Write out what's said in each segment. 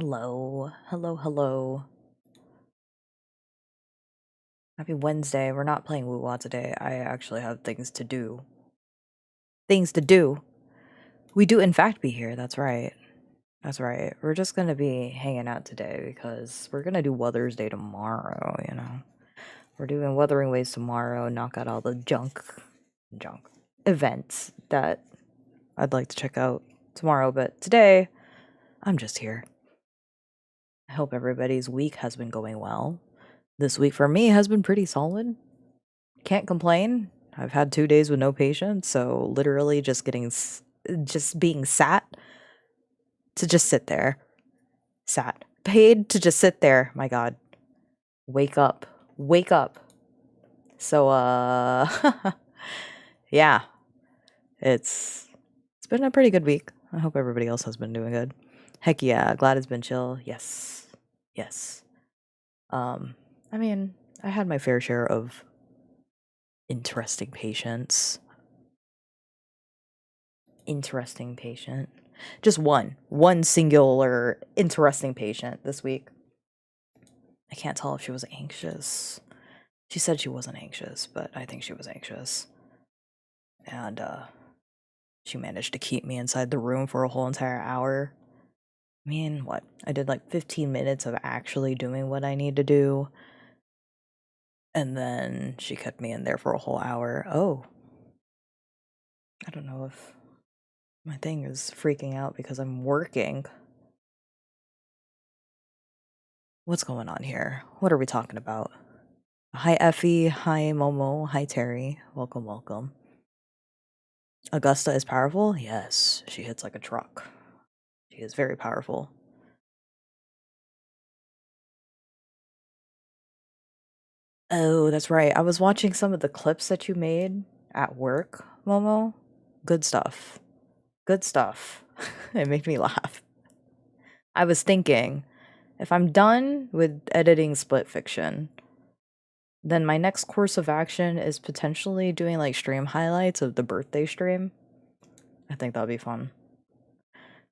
Hello, hello, hello. Happy Wednesday. We're not playing Woo-Wah today. I actually have things to do. Things to do. We do, in fact, be here. That's right. That's right. We're just gonna be hanging out today because we're gonna do Weathers Day tomorrow, you know. We're doing Wuthering Waves tomorrow, knock out all the junk events that I'd like to check out tomorrow, but today, I'm just here. I hope everybody's week has been going well. This week for me has been pretty solid. Can't complain. I've had 2 days with no patients, so literally just being sat to just sit there. Sat. Paid to just sit there. My God. Wake up. Wake up. So, yeah. It's been a pretty good week. I hope everybody else has been doing good. Heck yeah. Glad it's been chill. Yes. Yes. I mean, I had my fair share of interesting patients. Interesting patient. Just one singular interesting patient this week. I can't tell if she was anxious. She said she wasn't anxious, but I think she was anxious. And she managed to keep me inside the room for a whole entire hour. I mean, what? I did like 15 minutes of actually doing what I need to do. And then she kept me in there for a whole hour. Oh. I don't know if my thing is freaking out because I'm working. What's going on here? What are we talking about? Hi, Effie. Hi, Momo. Hi, Terry. Welcome, welcome. Augusta is powerful? Yes, she hits like a truck. She is very powerful. Oh, that's right. I was watching some of the clips that you made at work, Momo. Good stuff. Good stuff. It made me laugh. I was thinking, if I'm done with editing split fiction, then my next course of action is potentially doing like stream highlights of the birthday stream. I think that would be fun.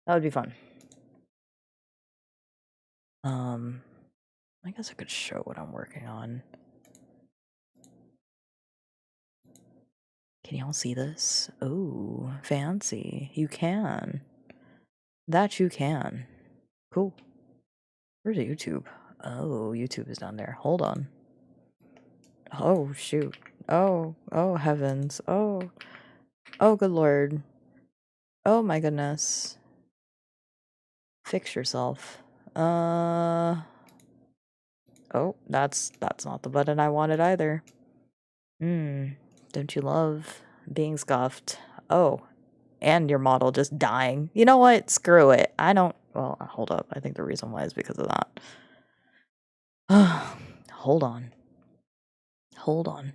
That would be fun. I guess I could show what I'm working on. Can y'all see this? Oh, fancy. You can. That you can. Cool. Where's YouTube? Oh, YouTube is down there. Hold on. Oh, shoot. Oh heavens. Oh good lord. Oh my goodness. Fix yourself. Oh, that's not the button I wanted either. Don't you love being scuffed? Oh, and your model just dying. You know what? Screw it. I don't... Well, hold up. I think the reason why is because of that. Hold on. Hold on.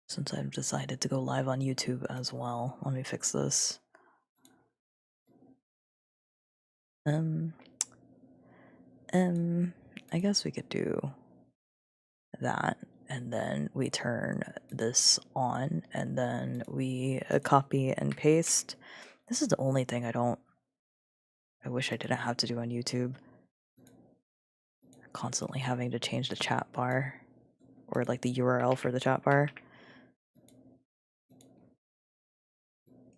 Since I've decided to go live on YouTube as well, let me fix this. I guess we could do that, and then we turn this on, and then we copy and paste. This is the only thing I wish I didn't have to do on YouTube. Constantly having to change the chat bar, or like the URL for the chat bar.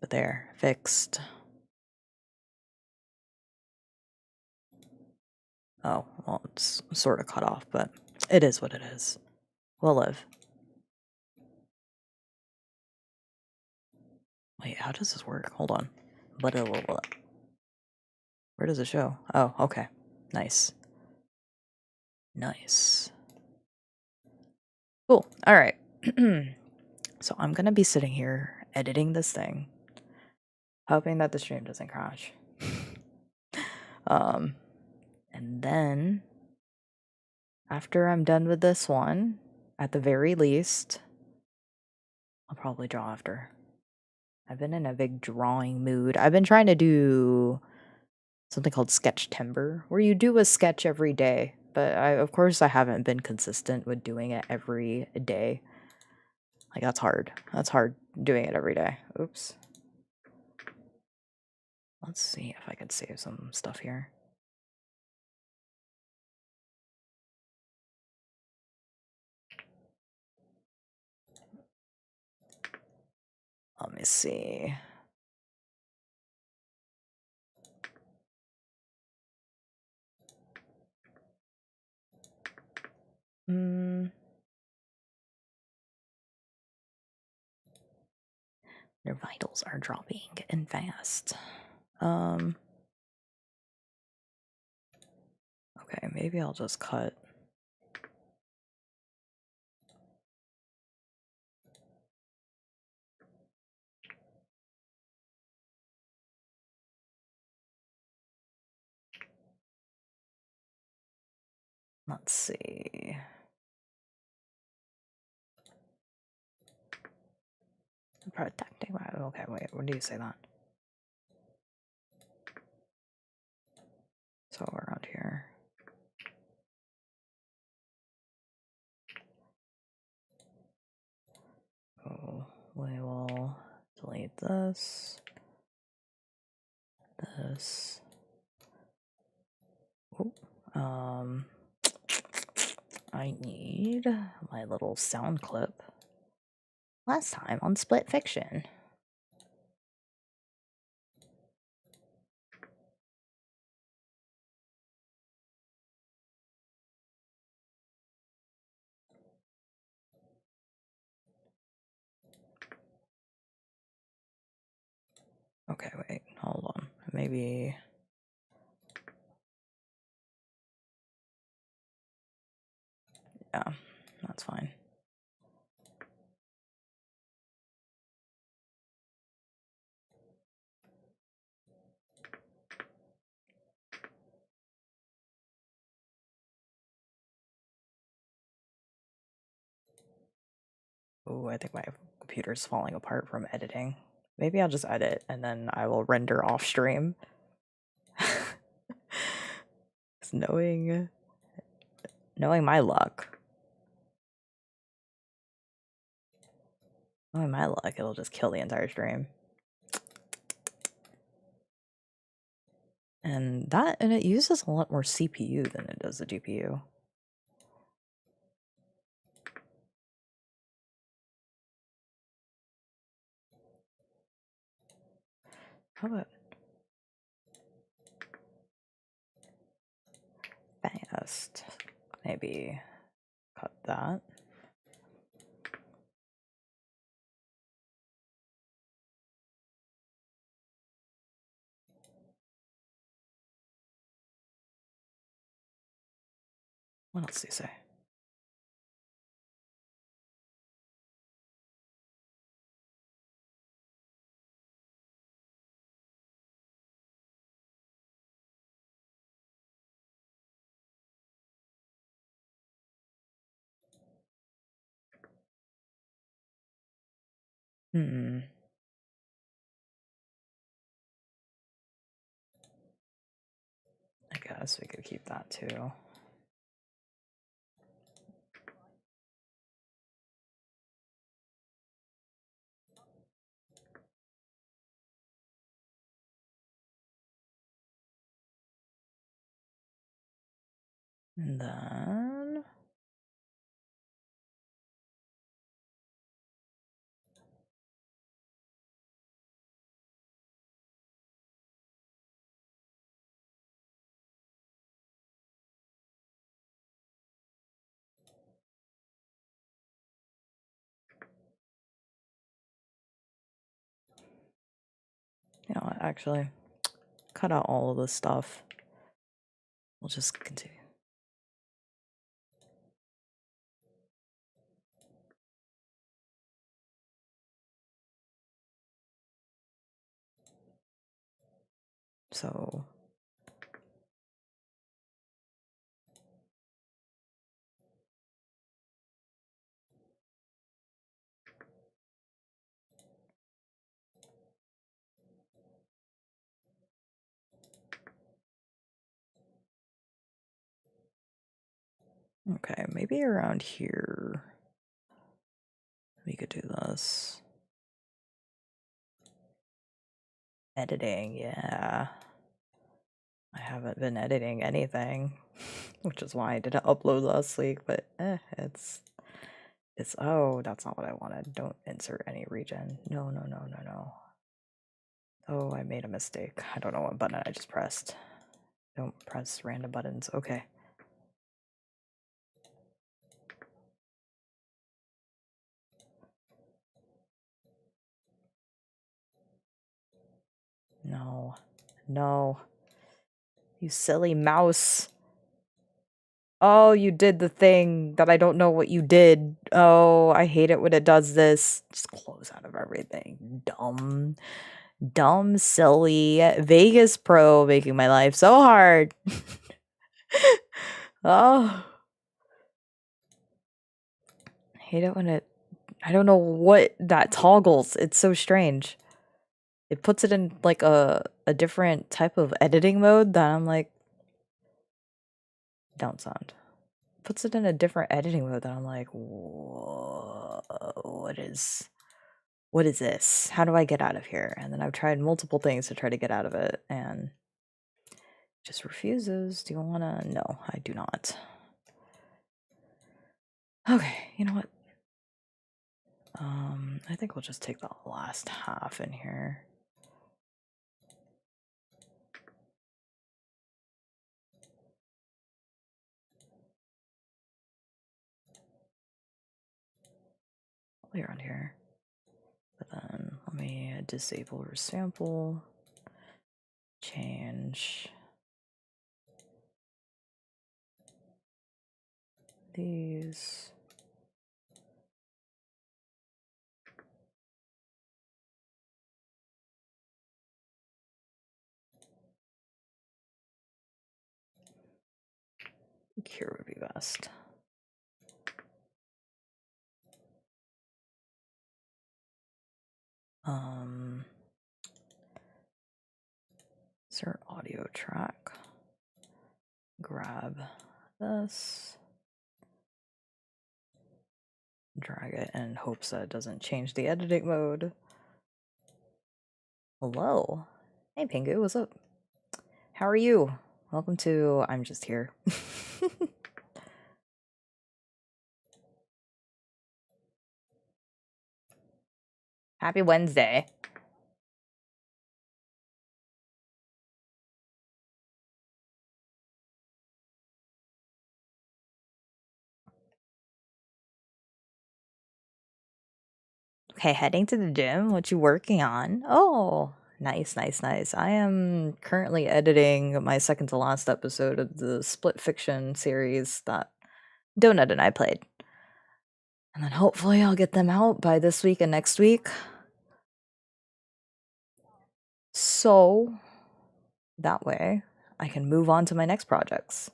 But there, fixed. Oh, well, it's sort of cut off, but it is what it is. We'll live. Wait, how does this work? Hold on. Where does it show? Oh, okay. Nice. Nice. Cool. All right. So I'm going to be sitting here editing this thing, hoping that the stream doesn't crash. And then after I'm done with this one, at the very least, I'll probably draw after. I've been in a big drawing mood. I've been trying to do something called Sketchtember, where you do a sketch every day. But of course, I haven't been consistent with doing it every day. Like, that's hard. That's hard doing it every day. Oops. Let's see if I can save some stuff here. Let me see. Their vitals are dropping and fast. Okay, maybe I'll just cut. Let's see. Protecting my. Okay, wait, when do you say that? So around here. Oh, we will delete this. This. Oh, I need my little sound clip. Last time on Split Fiction. Okay, wait, hold on. Maybe. Yeah, that's fine. Oh, I think my computer's falling apart from editing. Maybe I'll just edit and then I will render off stream. knowing my luck. Knowing my luck, it'll just kill the entire stream. And it uses a lot more CPU than it does the GPU. How about fast? Maybe cut that. What else do you say? I guess we could keep that too. And then actually cut out all of this stuff. We'll just continue. So okay, maybe around here we could do this. Editing, yeah. I haven't been editing anything, which is why I didn't upload last week, but it's It's, oh, that's not what I wanted. Don't insert any region. No, no, no, no, no. Oh, I made a mistake. I don't know what button I just pressed. Don't press random buttons. Okay. No. No. You silly mouse. Oh, you did the thing that I don't know what you did. Oh, I hate it when it does this. Just close out of everything. Dumb. Dumb, silly. Vegas Pro making my life so hard. Oh. I hate it when it... I don't know what that toggles. It's so strange. It puts it in like a different type of editing mode that I'm like... Don't sound. Puts it in a different editing mode that I'm like, whoa, what is this? How do I get out of here? And then I've tried multiple things to try to get out of it, and it just refuses. Do you wanna? No, I do not. Okay, you know what? I think we'll just take the last half in here. Probably around here. But then let me disable resample. Change these. Here would be best. Insert audio track. Grab this. Drag it in hopes that it doesn't change the editing mode. Hello. Hey Pingu, what's up? How are you? Welcome to I'm Just Here. Happy Wednesday. Okay, heading to the gym. What you working on? Oh, nice, nice, nice. I am currently editing my second to last episode of the Split Fiction series that Donut and I played. And then hopefully I'll get them out by this week and next week. So that way I can move on to my next projects.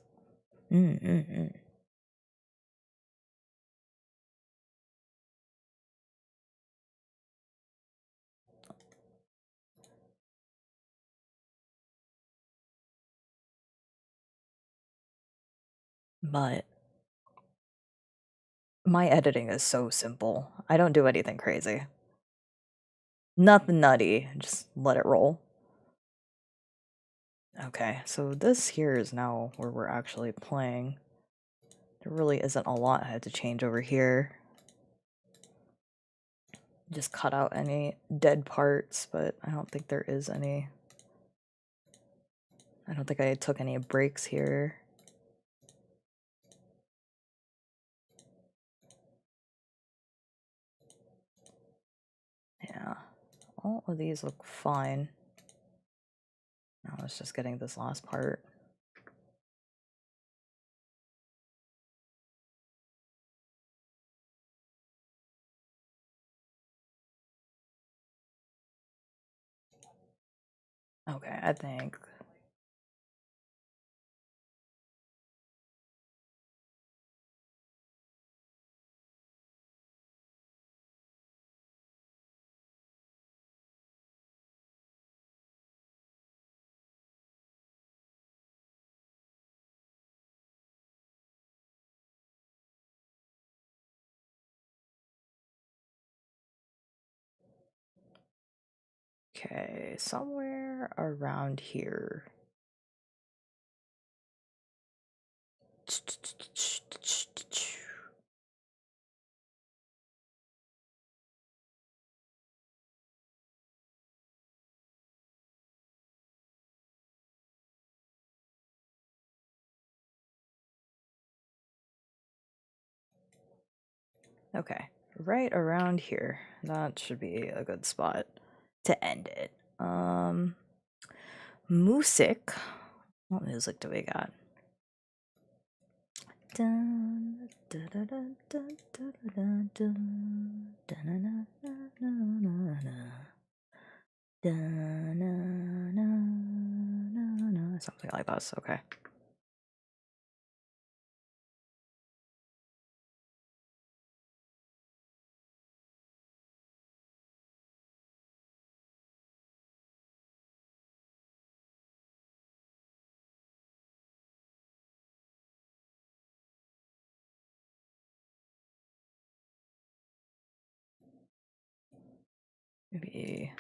But my editing is so simple. I don't do anything crazy. Nothing nutty. Just let it roll. Okay, so this here is now where we're actually playing. There really isn't a lot I had to change over here. Just cut out any dead parts, but I don't think there is any. I don't think I took any breaks here. Yeah, all of these look fine. Now it's just getting this last part. Okay, I think. Okay, somewhere around here. Okay, right around here. That should be a good spot to end it. Music. What music do we got? Dun, dun, dun, dun, dun, dun, dun, dun, dun, dun, dun, dun, dun, dun. Something like that. Okay. Maybe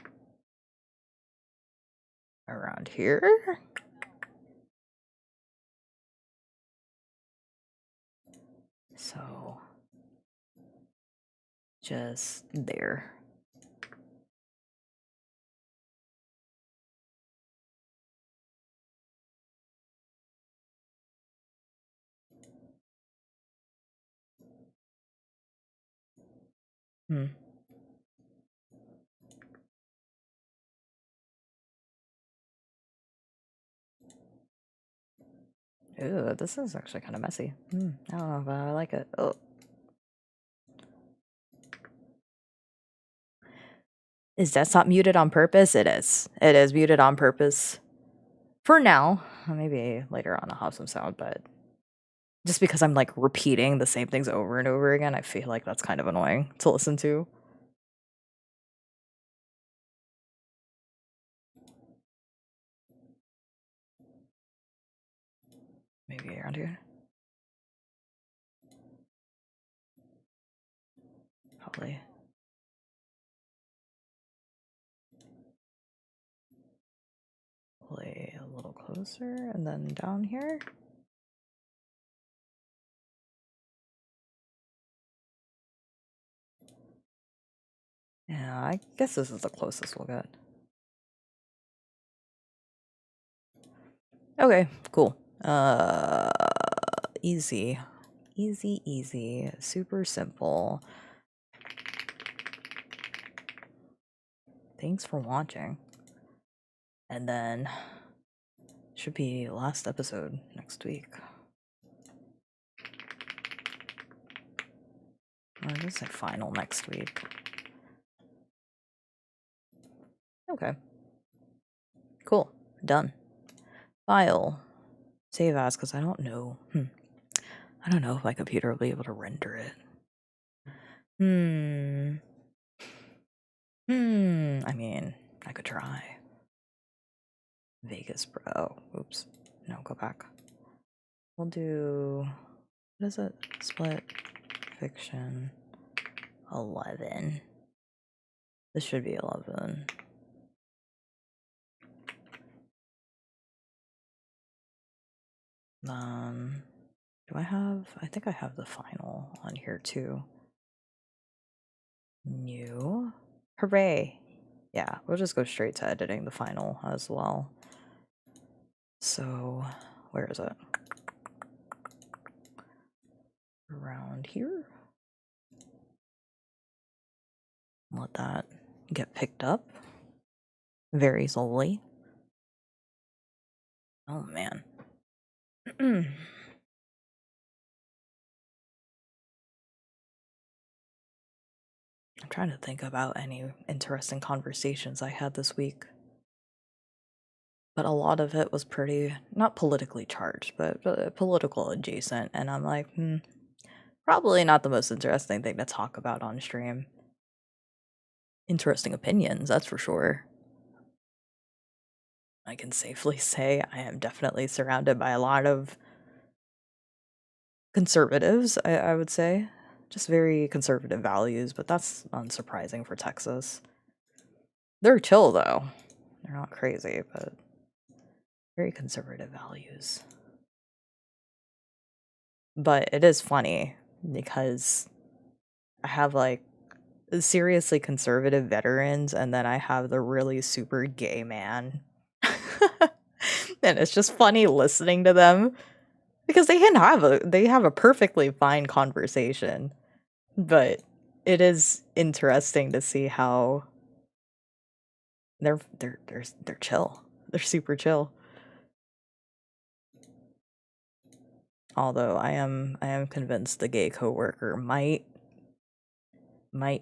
around here. So just there. Hmm. Ooh, this is actually kind of messy. I don't know if I like it. Oh. Is desktop muted on purpose? It is. It is muted on purpose. For now. Maybe later on I'll have some sound, but just because I'm like repeating the same things over and over again, I feel like that's kind of annoying to listen to. Maybe around here. Probably. Play a little closer and then down here. Yeah, I guess this is the closest we'll get. Okay, cool. Easy. Easy, easy. Super simple. Thanks for watching. And then should be last episode next week. Or I guess like final next week. Okay. Cool. Done. File. Save as, because I don't know. I don't know if my computer will be able to render it. I mean, I could try. Vegas Pro. Oops. No, go back. We'll do, what is it? Split fiction 11. This should be 11. Do I have, I think I have the final on here too. New. Hooray. Yeah, we'll just go straight to editing the final as well. So, where is it? Around here. Let that get picked up very slowly. Oh man. I'm trying to think about any interesting conversations I had this week. But a lot of it was pretty, not politically charged, but political adjacent. And I'm like, probably not the most interesting thing to talk about on stream. Interesting opinions, that's for sure. I can safely say I am definitely surrounded by a lot of conservatives, I would say. Just very conservative values, but that's unsurprising for Texas. They're chill, though. They're not crazy, but very conservative values. But it is funny because I have like seriously conservative veterans, and then I have the really super gay man. And it's just funny listening to them because they have a perfectly fine conversation. But it is interesting to see how they're chill. They're super chill. Although I am convinced the gay coworker might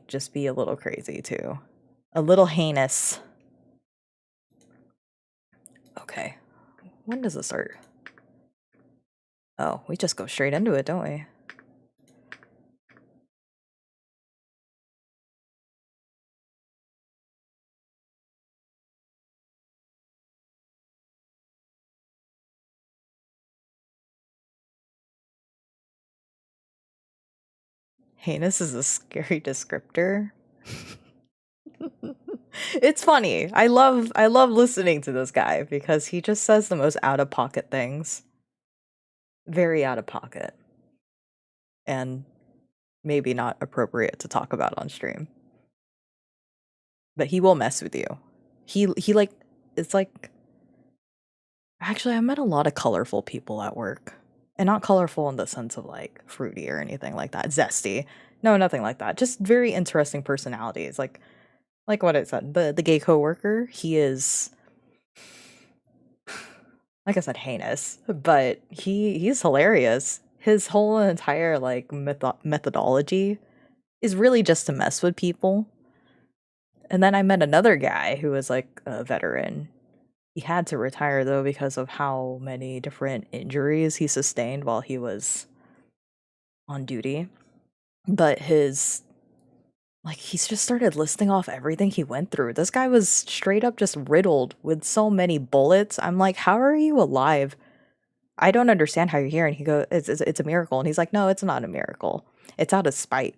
just be a little crazy too. A little heinous. Okay. When does it start? Oh, we just go straight into it, don't we? Heinous is a scary descriptor. It's funny. I love listening to this guy because he just says the most out of pocket things. Very out of pocket. And maybe not appropriate to talk about on stream. But he will mess with you. He like it's like actually I met a lot of colorful people at work. And not colorful in the sense of like fruity or anything like that. Zesty. No, nothing like that. Just very interesting personalities. Like what I said, the gay coworker, he is like I said, heinous, but he's hilarious. His whole entire like methodology is really just to mess with people. And then I met another guy who was like a veteran. He had to retire though because of how many different injuries he sustained while he was on duty. But he's just started listing off everything he went through. This guy was straight up just riddled with so many bullets. I'm like, how are you alive? I don't understand how you're here. And he goes, it's a miracle. And he's like, no, it's not a miracle. It's out of spite.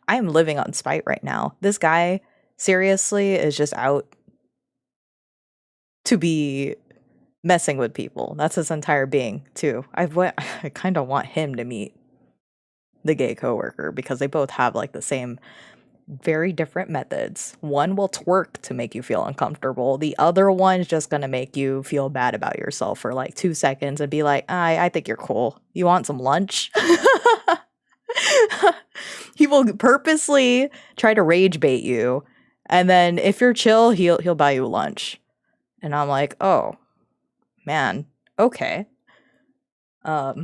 I am living on spite right now. This guy seriously is just out to be messing with people. That's his entire being too. I kind of want him to meet the gay coworker because they both have like the same very different methods. One will twerk to make you feel uncomfortable. The other one's just gonna make you feel bad about yourself for like 2 seconds and be like, I think you're cool. You want some lunch? He will purposely try to rage bait you, and then if you're chill, he'll buy you lunch. And I'm like, oh man, okay. All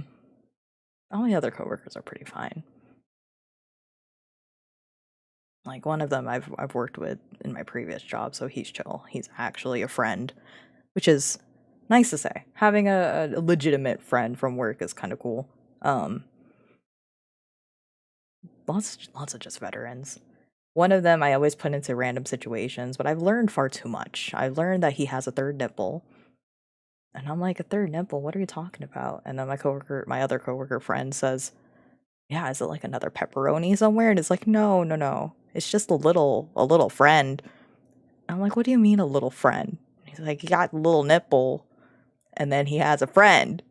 the other coworkers are pretty fine. Like one of them I've worked with in my previous job, so he's chill. He's actually a friend, which is nice to say. Having a legitimate friend from work is kind of cool. Lots of just veterans. One of them I always put into random situations, but I've learned far too much. I've learned that he has a third nipple. And I'm like, a third nipple? What are you talking about? And then my other coworker friend says, yeah, is it like another pepperoni somewhere? And it's like, no, no, no. It's just a little friend. I'm like, what do you mean a little friend? He's like, he got a little nipple, and then he has a friend.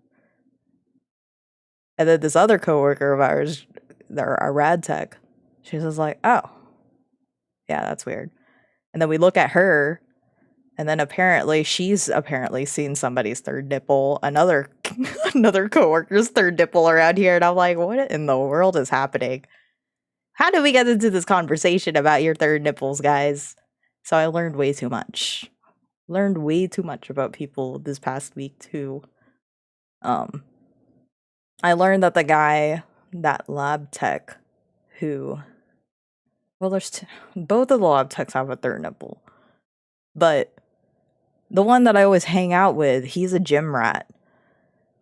And then this other coworker of ours, our rad tech, she's just like, oh, yeah, that's weird. And then we look at her, and then apparently she's seen somebody's third nipple, another another coworker's third nipple around here, and I'm like, what in the world is happening? How did we get into this conversation about your third nipples, guys? So I learned way too much. Learned way too much about people this past week too. I learned that the guy, that lab tech, who, well, both of the lab techs have a third nipple, but the one that I always hang out with, he's a gym rat.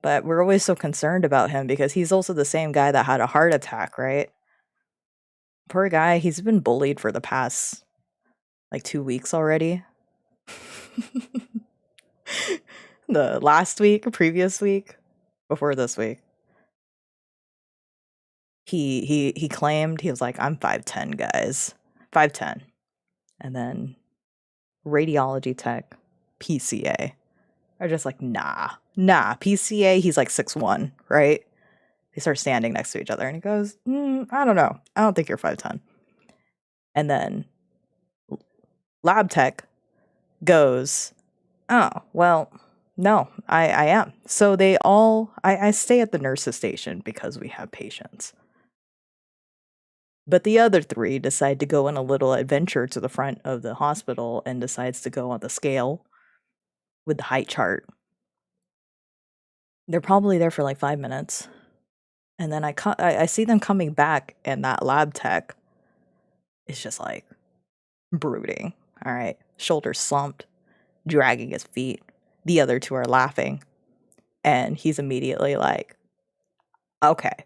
But we're always so concerned about him because he's also the same guy that had a heart attack, right? Poor guy, he's been bullied for the past like 2 weeks already. The last week, previous week, before this week. He claimed, he was like, I'm 5'10", guys. 5'10". And then radiology tech, PCA are just like, nah. PCA, he's like 6'1", right? They start standing next to each other and he goes, I don't know. I don't think you're 5'10". And then lab tech goes, oh, well, no, I am. So I stay at the nurse's station because we have patients. But the other three decide to go on a little adventure to the front of the hospital and decides to go on the scale with the height chart. They're probably there for like 5 minutes. And then I see them coming back, and that lab tech is just like brooding. All right. Shoulders slumped, dragging his feet. The other two are laughing. And he's immediately like, okay,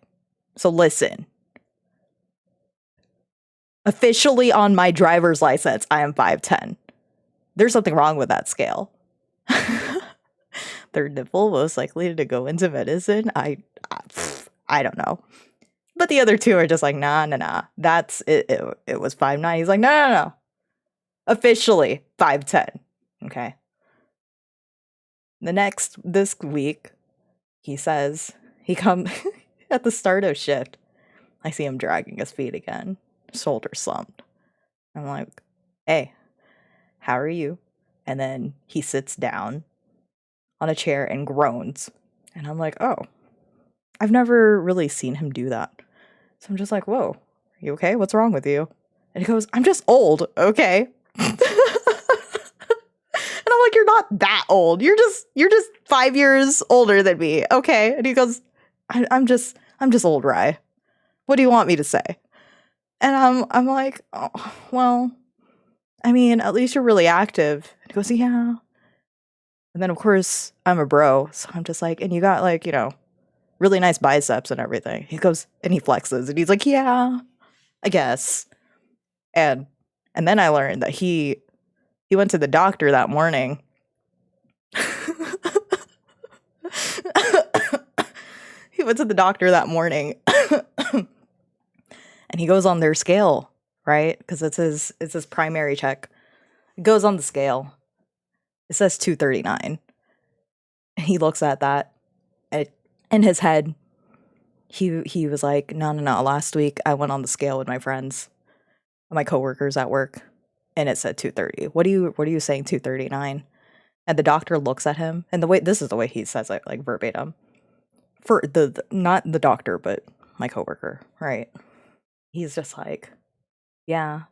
so listen. Officially on my driver's license, I am 5'10". There's something wrong with that scale. Their nipple most likely to go into medicine. I don't know. But the other two are just like, nah. That's it. It was 5'9". He's like, no. Officially 5'10". Okay. This week, he says he come at the start of shift. I see him dragging his feet again, shoulder slumped. I'm like, hey, how are you? And then he sits down on a chair and groans. And I'm like, oh, I've never really seen him do that. So I'm just like, whoa, are you okay? What's wrong with you? And he goes, I'm just old, okay? And I'm like, you're not that old. You're just 5 years older than me, okay? And he goes, I'm just old, Rye. What do you want me to say? And I'm like, oh, well, I mean, at least you're really active. And he goes, yeah. And then of course I'm a bro, so I'm just like, and you got like, really nice biceps and everything. He goes and he flexes and he's like, yeah, I guess. And then I learned that he went to the doctor that morning. He went to the doctor that morning. And he goes on their scale, right? Because it's his primary check. He goes on the scale. It says 239. And he looks at that. And in his head, he was like, no. Last week I went on the scale with my friends, my coworkers at work, and it said 230. What are you saying 239? And the doctor looks at him, and this is the way he says it, like verbatim. For the not the doctor, but my coworker, right? He's just like, yeah,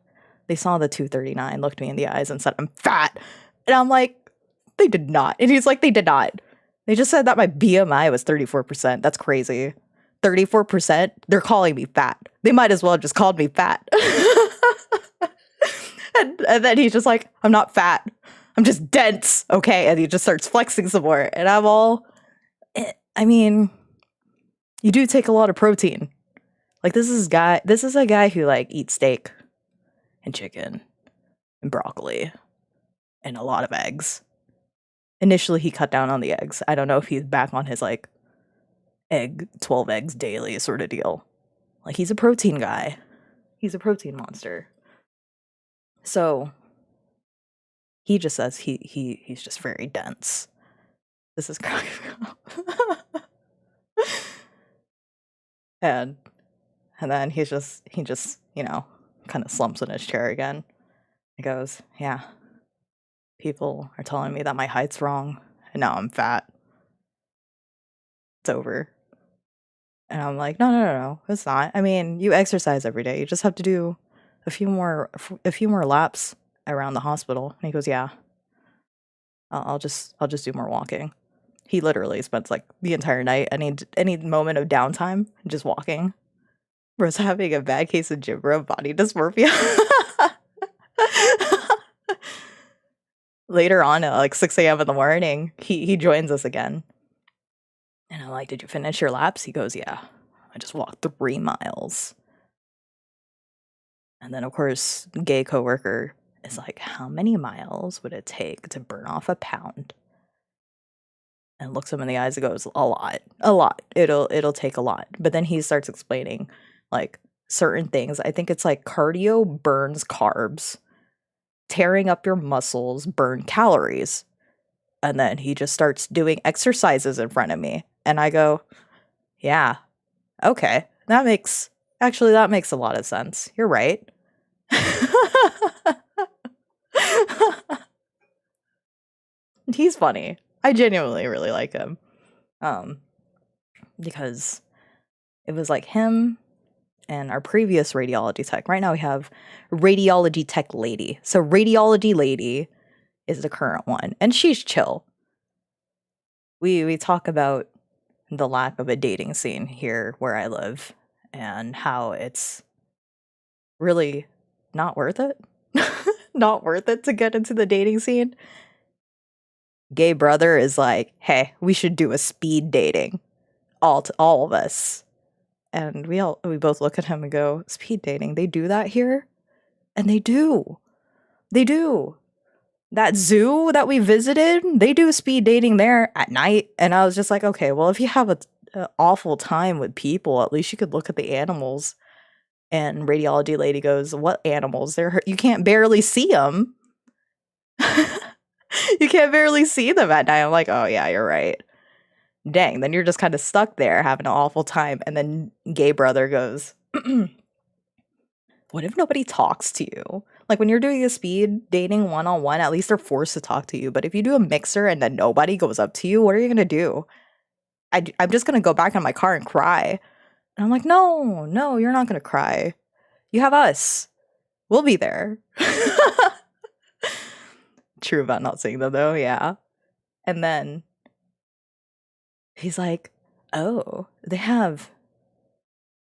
they saw the 239, looked me in the eyes and said, I'm fat. And I'm like, they did not. And he's like, they did not. They just said that my BMI was 34%. That's crazy. 34%? They're calling me fat. They might as well have just called me fat. and then he's just like, I'm not fat. I'm just dense. Okay. And he just starts flexing some more. And I'm all, I mean, you do take a lot of protein. Like this is a guy who like eats steak and chicken and broccoli and a lot of eggs. Initially, he cut down on the eggs. I don't know if he's back on his like 12 eggs daily sort of deal. Like he's a protein guy. He's a protein monster. So he just says he's just very dense. This is cracking me up. And then he just kind of slumps in his chair again. He goes, yeah, people are telling me that my height's wrong, and now I'm fat. It's over. And I'm like, no, it's not. I mean, you exercise every day. You just have to do a few more laps around the hospital. And he goes, yeah, I'll just do more walking. He literally spends like the entire night, any moment of downtime, just walking. Bro's having a bad case of gym bro body dysmorphia. Later on at like 6 a.m. in the morning, he joins us again. And I'm like, did you finish your laps? He goes, yeah, I just walked 3 miles. And then, of course, gay coworker is like, how many miles would it take to burn off a pound? And looks him in the eyes and goes, a lot. It'll take a lot. But then he starts explaining like certain things. I think it's like cardio burns carbs, tearing up your muscles burn calories. And then he just starts doing exercises in front of me. And I go, yeah, okay. That makes a lot of sense. You're right. He's funny. I genuinely really like him. Because it was like him and our previous radiology tech. Right now we have radiology tech lady. So radiology lady is the current one, and she's chill. We talk about the lack of a dating scene here where I live and how it's really not worth it. Not worth it to get into the dating scene. Gay brother is like, hey, we should do a speed dating. All of us. And we both look at him and go, speed dating, they do that here? And they do. They do. That zoo that we visited, they do speed dating there at night. And I was just like, okay, well, if you have an awful time with people, at least you could look at the animals. And radiology lady goes, what animals? You can't barely see them. You can't barely see them at night. I'm like, oh yeah, you're right. Dang, then you're just kind of stuck there having an awful time. And then gay brother goes, what if nobody talks to you? Like when you're doing a speed dating one-on-one, at least they're forced to talk to you. But if you do a mixer and then nobody goes up to you, what are you going to do? I'm just going to go back in my car and cry. And I'm like, no, you're not going to cry. You have us. We'll be there. True about not seeing them though, yeah. And then he's like, oh, they have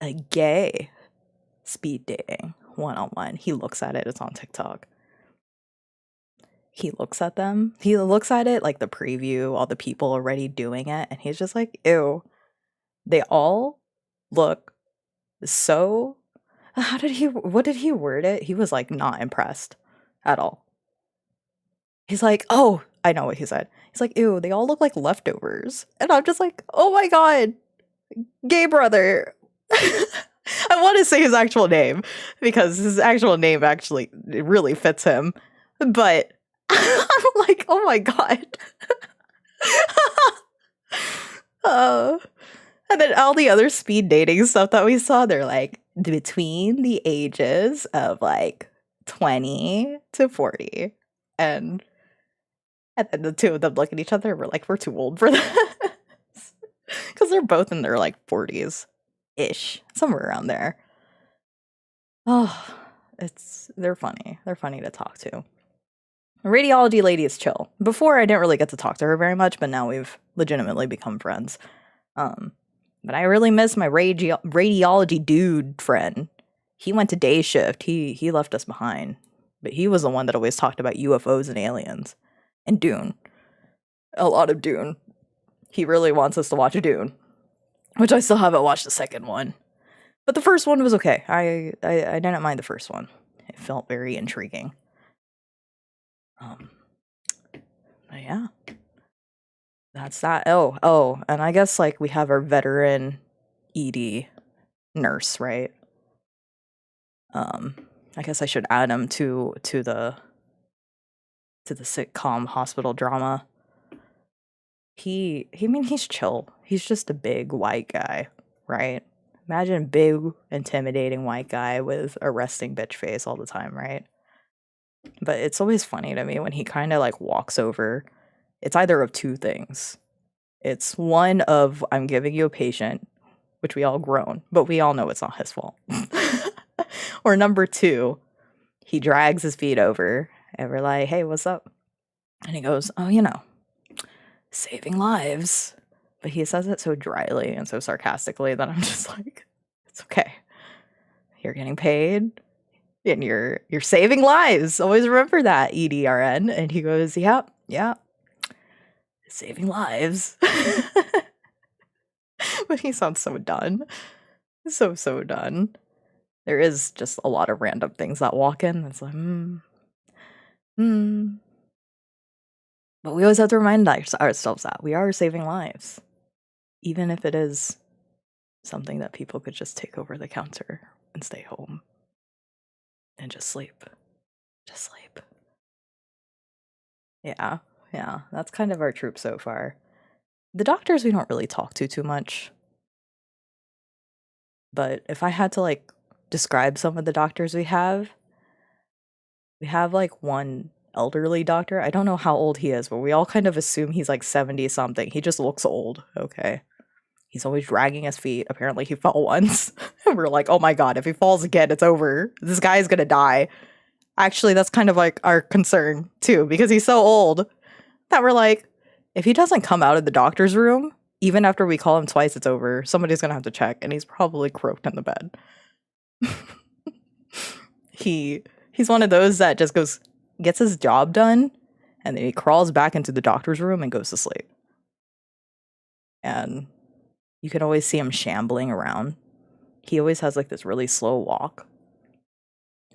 a gay speed dating one-on-one. He looks at it. It's on TikTok. He looks at them. He looks at it like the preview, all the people already doing it. And he's just like, ew. They all look so... what did he word it? He was like not impressed at all. He's like, oh, I know what he said. He's like, ew, they all look like leftovers. And I'm just like, oh my God, gay brother. I want to say his actual name because his actual name actually it really fits him. But I'm like, oh my God. And then all the other speed dating stuff that we saw, they're like between the ages of like 20 to 40. And then the two of them look at each other and we're like, we're too old for this. Because they're both in their like 40s-ish, somewhere around there. Oh, they're funny. They're funny to talk to. Radiology lady is chill. Before I didn't really get to talk to her very much, but now we've legitimately become friends. But I really miss my radiology dude friend. He went to day shift. He left us behind. But he was the one that always talked about UFOs and aliens. And Dune. A lot of Dune. He really wants us to watch Dune. Which I still haven't watched the second one. But the first one was okay. I didn't mind the first one. It felt very intriguing. But yeah. That's that. Oh, and I guess like we have our veteran ED nurse, right? I guess I should add him to the sitcom hospital drama. He's chill. He's just a big white guy, right? Imagine a big, intimidating white guy with a resting bitch face all the time, right? But it's always funny to me when he kind of like walks over. It's either of two things. It's one of, I'm giving you a patient, which we all groan, but we all know it's not his fault. Or number two, he drags his feet over and we're like, hey, what's up? And he goes, oh, saving lives. But he says it so dryly and so sarcastically that I'm just like, it's okay. You're getting paid and you're saving lives. Always remember that, EDRN. And he goes, yeah, saving lives. But he sounds so done. So done. There is just a lot of random things that walk in. It's like, But we always have to remind ourselves that we are saving lives. Even if it is something that people could just take over the counter and stay home. And just sleep. Just sleep. Yeah, that's kind of our troop so far. The doctors we don't really talk to too much. But if I had to like describe some of the doctors we have like one elderly doctor. I don't know how old he is, but we all kind of assume he's like 70 something. He just looks old. Okay. He's always dragging his feet. Apparently he fell once. And we're like, oh my god, if he falls again, it's over. This guy is gonna die. Actually, that's kind of like our concern too, because he's so old that we're like, if he doesn't come out of the doctor's room, even after we call him twice, it's over. Somebody's gonna have to check, and he's probably croaked in the bed. He's one of those that just gets his job done, and then he crawls back into the doctor's room and goes to sleep. And you can always see him shambling around. He always has like this really slow walk.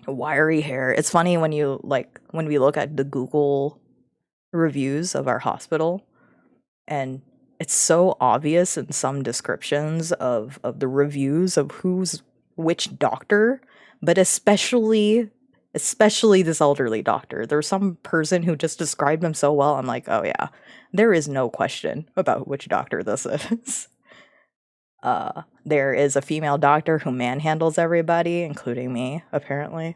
Wiry hair. It's funny when we look at the Google reviews of our hospital, and it's so obvious in some descriptions of the reviews of who's which doctor, but especially this elderly doctor. There's some person who just described him so well. I'm like, oh yeah, there is no question about which doctor this is. There is a female doctor who manhandles everybody, including me, apparently.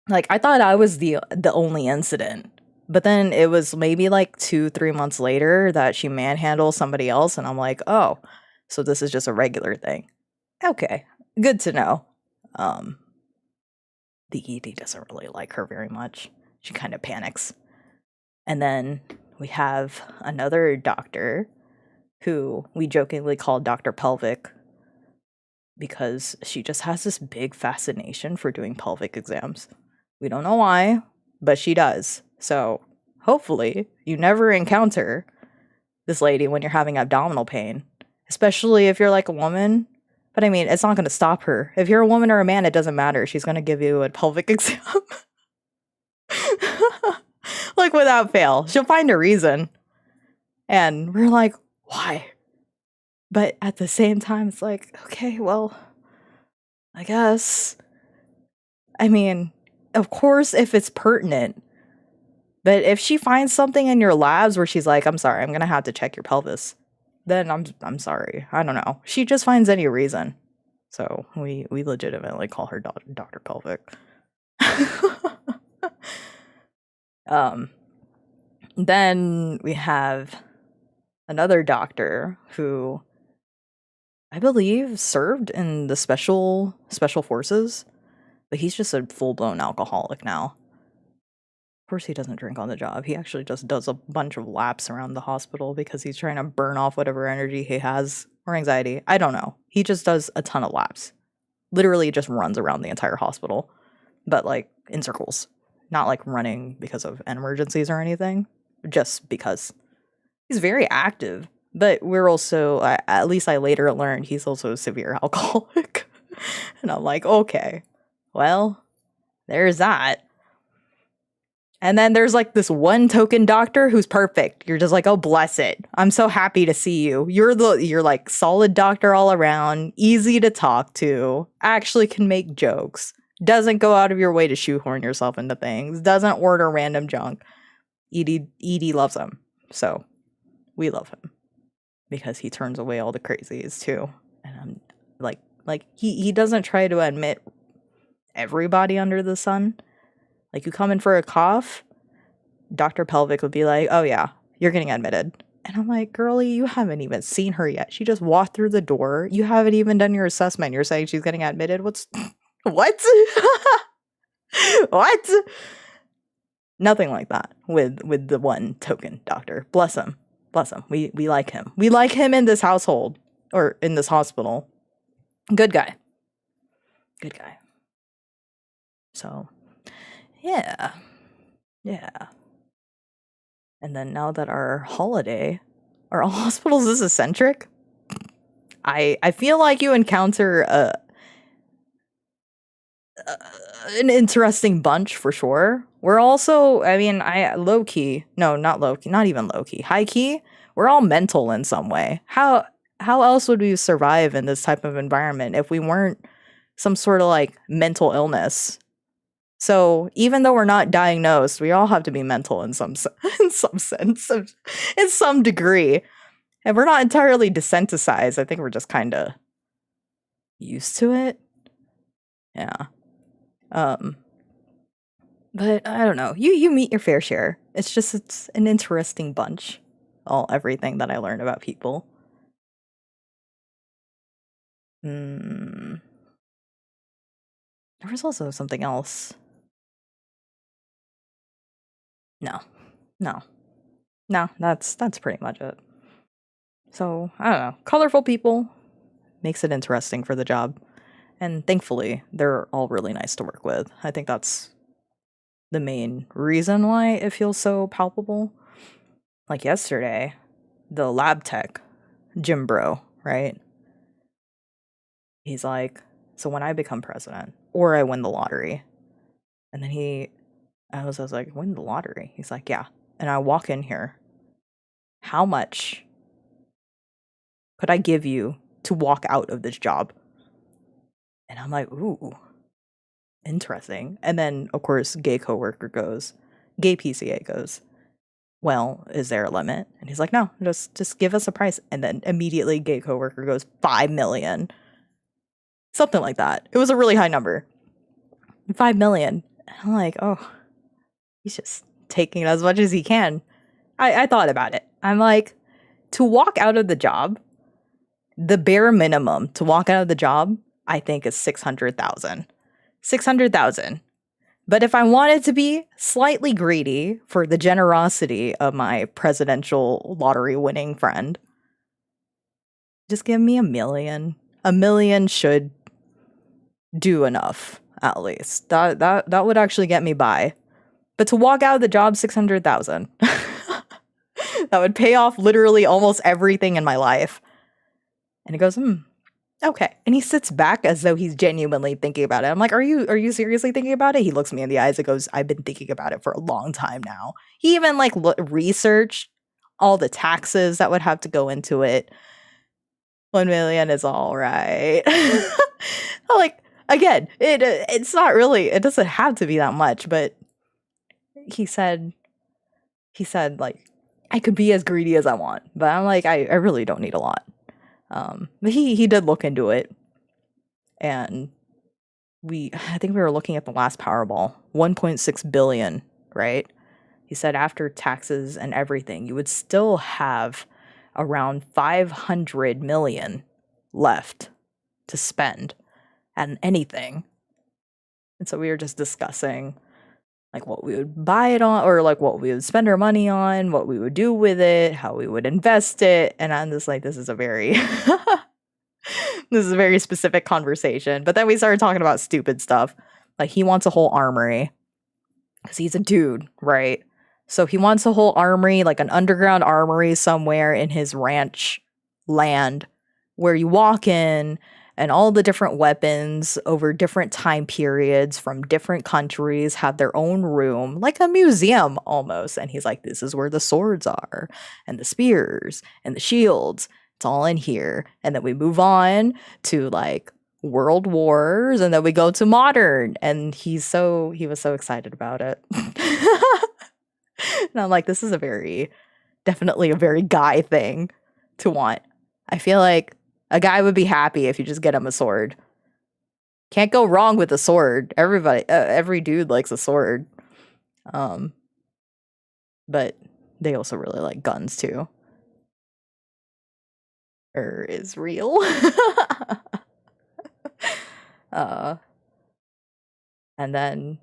Like, I thought I was the only incident. But then it was maybe like 2-3 months later that she manhandles somebody else, and I'm like, oh, so this is just a regular thing. Okay, good to know. The ED doesn't really like her very much. She kind of panics. And then we have another doctor who we jokingly call Dr. Pelvic, because she just has this big fascination for doing pelvic exams. We don't know why, but she does. So hopefully you never encounter this lady when you're having abdominal pain, especially if you're like a woman. But I mean, it's not going to stop her. If you're a woman or a man, it doesn't matter. She's going to give you a pelvic exam. Like, without fail. She'll find a reason. And we're like, why? But at the same time, it's like, okay, well, I guess. I mean, of course, if it's pertinent. But if she finds something in your labs where she's like, I'm sorry, I'm going to have to check your pelvis, then I'm sorry. I don't know. She just finds any reason. So we legitimately call her Dr. Pelvic. Then we have another doctor who I believe served in the special forces, but he's just a full-blown alcoholic now. Of course he doesn't drink on the job. He actually just does a bunch of laps around the hospital because he's trying to burn off whatever energy he has, or anxiety. I don't know. He just does a ton of laps. Literally just runs around the entire hospital, but like in circles. Not like running because of emergencies or anything, just because. He's very active, but we're also, at least I later learned, he's also a severe alcoholic. And I'm like, okay, well, there's that. And then there's like this one token doctor who's perfect. You're just like, oh, bless it. I'm so happy to see you. You're like solid doctor all around, easy to talk to, actually can make jokes, doesn't go out of your way to shoehorn yourself into things, doesn't order random junk. ED loves him. So we love him because he turns away all the crazies too. And I'm like he doesn't try to admit everybody under the sun. Like, you come in for a cough, Dr. Pelvic would be like, oh yeah, you're getting admitted. And I'm like, girlie, you haven't even seen her yet. She just walked through the door. You haven't even done your assessment. You're saying she's getting admitted? What? What? Nothing like that with the one token doctor. Bless him. Bless him. We like him. We like him in this household, or in this hospital. Good guy. Good guy. So, yeah. And then now that are all hospitals this eccentric? I feel like you encounter an interesting bunch for sure. We're also, I mean, not even low-key, high-key, we're all mental in some way. How else would we survive in this type of environment if we weren't some sort of like mental illness? So even though we're not diagnosed, we all have to be mental in some sense, in some degree. And we're not entirely desensitized. I think we're just kind of used to it. Yeah. But I don't know. You meet your fair share. It's an interesting bunch. Everything that I learned about people. There was also something else. No, no, no. That's pretty much it. So I don't know. Colorful people makes it interesting for the job, and thankfully they're all really nice to work with. I think that's the main reason why it feels so palpable. Like yesterday, the lab tech, Jim Bro, right? He's like, so when I become president or I win the lottery, and then I was like, win the lottery? He's like, yeah. And I walk in here, how much could I give you to walk out of this job? And I'm like, ooh, interesting. And then, of course, gay PCA goes, well, is there a limit? And he's like, no, just give us a price. And then immediately gay coworker goes, 5 million. Something like that. It was a really high number. 5 million. And I'm like, oh, he's just taking as much as he can. I thought about it. I'm like, to walk out of the job, the bare minimum to walk out of the job, I think is 600,000. 600,000. But if I wanted to be slightly greedy for the generosity of my presidential lottery winning friend, just give me 1 million. 1 million should do enough, at least. That would actually get me by. But to walk out of the job, 600,000. That would pay off literally almost everything in my life. And he goes, okay. And he sits back as though he's genuinely thinking about it. I'm like, are you seriously thinking about it? He looks me in the eyes and goes, I've been thinking about it for a long time now. He even researched all the taxes that would have to go into it. 1 million is all right. Like, again, it's not really, it doesn't have to be that much, but he said like, I could be as greedy as I want, but I'm like, I really don't need a lot. But he did look into it, and I think we were looking at the last Powerball, 1.6 billion, right? He said after taxes and everything, you would still have around 500 million left to spend on anything. And so we were just discussing like what we would buy it on, or like what we would spend our money on, what we would do with it, how we would invest it. And I'm just like, this is a very this is a very specific conversation. But then we started talking about stupid stuff. Like he wants a whole armory because he's a dude, right? So he wants a whole armory, like an underground armory somewhere in his ranch land where you walk in and all the different weapons over different time periods from different countries have their own room, like a museum almost. And he's like, this is where the swords are and the spears and the shields. It's all in here. And then we move on to like world wars, and then we go to modern. And he was so excited about it. And I'm like, this is definitely a very guy thing to want. I feel like a guy would be happy if you just get him a sword. Can't go wrong with a sword. Every dude likes a sword. But they also really like guns too. Is real. And then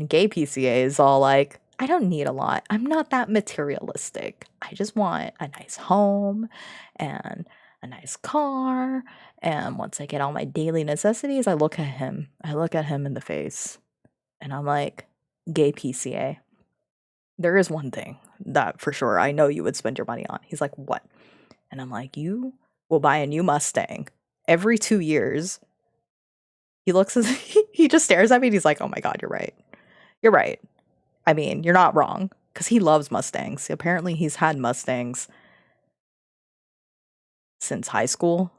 gay PCA is all like, I don't need a lot. I'm not that materialistic. I just want a nice home and a nice car. And once I get all my daily necessities, I look at him in the face, and I'm like, gay PCA, there is one thing that for sure I know you would spend your money on. He's like, what? And I'm like, you will buy a new Mustang every 2 years. He he just stares at me and he's like, oh my God, you're right. You're right. I mean, you're not wrong, because he loves Mustangs. Apparently he's had Mustangs since high school.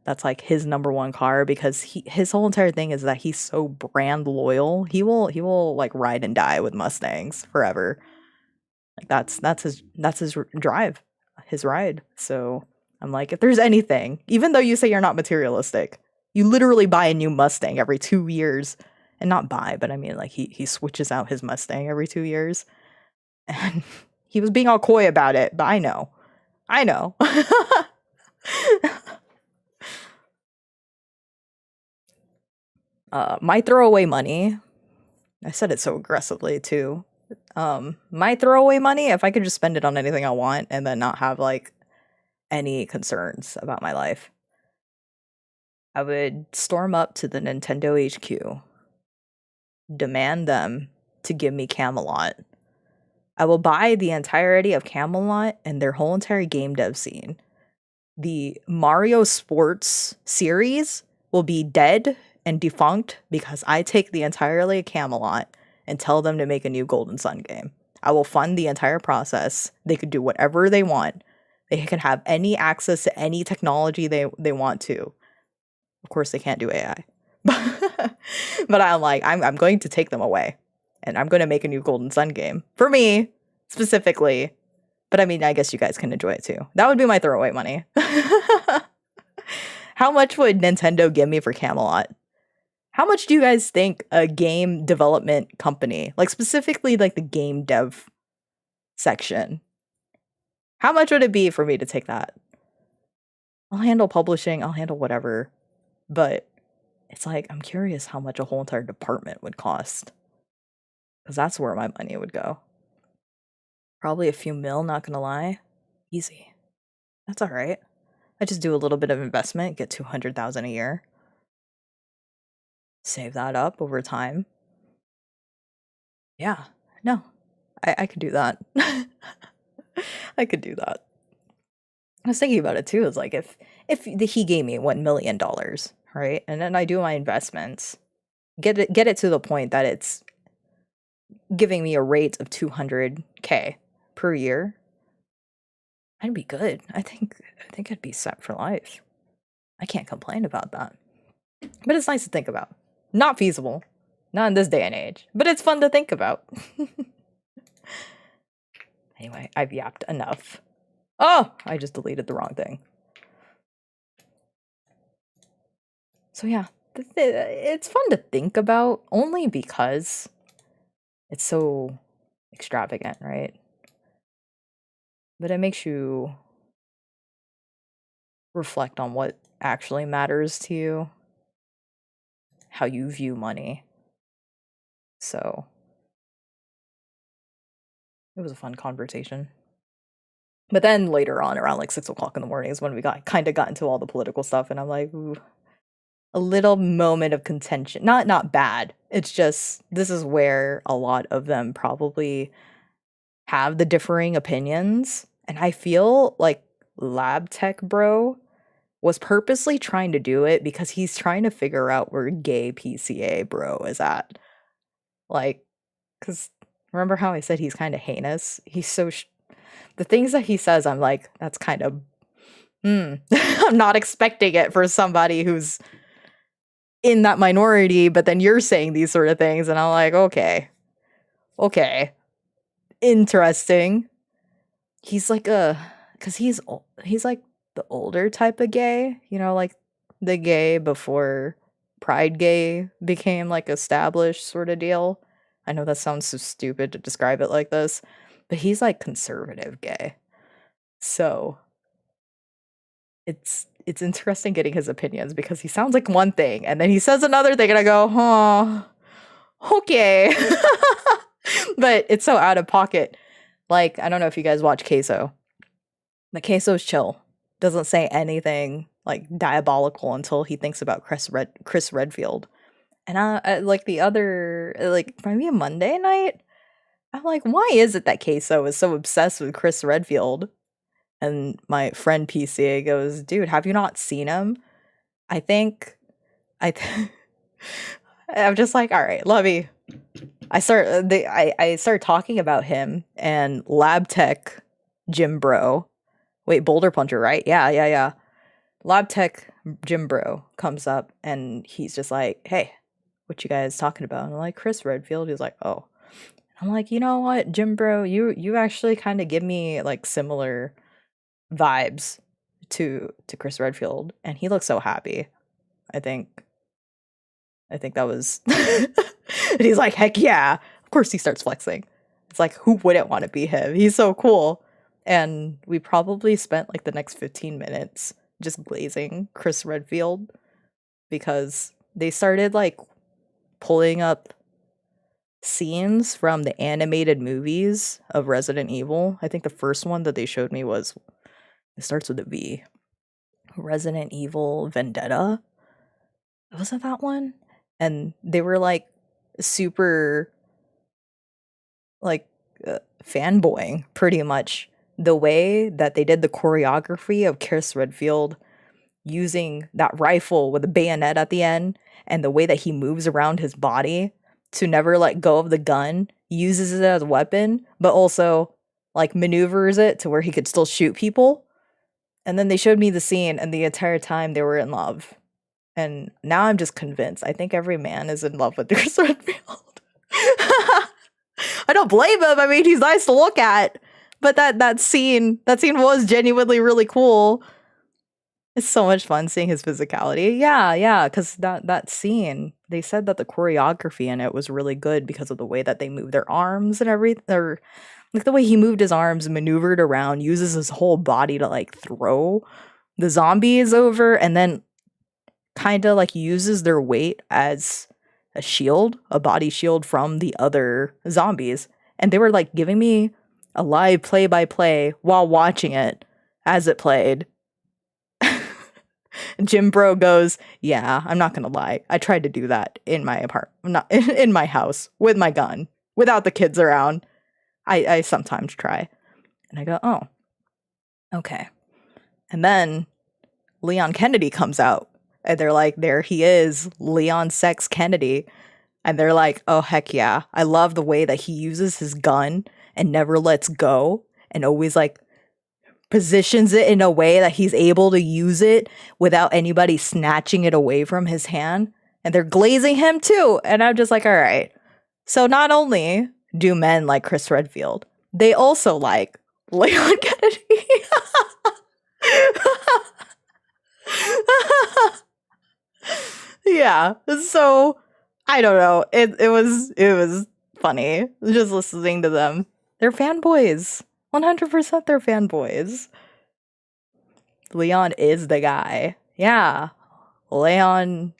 That's like his number one car, because his whole entire thing is that he's so brand loyal. He will like ride and die with Mustangs forever. Like that's his drive, his ride. So I'm like, if there's anything, even though you say you're not materialistic, you literally buy a new Mustang every 2 years. And not buy, but I mean like he switches out his Mustang every 2 years. And he was being all coy about it, but I know. My throwaway money, I said it so aggressively too. My throwaway money, if I could just spend it on anything I want and then not have like any concerns about my life, I would storm up to the Nintendo HQ, demand them to give me Camelot. I will buy the entirety of Camelot and their whole entire game dev scene. The Mario Sports series will be dead and defunct because I take the entirely of Camelot and tell them to make a new Golden Sun game. I will fund the entire process. They could do whatever they want. They can have any access to any technology they want to. Of course, they can't do AI. But I'm like, I'm going to take them away. And I'm going to make a new Golden Sun game. For me, specifically. But I mean, I guess you guys can enjoy it too. That would be my throwaway money. How much would Nintendo give me for Camelot? How much do you guys think a game development company, like specifically like the game dev section, how much would it be for me to take that? I'll handle publishing, I'll handle whatever. But it's like, I'm curious how much a whole entire department would cost. Because that's where my money would go. Probably a few mil, not gonna lie. Easy. That's alright. I just do a little bit of investment, get 200,000 a year. Save that up over time. Yeah, no. I could do that. I could do that. I was thinking about it too. It's like if he gave me $1 million, right? And then I do my investments, get it to the point that it's giving me a rate of 200K per year, I'd be good. I think I'd be set for life. I can't complain about that. But it's nice to think about. Not feasible. Not in this day and age. But it's fun to think about. Anyway, I've yapped enough. Oh! I just deleted the wrong thing. So yeah, it's fun to think about only because it's so extravagant, right? But it makes you reflect on what actually matters to you, how you view money. So it was a fun conversation. But then later on, around like 6 o'clock in the morning is when we got into all the political stuff, and I'm like, ooh, a little moment of contention. Not bad. It's just this is where a lot of them probably have the differing opinions, and I feel like Lab Tech Bro was purposely trying to do it because he's trying to figure out where gay PCA bro is at. Like, because remember how I said he's kind of heinous? He's so the things that he says, I'm like, that's kind of I'm not expecting it for somebody who's in that minority, but then you're saying these sort of things, and I'm like, okay, interesting. He's like because he's like the older type of gay, you know, like the gay before Pride gay became like established sort of deal. I know that sounds so stupid to describe it like this, but he's like conservative gay. So it's interesting getting his opinions because he sounds like one thing and then he says another thing and I go, oh, okay. But it's so out of pocket. Like, I don't know if you guys watch Queso. But Queso's chill. Doesn't say anything like diabolical until he thinks about Chris Redfield. And I like the other, like maybe a Monday night, I'm like, why is it that Queso is so obsessed with Chris Redfield? And my friend PCA goes, dude, have you not seen him? I'm just like, all right, Lovey. I start talking about him and Lab Tech Jim Bro. Wait, Boulder Puncher, right? Yeah. Lab Tech Jim Bro comes up and he's just like, hey, what you guys talking about? And I'm like, Chris Redfield. He's like, oh. I'm like, you know what, Jim Bro, you actually kind of give me like similar vibes to Chris Redfield, and he looks so happy. I think that was and he's like, heck yeah. Of course he starts flexing. It's like, who wouldn't want to be him? He's so cool. And we probably spent like the next 15 minutes just glazing Chris Redfield because they started like pulling up scenes from the animated movies of Resident Evil. I think the first one that they showed me was, it starts with a V. Resident Evil Vendetta. Wasn't that one? And they were like super like fanboying pretty much the way that they did the choreography of Chris Redfield using that rifle with a bayonet at the end, and the way that he moves around his body to never let go of the gun, uses it as a weapon, but also like maneuvers it to where he could still shoot people. And then they showed me the scene, and the entire time they were in love. And now I'm just convinced. I think every man is in love with Chris Redfield. I don't blame him. I mean, he's nice to look at. But that scene was genuinely really cool. It's so much fun seeing his physicality. Yeah, because that scene, they said that the choreography in it was really good because of the way that they move their arms and everything. Or like the way he moved his arms, maneuvered around, uses his whole body to like throw the zombies over, and then kind of like uses their weight as a shield, a body shield from the other zombies. And they were like giving me a live play by play while watching it as it played. Jim Bro goes, "Yeah, I'm not gonna lie. I tried to do that in my apartment, not in my house with my gun, without the kids around. I sometimes try." And I go, "Oh, okay." And then Leon Kennedy comes out, and they're like, "There he is, Leon Sex Kennedy." And they're like, "Oh, heck yeah. I love the way that he uses his gun and never lets go, and always like positions it in a way that he's able to use it without anybody snatching it away from his hand." And they're glazing him too. And I'm just like, all right. So not only do men like Chris Redfield, they also like Leon Kennedy. Yeah. So I don't know. It was funny just listening to them. They're fanboys. 100% they're fanboys. Leon is the guy. Yeah. Leon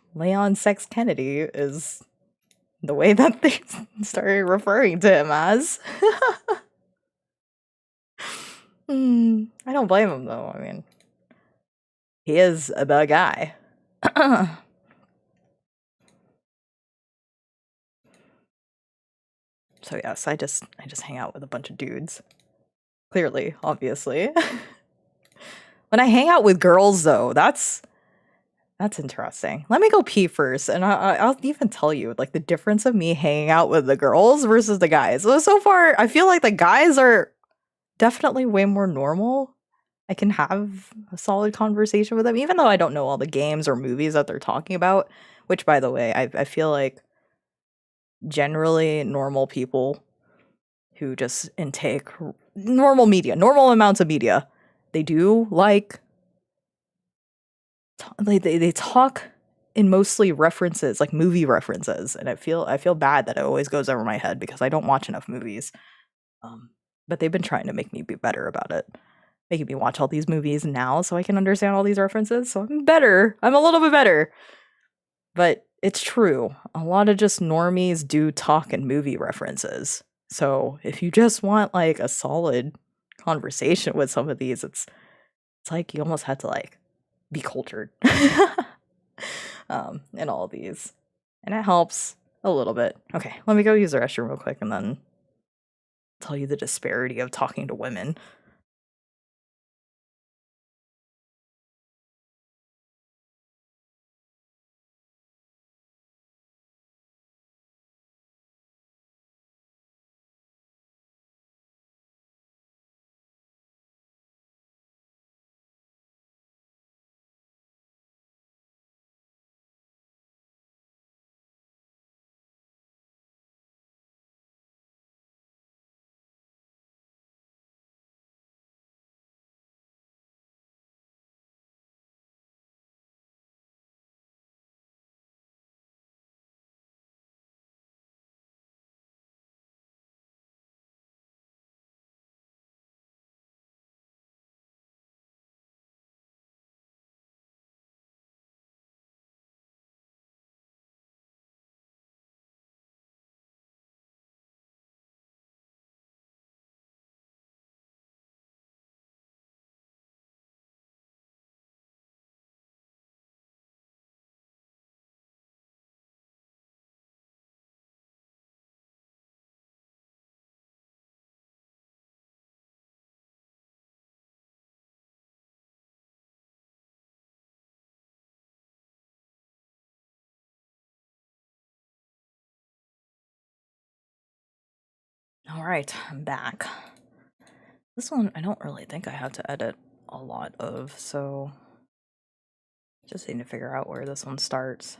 Sex Kennedy is the way that they started referring to him as. I don't blame him though. I mean, he is the guy. So yes, I just hang out with a bunch of dudes. Clearly, obviously. When I hang out with girls though, that's interesting. Let me go pee first, and I'll even tell you like the difference of me hanging out with the girls versus the guys. So far, I feel like the guys are definitely way more normal. I can have a solid conversation with them, even though I don't know all the games or movies that they're talking about. Which, by the way, I feel like generally normal people who just intake normal media, normal amounts of media, they do like they talk in mostly references, like movie references, and I feel bad that it always goes over my head because I don't watch enough movies. But they've been trying to make me be better about it, making me watch all these movies now so I can understand all these references. So I'm better. I'm a little bit better. But it's true. A lot of just normies do talk in movie references. So if you just want like a solid conversation with some of these, it's like you almost had to like be cultured in all of these. And it helps a little bit. Okay, let me go use the restroom real quick and then tell you the disparity of talking to women. Alright, I'm back. This one I don't really think I have to edit a lot of, so just need to figure out where this one starts.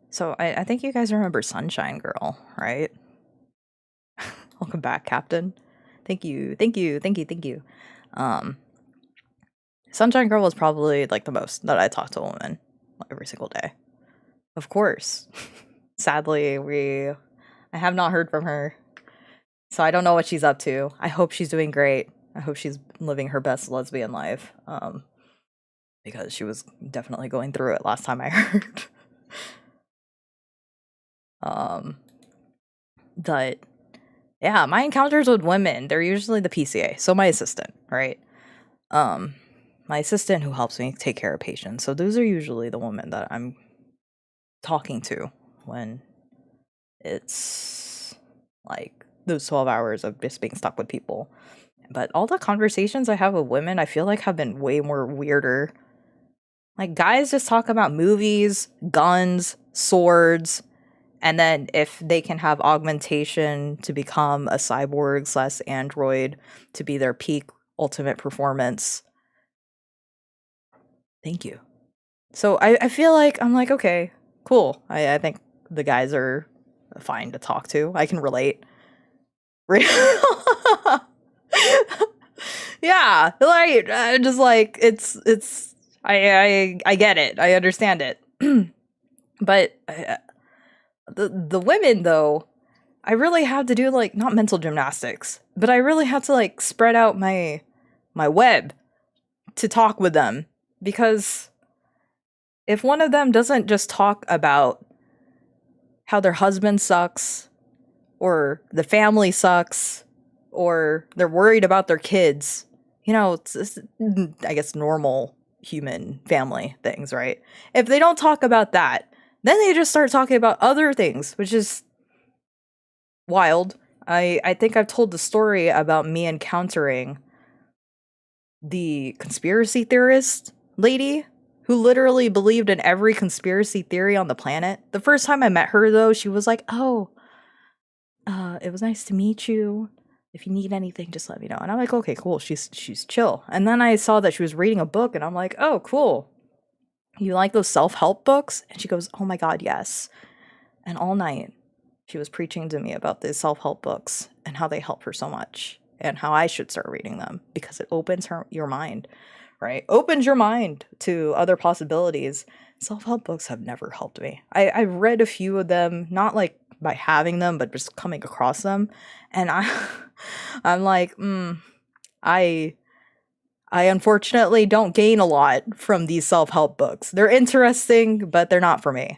So I think you guys remember Sunshine Girl, right? Welcome back, Captain. Thank you. Sunshine Girl was probably like the most that I talk to a woman every single day. Of course. Sadly, I have not heard from her. So I don't know what she's up to. I hope she's doing great. I hope she's living her best lesbian life. Because she was definitely going through it last time I heard. But yeah, my encounters with women, they're usually the PCA. So my assistant, right? My assistant who helps me take care of patients. So those are usually the women that I'm talking to when it's like those 12 hours of just being stuck with people. But all the conversations I have with women, I feel like have been way more weirder. Like, guys just talk about movies, guns, swords, and then if they can have augmentation to become a cyborg / android to be their peak ultimate performance. Thank you. So I feel like I'm like, okay, cool. I think the guys are fine to talk to. I can relate. Yeah, like just like it's I get it. I understand it. But the women though, I really had to do like not mental gymnastics, but I really had to like spread out my web to talk with them, because if one of them doesn't just talk about how their husband sucks or the family sucks or they're worried about their kids, you know, it's I guess normal human family things, right? If they don't talk about that, then they just start talking about other things, which is wild. I think I've told the story about me encountering the conspiracy theorist lady who literally believed in every conspiracy theory on the planet. The first time I met her, though, she was like, oh, it was nice to meet you. If you need anything, just let me know. And I'm like, okay, cool. She's chill. And then I saw that she was reading a book, and I'm like, oh, cool. You like those self-help books? And she goes, oh my God, yes. And all night, she was preaching to me about these self-help books and how they help her so much and how I should start reading them because it opens your mind, right? Opens your mind to other possibilities. Self-help books have never helped me. I've read a few of them, not like by having them, but just coming across them. And I'm like, I unfortunately don't gain a lot from these self-help books. They're interesting, but they're not for me.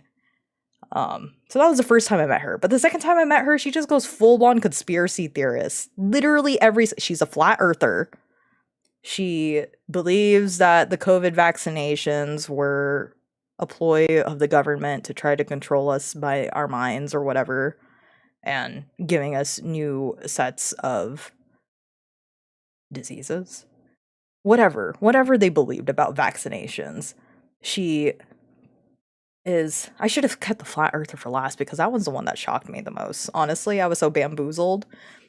So that was the first time I met her. But the second time I met her, she just goes full-on conspiracy theorist. Literally she's a flat earther. She believes that the COVID vaccinations were a ploy of the government to try to control us by our minds or whatever, and giving us new sets of diseases. Whatever they believed about vaccinations. I should have kept the flat earther for last because that was the one that shocked me the most. Honestly, I was so bamboozled.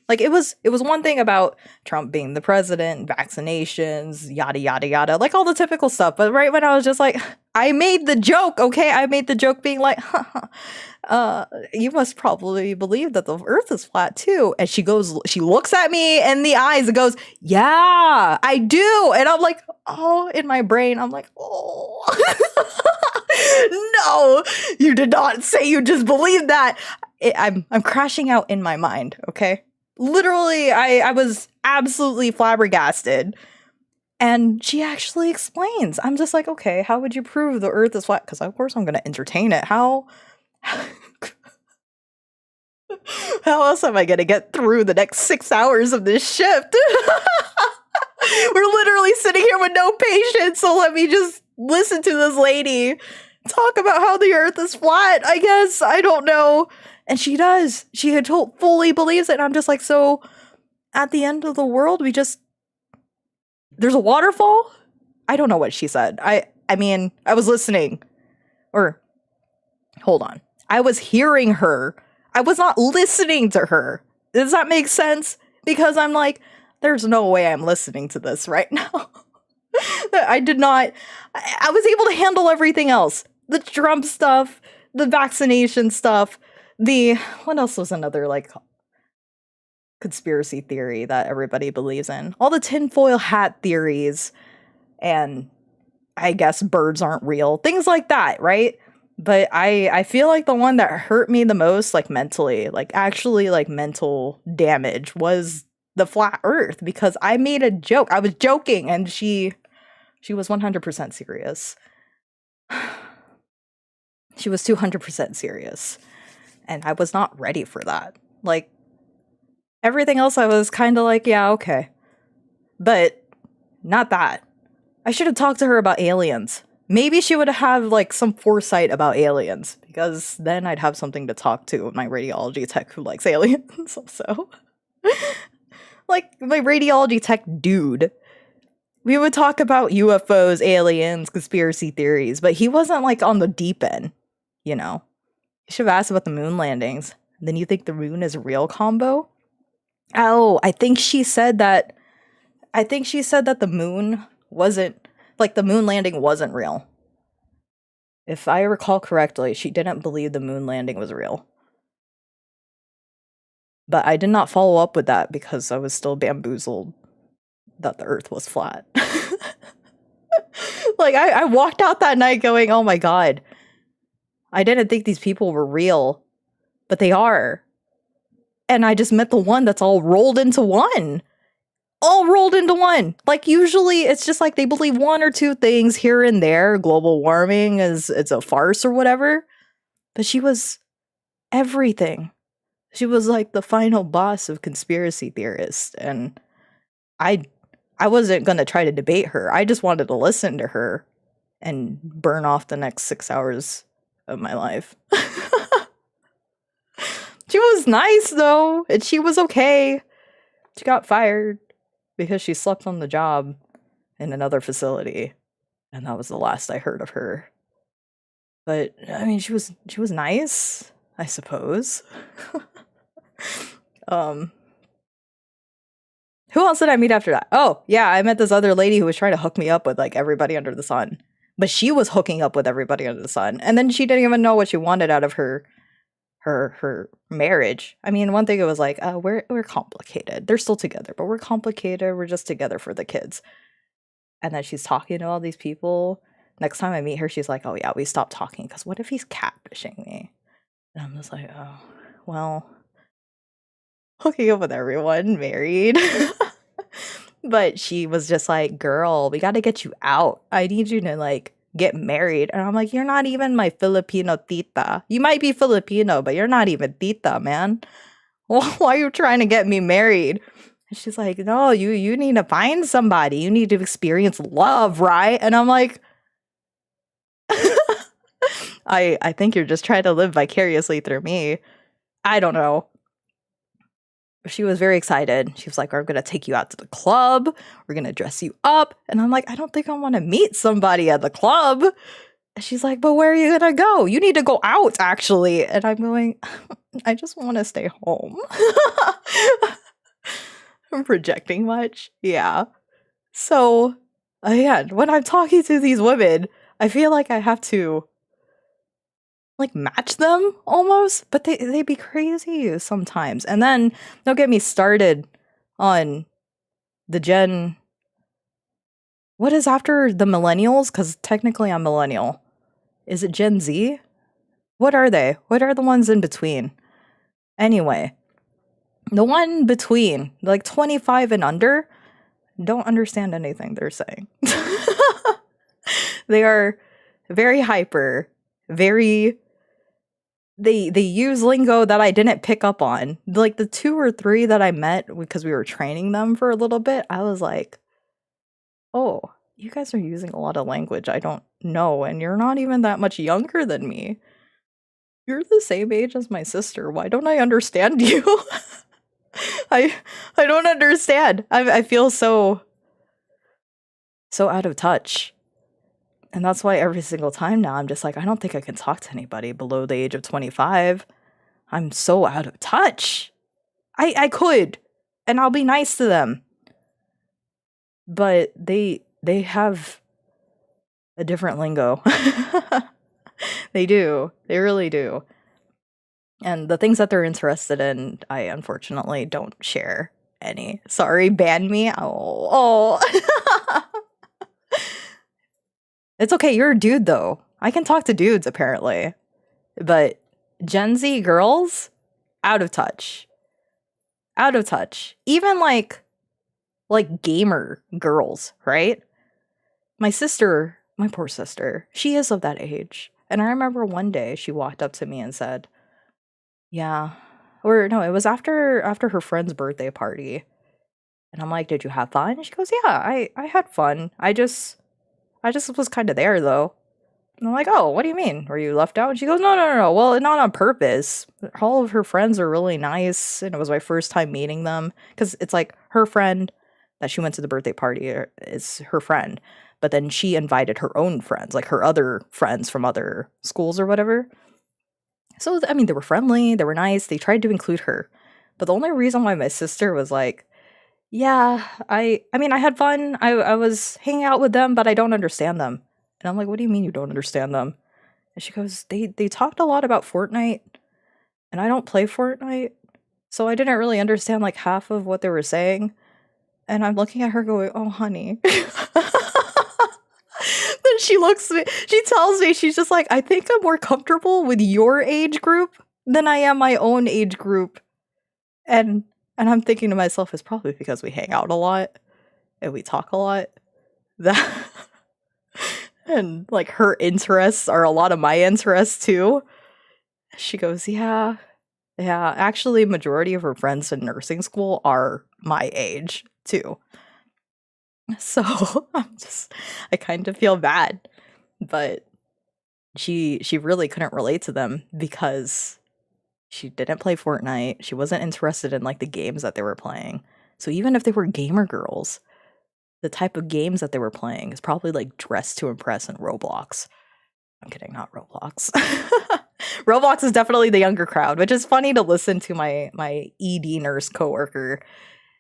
Like it was one thing about Trump being the president, vaccinations, yada yada yada, like all the typical stuff. But right when I was just like, I made the joke, okay? I made the joke being like, you must probably believe that the earth is flat too. And she looks at me in the eyes and goes, yeah, I do. And I'm like, oh, in my brain, I'm like, oh. No, you did not say you just believed that. I'm crashing out in my mind, okay? Literally, I was absolutely flabbergasted. And she actually explains. I'm just like, okay, how would you prove the earth is flat? Because of course I'm going to entertain it. How else am I going to get through the next 6 hours of this shift? We're literally sitting here with no patience, so let me just listen to this lady talk about how the earth is flat, I guess. I don't know. And she does. She had fully believes it. And I'm just like, so at the end of the world, there's a waterfall? I don't know what she said. I mean, I was listening. Hold on. I was hearing her. I was not listening to her. Does that make sense? Because I'm like, there's no way I'm listening to this right now. I did not. I was able to handle everything else. The Trump stuff, the vaccination stuff, what else was another like conspiracy theory that everybody believes in? All the tinfoil hat theories, and I guess birds aren't real, things like that, right? But I feel like the one that hurt me the most, like mentally, like actually like mental damage, was the flat earth, because I made a joke. I was joking, and she was 100% serious. She was 200% serious. And I was not ready for that. Like, everything else I was kind of like, yeah, okay. But not that. I should have talked to her about aliens. Maybe she would have like some foresight about aliens, because then I'd have something to talk to my radiology tech who likes aliens also. Like, my radiology tech dude. We would talk about UFOs, aliens, conspiracy theories, but he wasn't like on the deep end, you know? You should have asked about the moon landings. Then you think the moon is real combo? Oh, I think she said that the moon wasn't, like, the moon landing wasn't real. If I recall correctly, she didn't believe the moon landing was real. But I did not follow up with that because I was still bamboozled that the earth was flat. Like, I walked out that night going, oh my god, I didn't think these people were real, but they are. And I just met the one that's all rolled into one. All rolled into one. Like, usually it's just like they believe one or two things here and there. Global warming it's a farce or whatever. But she was everything. She was like the final boss of conspiracy theorists. And I wasn't going to try to debate her. I just wanted to listen to her and burn off the next 6 hours of my life. She was nice, though, and she was okay. She got fired because she slept on the job in another facility, and that was the last I heard of her. But, I mean, she was nice, I suppose. Who else did I meet after that? Oh, yeah, I met this other lady who was trying to hook me up with, like, everybody under the sun. But she was hooking up with everybody under the sun. And then she didn't even know what she wanted out of her marriage. I mean, one thing it was like, we're complicated. They're still together, but we're complicated. We're just together for the kids. And then she's talking to all these people. Next time I meet her, she's like, oh, yeah, we stopped talking because what if he's catfishing me? And I'm just like, oh, well, hooking up with everyone, married. But she was just like, girl, we got to get you out. I need you to, like, get married. And I'm like, you're not even my Filipino tita. You might be Filipino, but you're not even tita, man. Why are you trying to get me married? And she's like, no, you need to find somebody. You need to experience love, right? And I'm like, I think you're just trying to live vicariously through me. I don't know. She was very excited. She was like, I'm going to take you out to the club. We're going to dress you up. And I'm like, I don't think I want to meet somebody at the club. And she's like, but where are you going to go? You need to go out, actually. And I'm going, I just want to stay home. I'm projecting much. Yeah. So, again, when I'm talking to these women, I feel like I have to, like, match them almost, but they be crazy sometimes. And then don't get me started on the gen, what is after the millennials? Because technically I'm millennial. Is it Gen Z? What are they? What are the ones in between? Anyway, the one between, like 25 and under, don't understand anything they're saying. They are very hyper, very... They use lingo that I didn't pick up on. Like, the 2 or 3 that I met because we were training them for a little bit, I was like, oh, you guys are using a lot of language I don't know, and you're not even that much younger than me. You're the same age as my sister. Why don't I understand you? I don't understand. I feel so out of touch. And that's why every single time now I'm just like, I don't think I can talk to anybody below the age of 25. I'm so out of touch. I could, and I'll be nice to them. But they have a different lingo. They do. They really do. And the things that they're interested in, I unfortunately don't share any. Sorry, ban me. Oh. It's okay, you're a dude though. I can talk to dudes apparently. But Gen Z girls, out of touch. Out of touch. Even like gamer girls, right? My sister, my poor sister, she is of that age. And I remember one day she walked up to me and said, yeah, or no, it was after her friend's birthday party. And I'm like, did you have fun? And she goes, yeah, I had fun. I just was kind of there though. And I'm like, oh, what do you mean? Were you left out? And she goes, no. Well, not on purpose. All of her friends are really nice. And it was my first time meeting them. Because it's like her friend that she went to the birthday party is her friend. But then she invited her own friends, like her other friends from other schools or whatever. So, I mean, they were friendly. They were nice. They tried to include her. But the only reason why my sister was like, yeah, I mean, I had fun. I was hanging out with them, but I don't understand them. And I'm like, what do you mean you don't understand them? And she goes, they talked a lot about Fortnite, and I don't play Fortnite, so I didn't really understand like half of what they were saying. And I'm looking at her going, oh, honey. Then she looks at me, she tells me, she's just like, I think I'm more comfortable with your age group than I am my own age group. And I'm thinking to myself, it's probably because we hang out a lot and we talk a lot. That and like her interests are a lot of my interests too. She goes, yeah. Actually, majority of her friends in nursing school are my age too. So I kind of feel bad, but she really couldn't relate to them because she didn't play Fortnite. She wasn't interested in like the games that they were playing. So even if they were gamer girls, the type of games that they were playing is probably like Dress to Impress and Roblox. I'm kidding, not Roblox. Roblox is definitely the younger crowd, which is funny to listen to my ED nurse coworker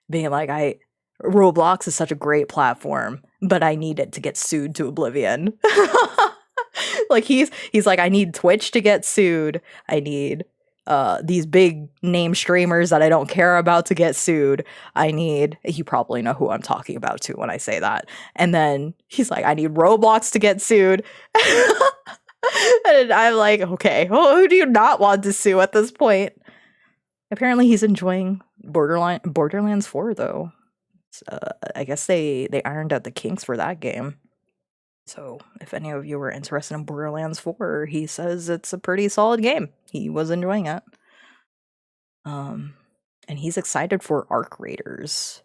being like, Roblox is such a great platform, but I need it to get sued to oblivion. Like he's like, I need Twitch to get sued. I need these big name streamers that I don't care about to get sued. You probably know who I'm talking about too when I say that. And then he's like, I need Roblox to get sued. And I'm like, okay, well, who do you not want to sue at this point? Apparently he's enjoying Borderlands 4 though. I guess they ironed out the kinks for that game. So if any of you were interested in Borderlands 4, he says it's a pretty solid game. He was enjoying it. And he's excited for Arc Raiders.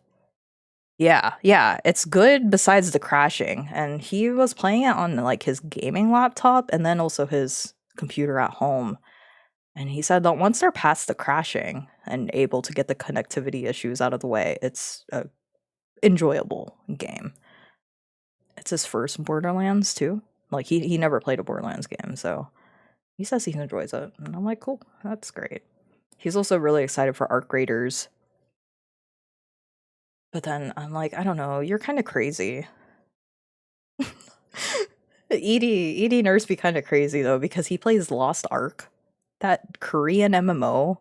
Yeah, it's good besides the crashing. And he was playing it on like his gaming laptop and then also his computer at home. And he said that once they're past the crashing and able to get the connectivity issues out of the way, it's a enjoyable game. It's his first Borderlands too. Like he never played a Borderlands game, so he says he enjoys it. And I'm like, cool, that's great. He's also really excited for Arc Raiders. But then I'm like, I don't know, you're kind of crazy. Edie Nurse be kind of crazy though, because he plays Lost Ark, that Korean MMO,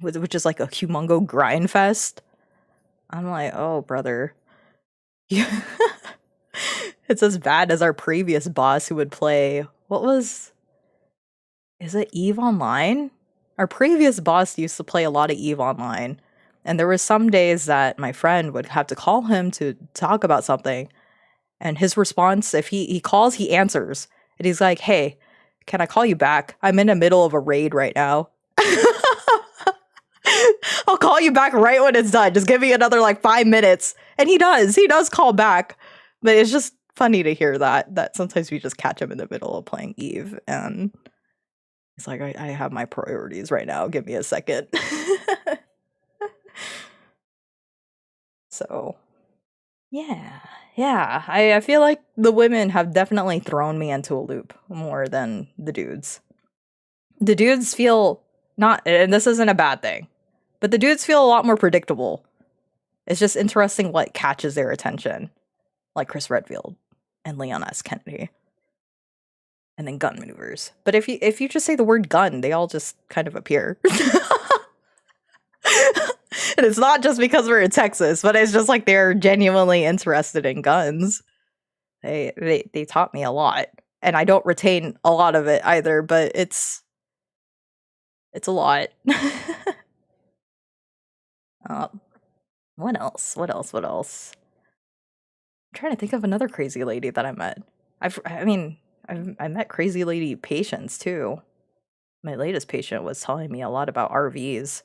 which is like a humongo grind fest. I'm like, oh, brother. Yeah. It's as bad as our previous boss who would play, is it EVE Online? Our previous boss used to play a lot of EVE Online. And there were some days that my friend would have to call him to talk about something. And his response, if he calls, he answers. And he's like, hey, can I call you back? I'm in the middle of a raid right now. I'll call you back right when it's done. Just give me another like 5 minutes. And he does call back. But it's just funny to hear that sometimes we just catch him in the middle of playing EVE. And it's like, I have my priorities right now. Give me a second. So, yeah. I feel like the women have definitely thrown me into a loop more than the dudes. The dudes feel Not, and this isn't a bad thing, but the dudes feel a lot more predictable. It's just interesting what catches their attention, like Chris Redfield and Leon S. Kennedy, and then gun maneuvers. But if you just say the word gun, they all just kind of appear. And it's not just because we're in Texas, but it's just like they're genuinely interested in guns. They taught me a lot, and I don't retain a lot of it either, but it's a lot. What else? What else? What else? I'm trying to think of another crazy lady that I met. I met crazy lady patients too. My latest patient was telling me a lot about RVs.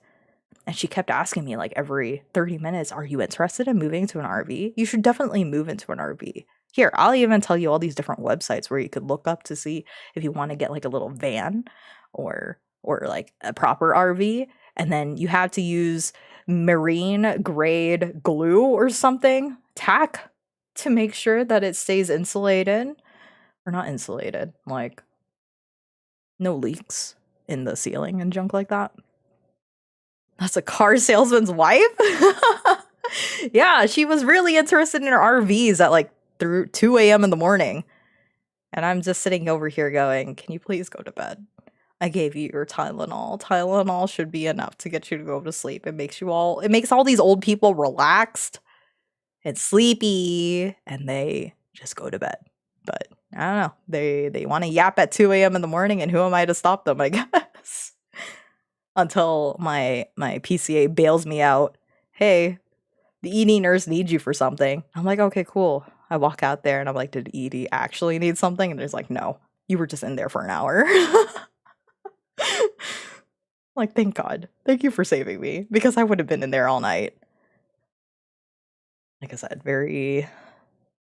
And she kept asking me like every 30 minutes, are you interested in moving to an RV? You should definitely move into an RV. Here, I'll even tell you all these different websites where you could look up to see if you want to get like a little van or like a proper RV. And then you have to use marine grade glue or something, tack, to make sure that it stays insulated. Or not insulated, like no leaks in the ceiling and junk like that. That's a car salesman's wife? Yeah, she was really interested in her RVs at like 2 a.m. in the morning. And I'm just sitting over here going, can you please go to bed? I gave you your Tylenol. Tylenol should be enough to get you to go to sleep. It makes all these old people relaxed and sleepy, and they just go to bed. But I don't know. They want to yap at 2 a.m. in the morning, and who am I to stop them, I guess? Until my PCA bails me out. Hey, the ED nurse needs you for something. I'm like, okay, cool. I walk out there and I'm like, did ED actually need something? And there's like, no, you were just in there for an hour. Like, thank God. Thank you for saving me, because I would have been in there all night. Like I said,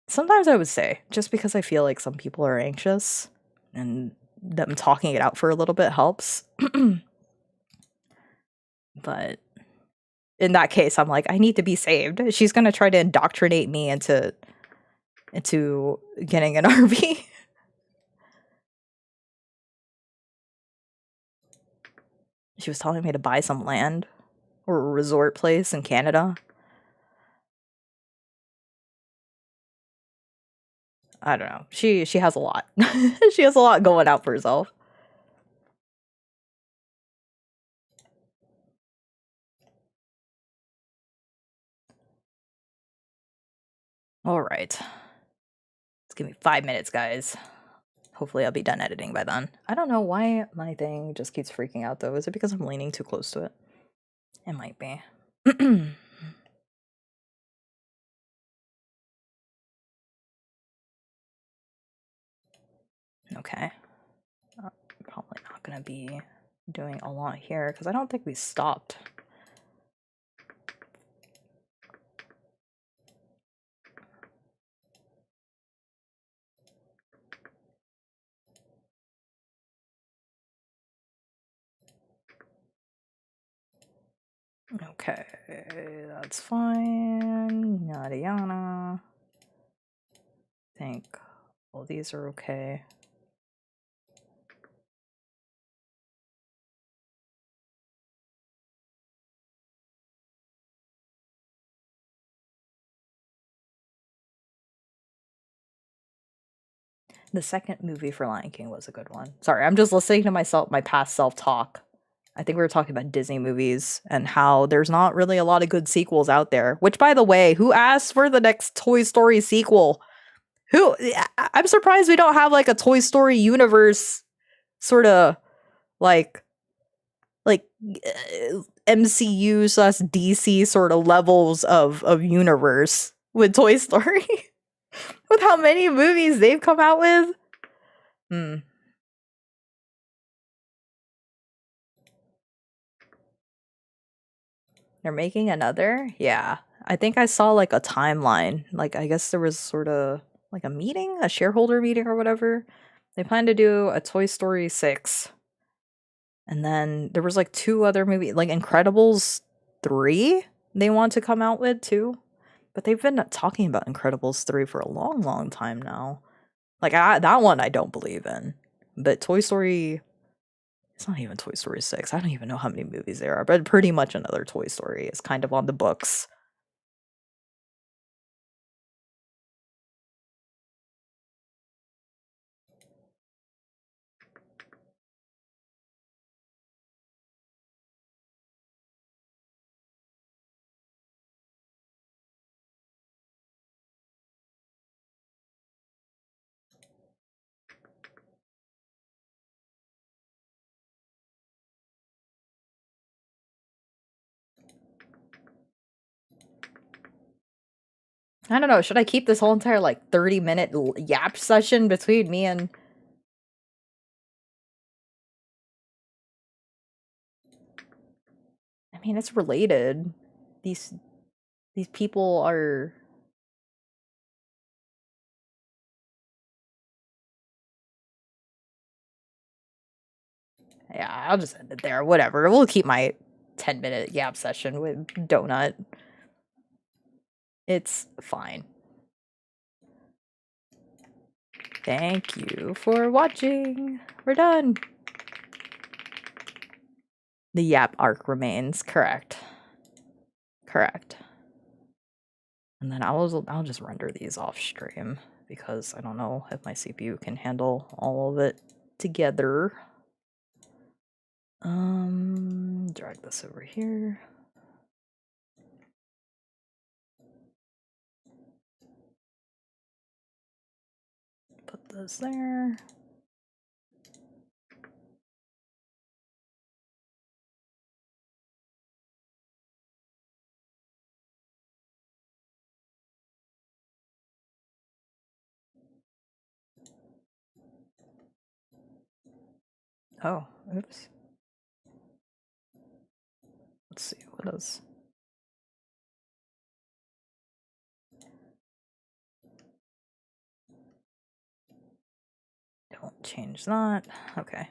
sometimes I would say, just because I feel like some people are anxious and them talking it out for a little bit helps. But in that case, I'm like, I need to be saved. She's going to try to indoctrinate me into getting an RV. She was telling me to buy some land or a resort place in Canada. I don't know. She has a lot. She has a lot going out for herself. All right. Let's give me 5 minutes, guys. Hopefully I'll be done editing by then. I don't know why my thing just keeps freaking out, though. Is it because I'm leaning too close to it? It might be. Okay. I'm probably not going to be doing a lot here, because I don't think we stopped. Okay, that's fine. Yada yada. I think all these are okay. The second movie for Lion King was a good one. Sorry, I'm just listening to myself, my past self-talk. I think we were talking about Disney movies and how there's not really a lot of good sequels out there. Which, by the way, who asked for the next Toy Story sequel? I'm surprised we don't have like a Toy Story universe sort of like MCU slash DC sort of levels of universe with Toy Story. With how many movies they've come out with. They're making another? Yeah. I think I saw like a timeline. Like, I guess there was sort of like a meeting, a shareholder meeting or whatever. They plan to do a Toy Story 6. And then there was like 2 other movies, like Incredibles 3 they want to come out with too. But they've been talking about Incredibles 3 for a long, long time now. Like, that one I don't believe in. But Toy Story It's not even Toy Story 6. I don't even know how many movies there are, but pretty much another Toy Story is kind of on the books. I don't know. Should I keep this whole entire like 30-minute yap session between me and... I mean, it's related. These people are... Yeah, I'll just end it there. Whatever. We'll keep my 10-minute yap session with Donut. It's fine. Thank you for watching. We're done. The yap arc remains. Correct. Correct. And then I'll just render these off stream because I don't know if my CPU can handle all of it together. Drag this over here. Put this there. Oh, oops. Let's see, what is... Don't change that. Okay.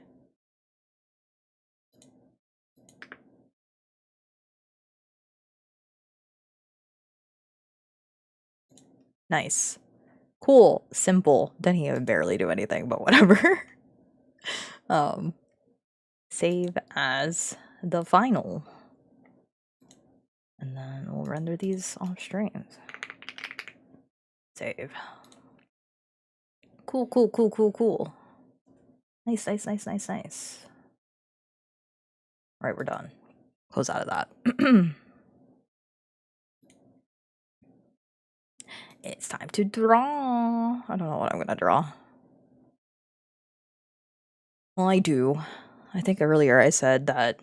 Nice. Cool. Simple. Didn't even barely do anything, but whatever. Save as the final. And then we'll render these off streams. Save. Cool, cool, cool, cool, cool. Nice, nice, nice, nice, nice. Alright, we're done. Close out of that. It's time to draw. I don't know what I'm gonna draw. Well, I do. I think earlier I said that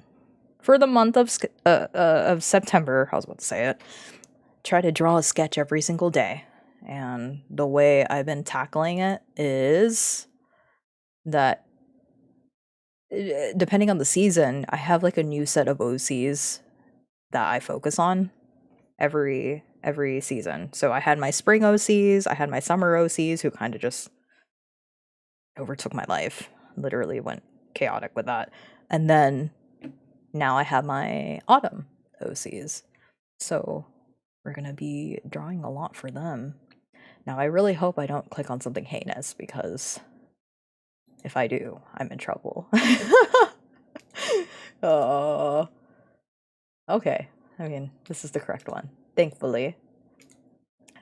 for the month of September, I was about to say it, try to draw a sketch every single day. And the way I've been tackling it is that depending on the season, I have like a new set of OCs that I focus on every season. So I had my spring OCs, I had my summer OCs who kind of just overtook my life. Literally went chaotic with that. And then now I have my autumn OCs. So we're going to be drawing a lot for them. Now I really hope I don't click on something heinous because if I do, I'm in trouble. Okay. I mean, this is the correct one. Thankfully.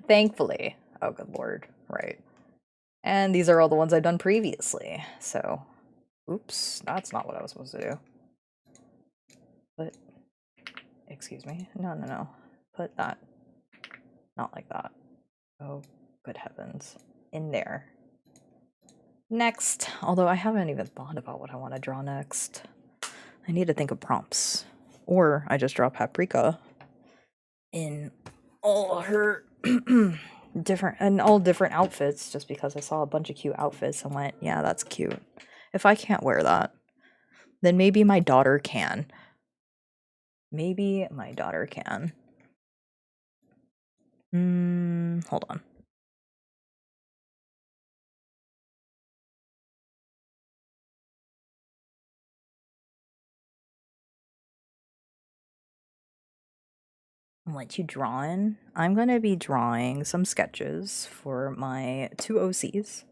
Thankfully. Oh, good lord. Right. And these are all the ones I've done previously. So, oops, that's not what I was supposed to do. But, excuse me. No, no, no. Put that. Not like that. Oh, good heavens. In there. Next. Although I haven't even thought about what I want to draw next. I need to think of prompts. Or I just draw Paprika in all her different outfits just because I saw a bunch of cute outfits and went, yeah, that's cute. If I can't wear that, then maybe my daughter can. Maybe my daughter can. Hold on. What you drawing? I'm going to be drawing some sketches for my two OCs.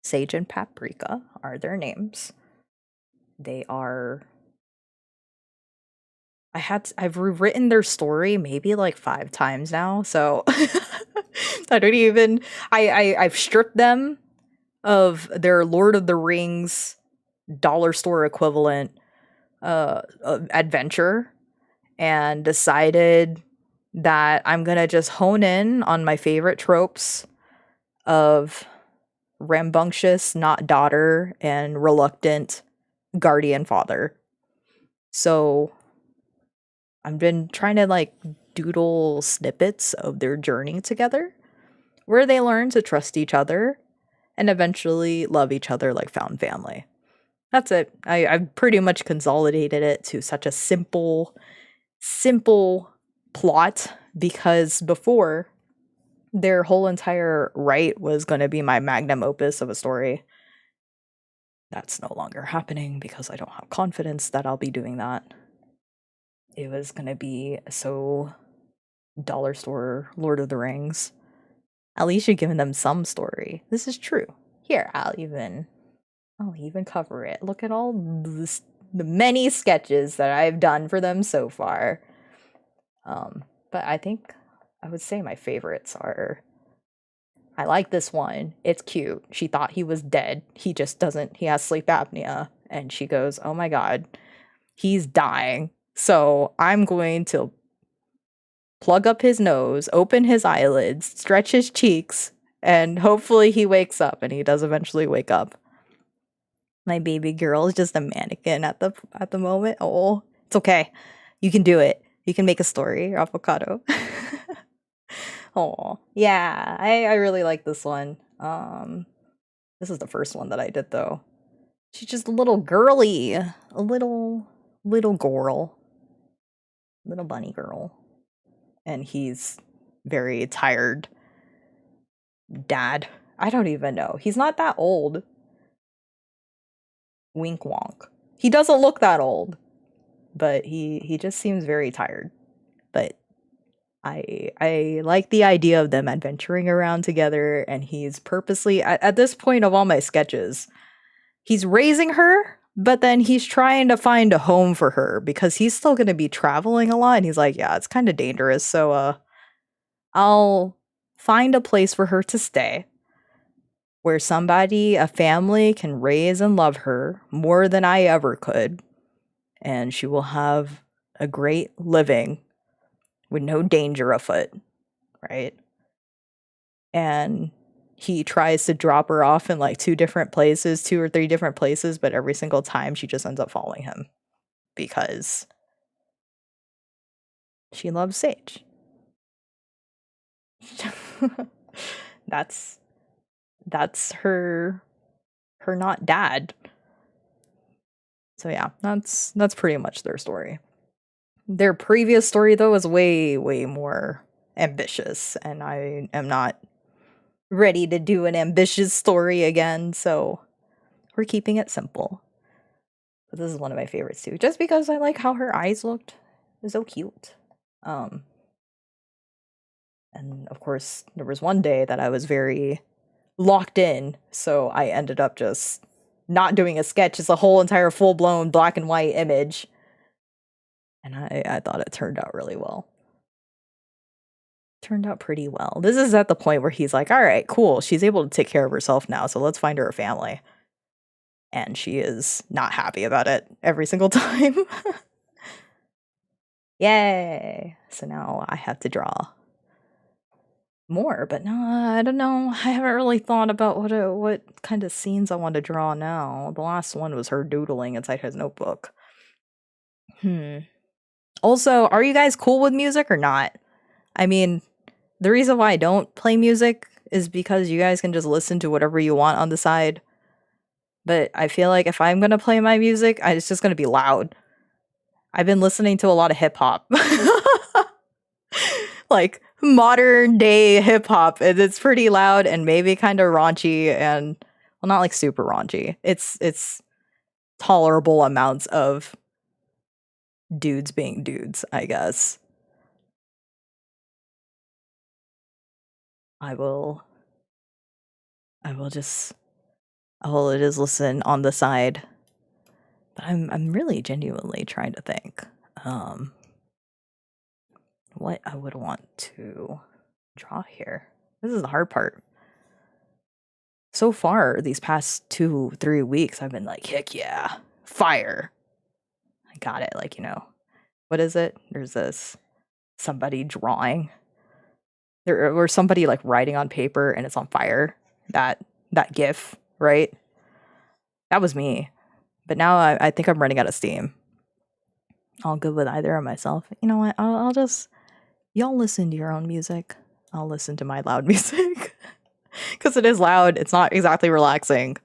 Sage and Paprika are their names. They are I've rewritten their story maybe like 5 times now, so I don't even I've stripped them of their Lord of the Rings dollar store equivalent adventure and decided that I'm gonna just hone in on my favorite tropes of rambunctious not daughter and reluctant guardian father. So I've been trying to like doodle snippets of their journey together where they learn to trust each other and eventually love each other like found family. That's it. I've pretty much consolidated it to such a simple plot because before their whole entire right was going to be my magnum opus of a story. That's no longer happening because I don't have confidence that I'll be doing that. It was going to be so dollar store Lord of the Rings. At least you're giving them some story. This is true. Here, I'll even cover it. Look at all the many sketches that I've done for them so far. But I think I would say my favorites are I like this one. It's cute. She thought he was dead. He just doesn't, he has sleep apnea. And she goes, "Oh my God, he's dying. So I'm going to plug up his nose, open his eyelids, stretch his cheeks, and hopefully he wakes up." And he does eventually wake up. My baby girl is just a mannequin at the moment. Oh, it's okay. You can do it. You can make a story, avocado. Oh, yeah. I really like this one. This is the first one that I did though. She's just a little girly. A little girl. Little bunny girl. And he's very tired dad. I don't even know. He's not that old. Wink wonk. He doesn't look that old, but he just seems very tired. But I like the idea of them adventuring around together, and he's purposely at this point of all my sketches, he's raising her, but then he's trying to find a home for her because he's still going to be traveling a lot, and he's like, yeah, it's kind of dangerous, so I'll find a place for her to stay where a family can raise and love her more than I ever could, and she will have a great living with no danger afoot, right? And he tries to drop her off in like 2 or 3 different places, but every single time she just ends up following him because she loves Sage. That's her not dad. So yeah, that's pretty much their story. Their previous story though is way more ambitious, and I am not ready to do an ambitious story again, so we're keeping it simple. But this is one of my favorites too, just because I like how her eyes looked. It's so cute. And of course, there was one day that I was very locked in, so I ended up just not doing a sketch. It's a whole entire full-blown black and white image. And I thought it turned out really well. Turned out pretty well. This is at the point where he's like, all right, cool. She's able to take care of herself now, so let's find her a family. And she is not happy about it every single time. Yay! So now I have to draw more, but no, I don't know. I haven't really thought about what kind of scenes I want to draw now. The last one was her doodling inside his notebook. Also, are you guys cool with music or not? I mean, the reason why I don't play music is because you guys can just listen to whatever you want on the side. But I feel like if I'm gonna play my music, it's just gonna be loud. I've been listening to a lot of hip hop. Like modern day hip hop, and it's pretty loud and maybe kind of raunchy, and well, not like super raunchy. It's tolerable amounts of dudes being dudes, I guess. I will just listen on the side. But I'm really genuinely trying to think what I would want to draw here. This is the hard part. So far, these past 2-3 weeks, I've been like, heck yeah, fire. I got it. Like, what is it? There's this somebody drawing. Or somebody like writing on paper and it's on fire. That GIF, right? That was me. But now I think I'm running out of steam. All good with either of myself. You know what? I'll just y'all listen to your own music. I'll listen to my loud music. Because it is loud. It's not exactly relaxing.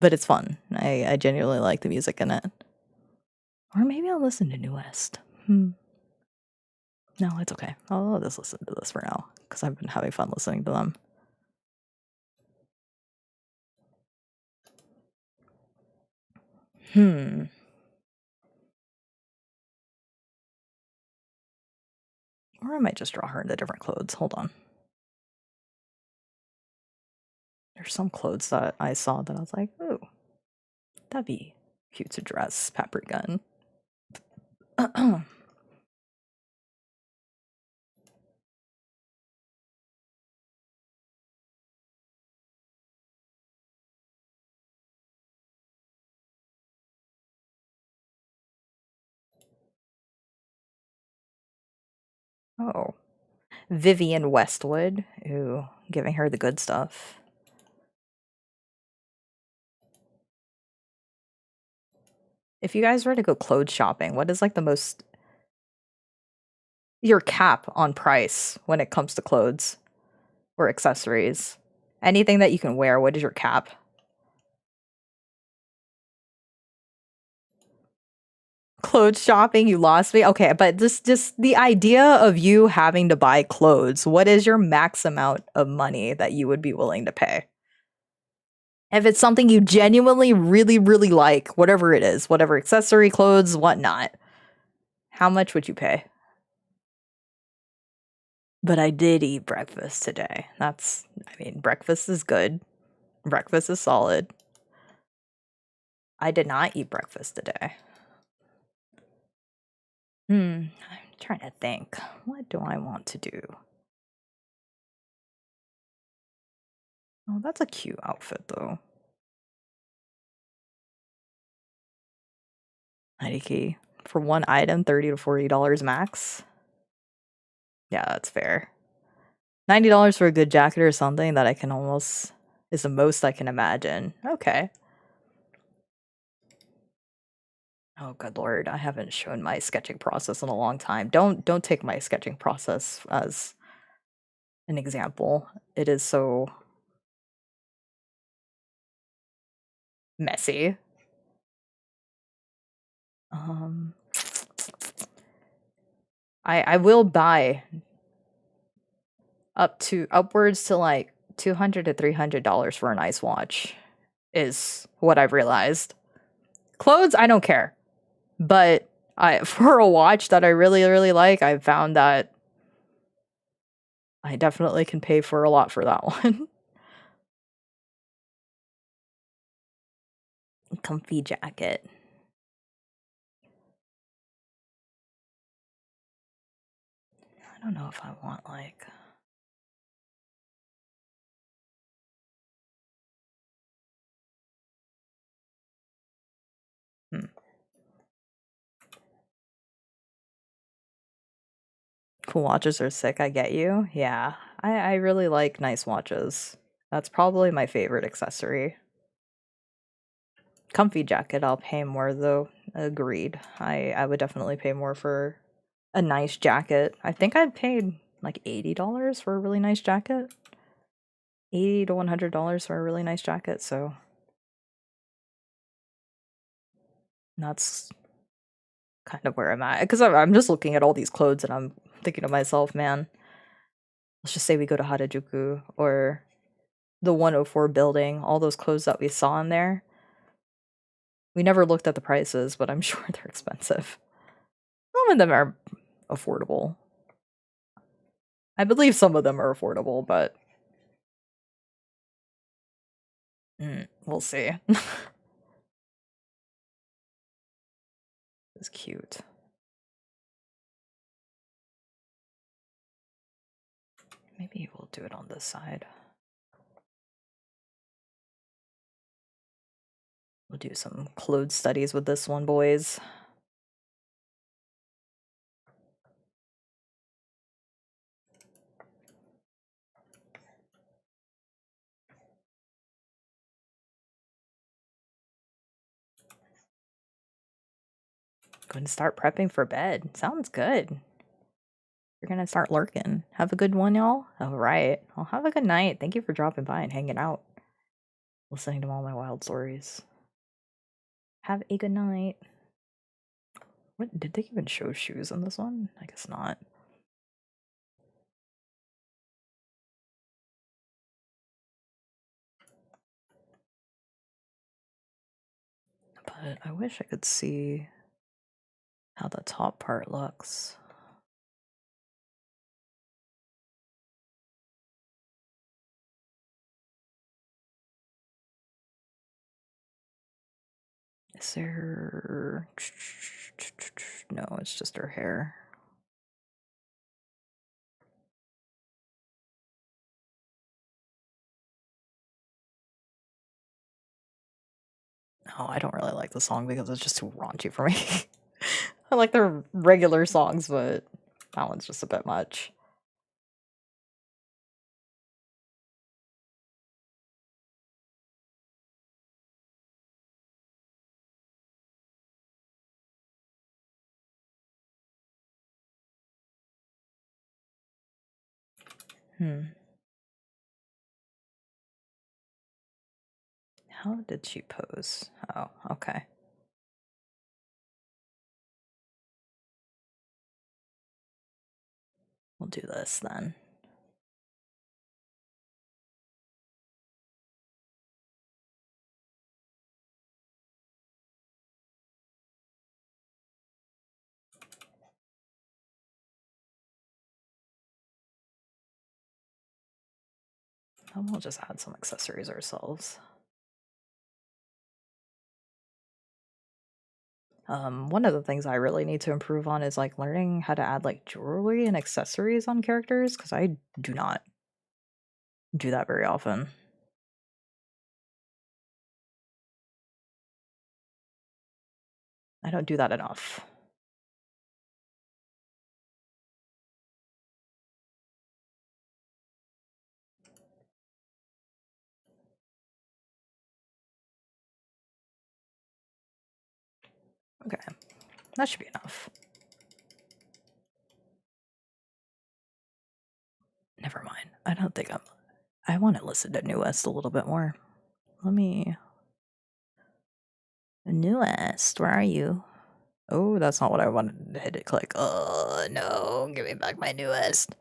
But it's fun. I genuinely like the music in it. Or maybe I'll listen to New West. No, it's okay. I'll just listen to this for now. Because I've been having fun listening to them. Or I might just draw her into different clothes. Hold on. There's some clothes that I saw that I was like, ooh, that'd be cute to dress Paprika in. Oh. Vivian Westwood. Ooh, giving her the good stuff. If you guys were to go clothes shopping, what is like the most your cap on price when it comes to clothes or accessories? Anything that you can wear, what is your cap? Clothes shopping, you lost me. Okay, but just the idea of you having to buy clothes, what is your max amount of money that you would be willing to pay? If it's something you genuinely really, really like, whatever it is, whatever accessory, clothes, whatnot, how much would you pay? But I did eat breakfast today. Breakfast is good. Breakfast is solid. I did not eat breakfast today. I'm trying to think. What do I want to do? Oh, that's a cute outfit, though. IDK. For one item, $30 to $40 max. Yeah, that's fair. $90 for a good jacket or something that I can almost... is the most I can imagine. Okay. Oh, good lord. I haven't shown my sketching process in a long time. Don't take my sketching process as an example. It is so messy. I will buy upwards to like $200 to $300 for a nice watch is what I've realized. Clothes, I don't care. But for a watch that I really, really like, I've found that I definitely can pay for a lot for that one. Comfy jacket. I don't know if I want like... Cool watches are sick, I get you. Yeah, I really like nice watches. That's probably my favorite accessory. Comfy jacket, I'll pay more though. Agreed. I would definitely pay more for a nice jacket. I think I'd paid like $80 for a really nice jacket. $80 to $100 for a really nice jacket, so that's kind of where I'm at. Because I'm just looking at all these clothes and I'm thinking to myself, man, let's just say we go to Harajuku or the 104 building, all those clothes that we saw in there. We never looked at the prices, but I'm sure they're expensive. Some of them are affordable. I believe some of them are affordable, but we'll see. It's cute. Maybe we'll do it on this side. We'll do some clothes studies with this one, boys. Going to start prepping for bed. Sounds good. You're gonna start lurking. Have a good one, y'all. All right. Well, have a good night. Thank you for dropping by and hanging out, listening to all my wild stories. Have a good night. What did they even show shoes on this one? I guess not. But I wish I could see how the top part looks. Is there... No, it's just her hair. Oh, I don't really like the song because it's just too raunchy for me. I like their regular songs, but that one's just a bit much. How did she pose? Oh, okay. We'll do this then. And we'll just add some accessories ourselves. One of the things I really need to improve on is like learning how to add like jewelry and accessories on characters because I do not do that very often. I don't do that enough. Okay, that should be enough. Never mind. I don't think I want to listen to Newest a little bit more. Let me... Newest, where are you? Oh, that's not what I wanted to hit it click. Oh, no. Give me back my Newest.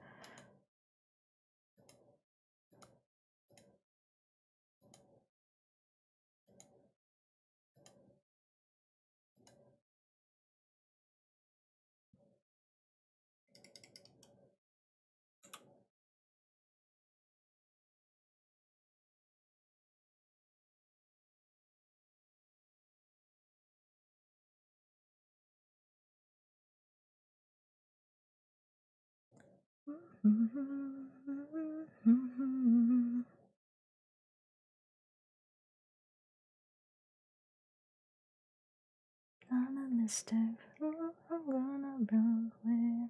Not a mistake. I'm gonna run away.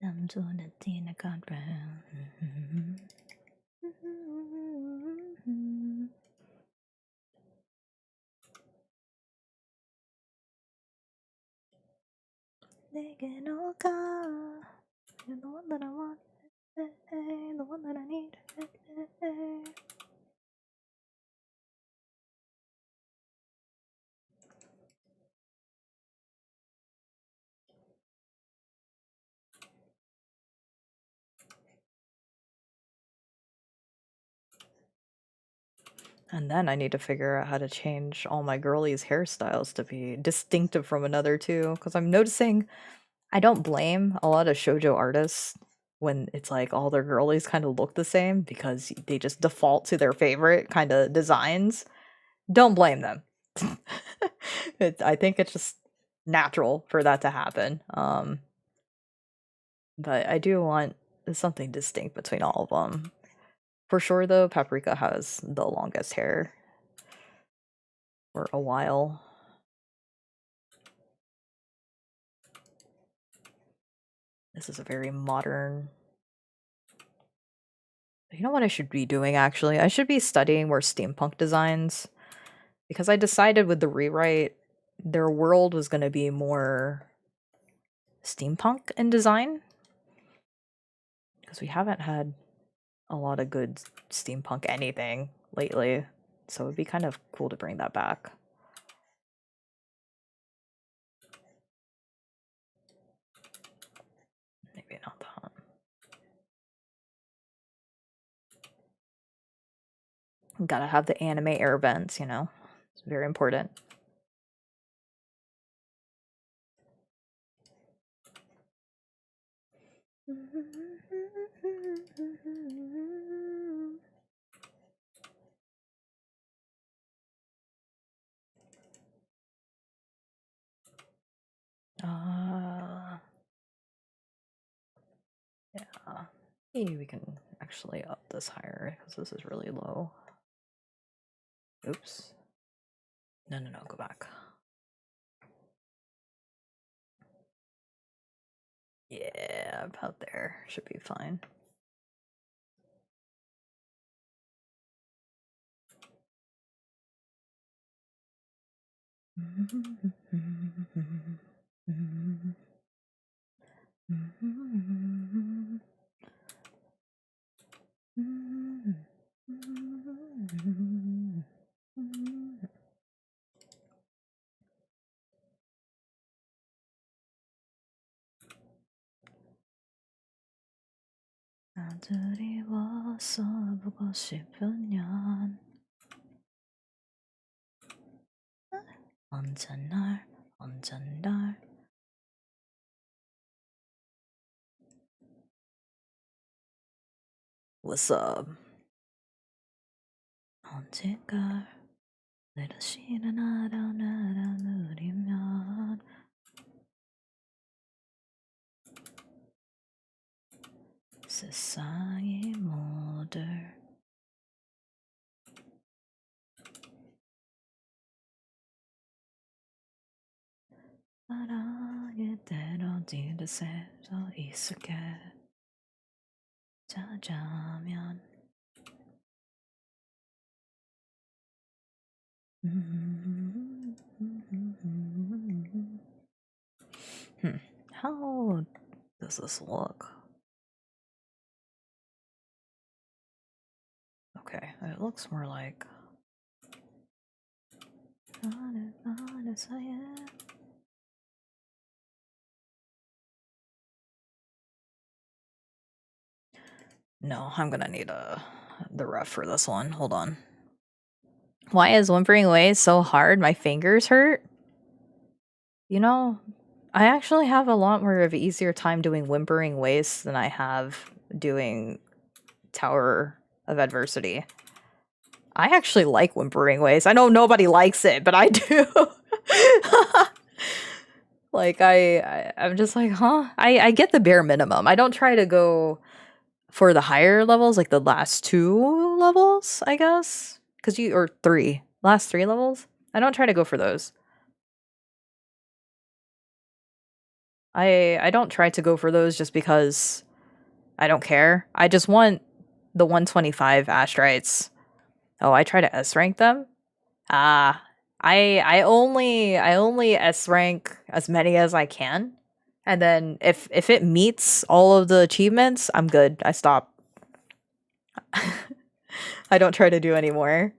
I'm doing the Tina Conrad. They get no car. You're the one that I want. The one that I need. And then I need to figure out how to change all my girlies' hairstyles to be distinctive from another too. Because I'm noticing I don't blame a lot of shoujo artists when it's like all their girlies kind of look the same because they just default to their favorite kind of designs. Don't blame them. I think it's just natural for that to happen. But I do want something distinct between all of them. For sure, though, Paprika has the longest hair for a while. This is a very modern. You know what I should be doing, actually? I should be studying more steampunk designs. Because I decided with the rewrite, their world was going to be more steampunk in design. Because we haven't had a lot of good steampunk anything lately. So it'd be kind of cool to bring that back. Maybe not that. Gotta have the anime air vents, you know? It's very important. Yeah. Maybe we can actually up this higher because this is really low. Oops. No, go back. Yeah, about there. Should be fine. 아들이 와서 보고 싶으면 언제 날 What's up? 언젠가 내 다시는 알아누리면 세상이 모두 사랑의 대로 뒤를 새서 있을게 자자면 How does this look? Okay, it looks more like No, I'm gonna need the ref for this one. Hold on. Why is whimpering away so hard? My fingers hurt? You know, I actually have a lot more of an easier time doing whimpering waste than I have doing Tower of Adversity. I actually like whimpering waste. I know nobody likes it, but I do. Like I'm just like, huh? I get the bare minimum. I don't try to go for the higher levels, like the last 2 levels, I guess. Or 3. Last 3 levels? I don't try to go for those. I don't try to go for those just because I don't care. I just want the 125 Astrites. Oh, I try to S rank them? Ah, I only S rank as many as I can. And then if it meets all of the achievements, I'm good. I stop. I don't try to do any more.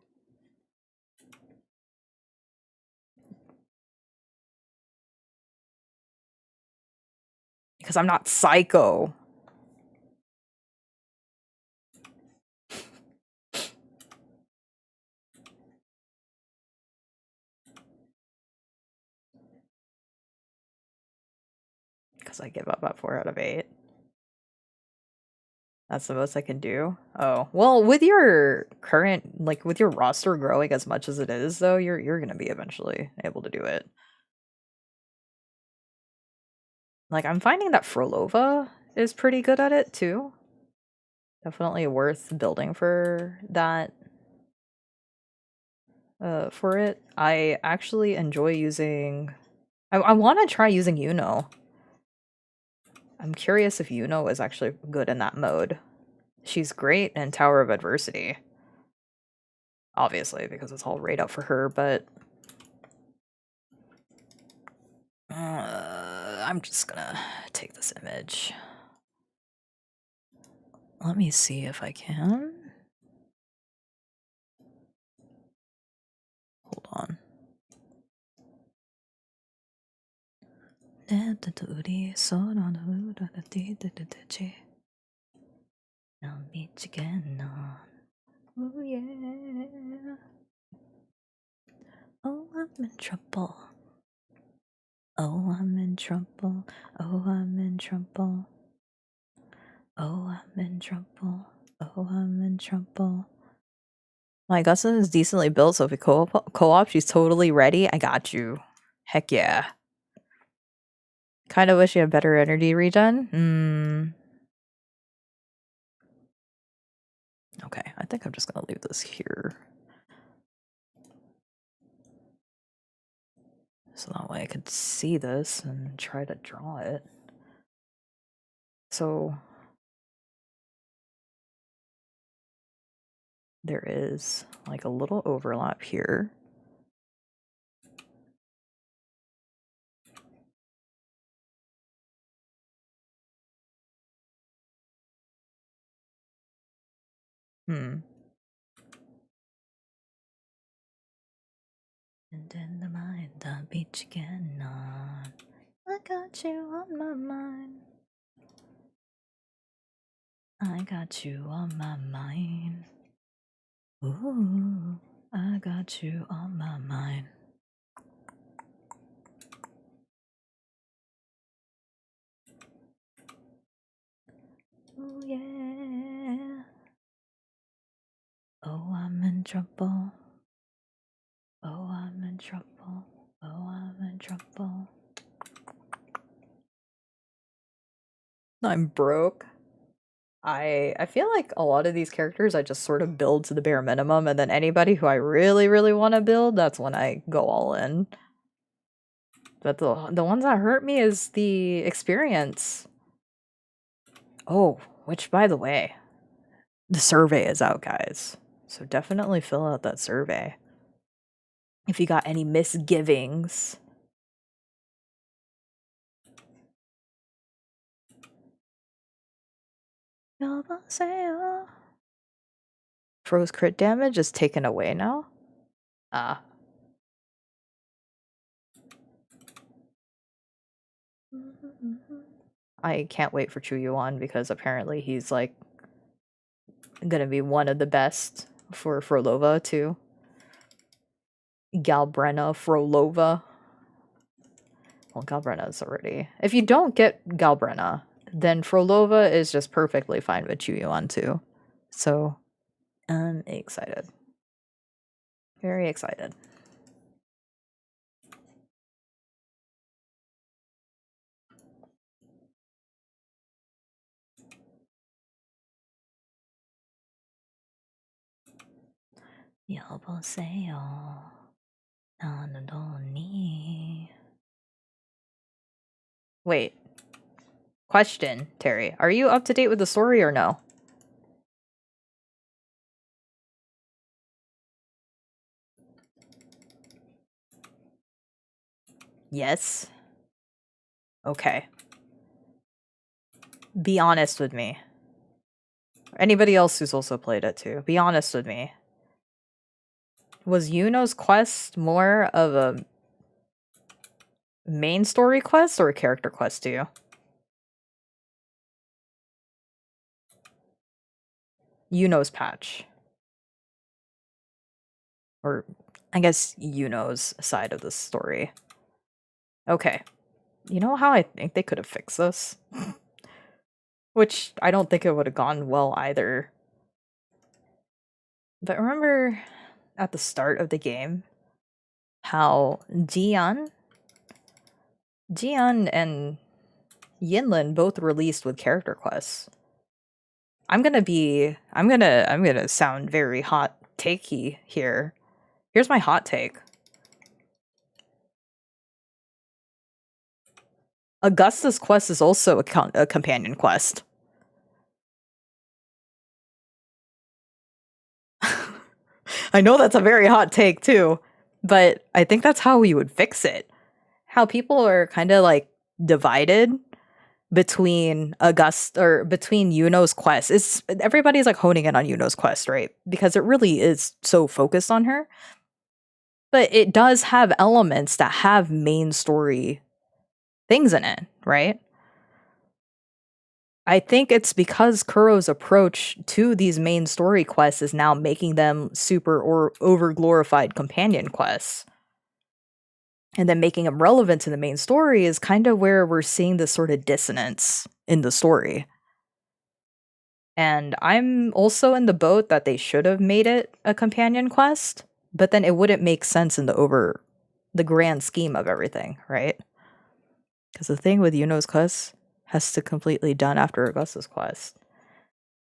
Because I'm not psycho. Because I give up at 4 out of 8. That's the most I can do. Oh, well, with your current, like, with your roster growing as much as it is, though, you're gonna be eventually able to do it. Like, I'm finding that Frolova is pretty good at it, too. Definitely worth building for that. For it. I actually enjoy using... I want to try using Yuno. I'm curious if Yuno is actually good in that mode. She's great in Tower of Adversity. Obviously, because it's all right up for her, but... I'm just gonna take this image. Let me see if I can. Hold on. I'll meet again on. Oh yeah. Oh, I'm in trouble. Oh, I'm in trouble. Oh, I'm in trouble. Oh, I'm in trouble. Oh, I'm in trouble. My Gustin is decently built, so if we co-op, she's totally ready. I got you. Heck yeah. Kind of wish you had better energy regen. Okay, I think I'm just gonna leave this here. So that way I could see this and try to draw it. So there is like a little overlap here. And in the mind I'll beat you again on. I got you on my mind. I got you on my mind. Ooh, I got you on my mind. Oh yeah. Oh, I'm in trouble. Oh, I'm in trouble. Oh, I'm in trouble. I'm broke. I feel like a lot of these characters I just sort of build to the bare minimum, and then anybody who I really, really want to build, that's when I go all in. But the ones that hurt me is the experience. Oh, which, by the way, the survey is out, guys. So definitely fill out that survey. If you got any misgivings. Froze crit damage is taken away now? Ah. I can't wait for Chu Yuan because apparently he's like gonna be one of the best for Frolova too. Galbrenna Frolova. Well, Galbrenna is already. If you don't get Galbrenna, then Frolova is just perfectly fine with Chu Yuan too. So I'm excited. Very excited. 여보세요. 나는 언니. Wait. Question, Terry. Are you up to date with the story or no? Yes. Okay. Be honest with me. Anybody else who's also played it too. Be honest with me. Was Yuno's quest more of a main story quest or a character quest to you? Yuno's patch. Or I guess Yuno's side of the story. Okay. You know how I think they could have fixed this? Which I don't think it would have gone well either. But remember at the start of the game how Jian and Yinlin both released with character quests. I'm gonna sound very hot takey here. Here's my hot take. Augusta's quest is also a companion quest. I know that's a very hot take too, but I think that's how we would fix it. How people are kind of like divided between between Yuno's quest. It's everybody's like honing in on Yuno's quest, right? Because it really is so focused on her. But it does have elements that have main story things in it, right? I think it's because Kuro's approach to these main story quests is now making them super or over glorified companion quests. And then making them relevant to the main story is kind of where we're seeing this sort of dissonance in the story. And I'm also in the boat that they should have made it a companion quest, but then it wouldn't make sense in the grand scheme of everything, right? Because the thing with Yuno's quest has to completely done after Augusta's quest.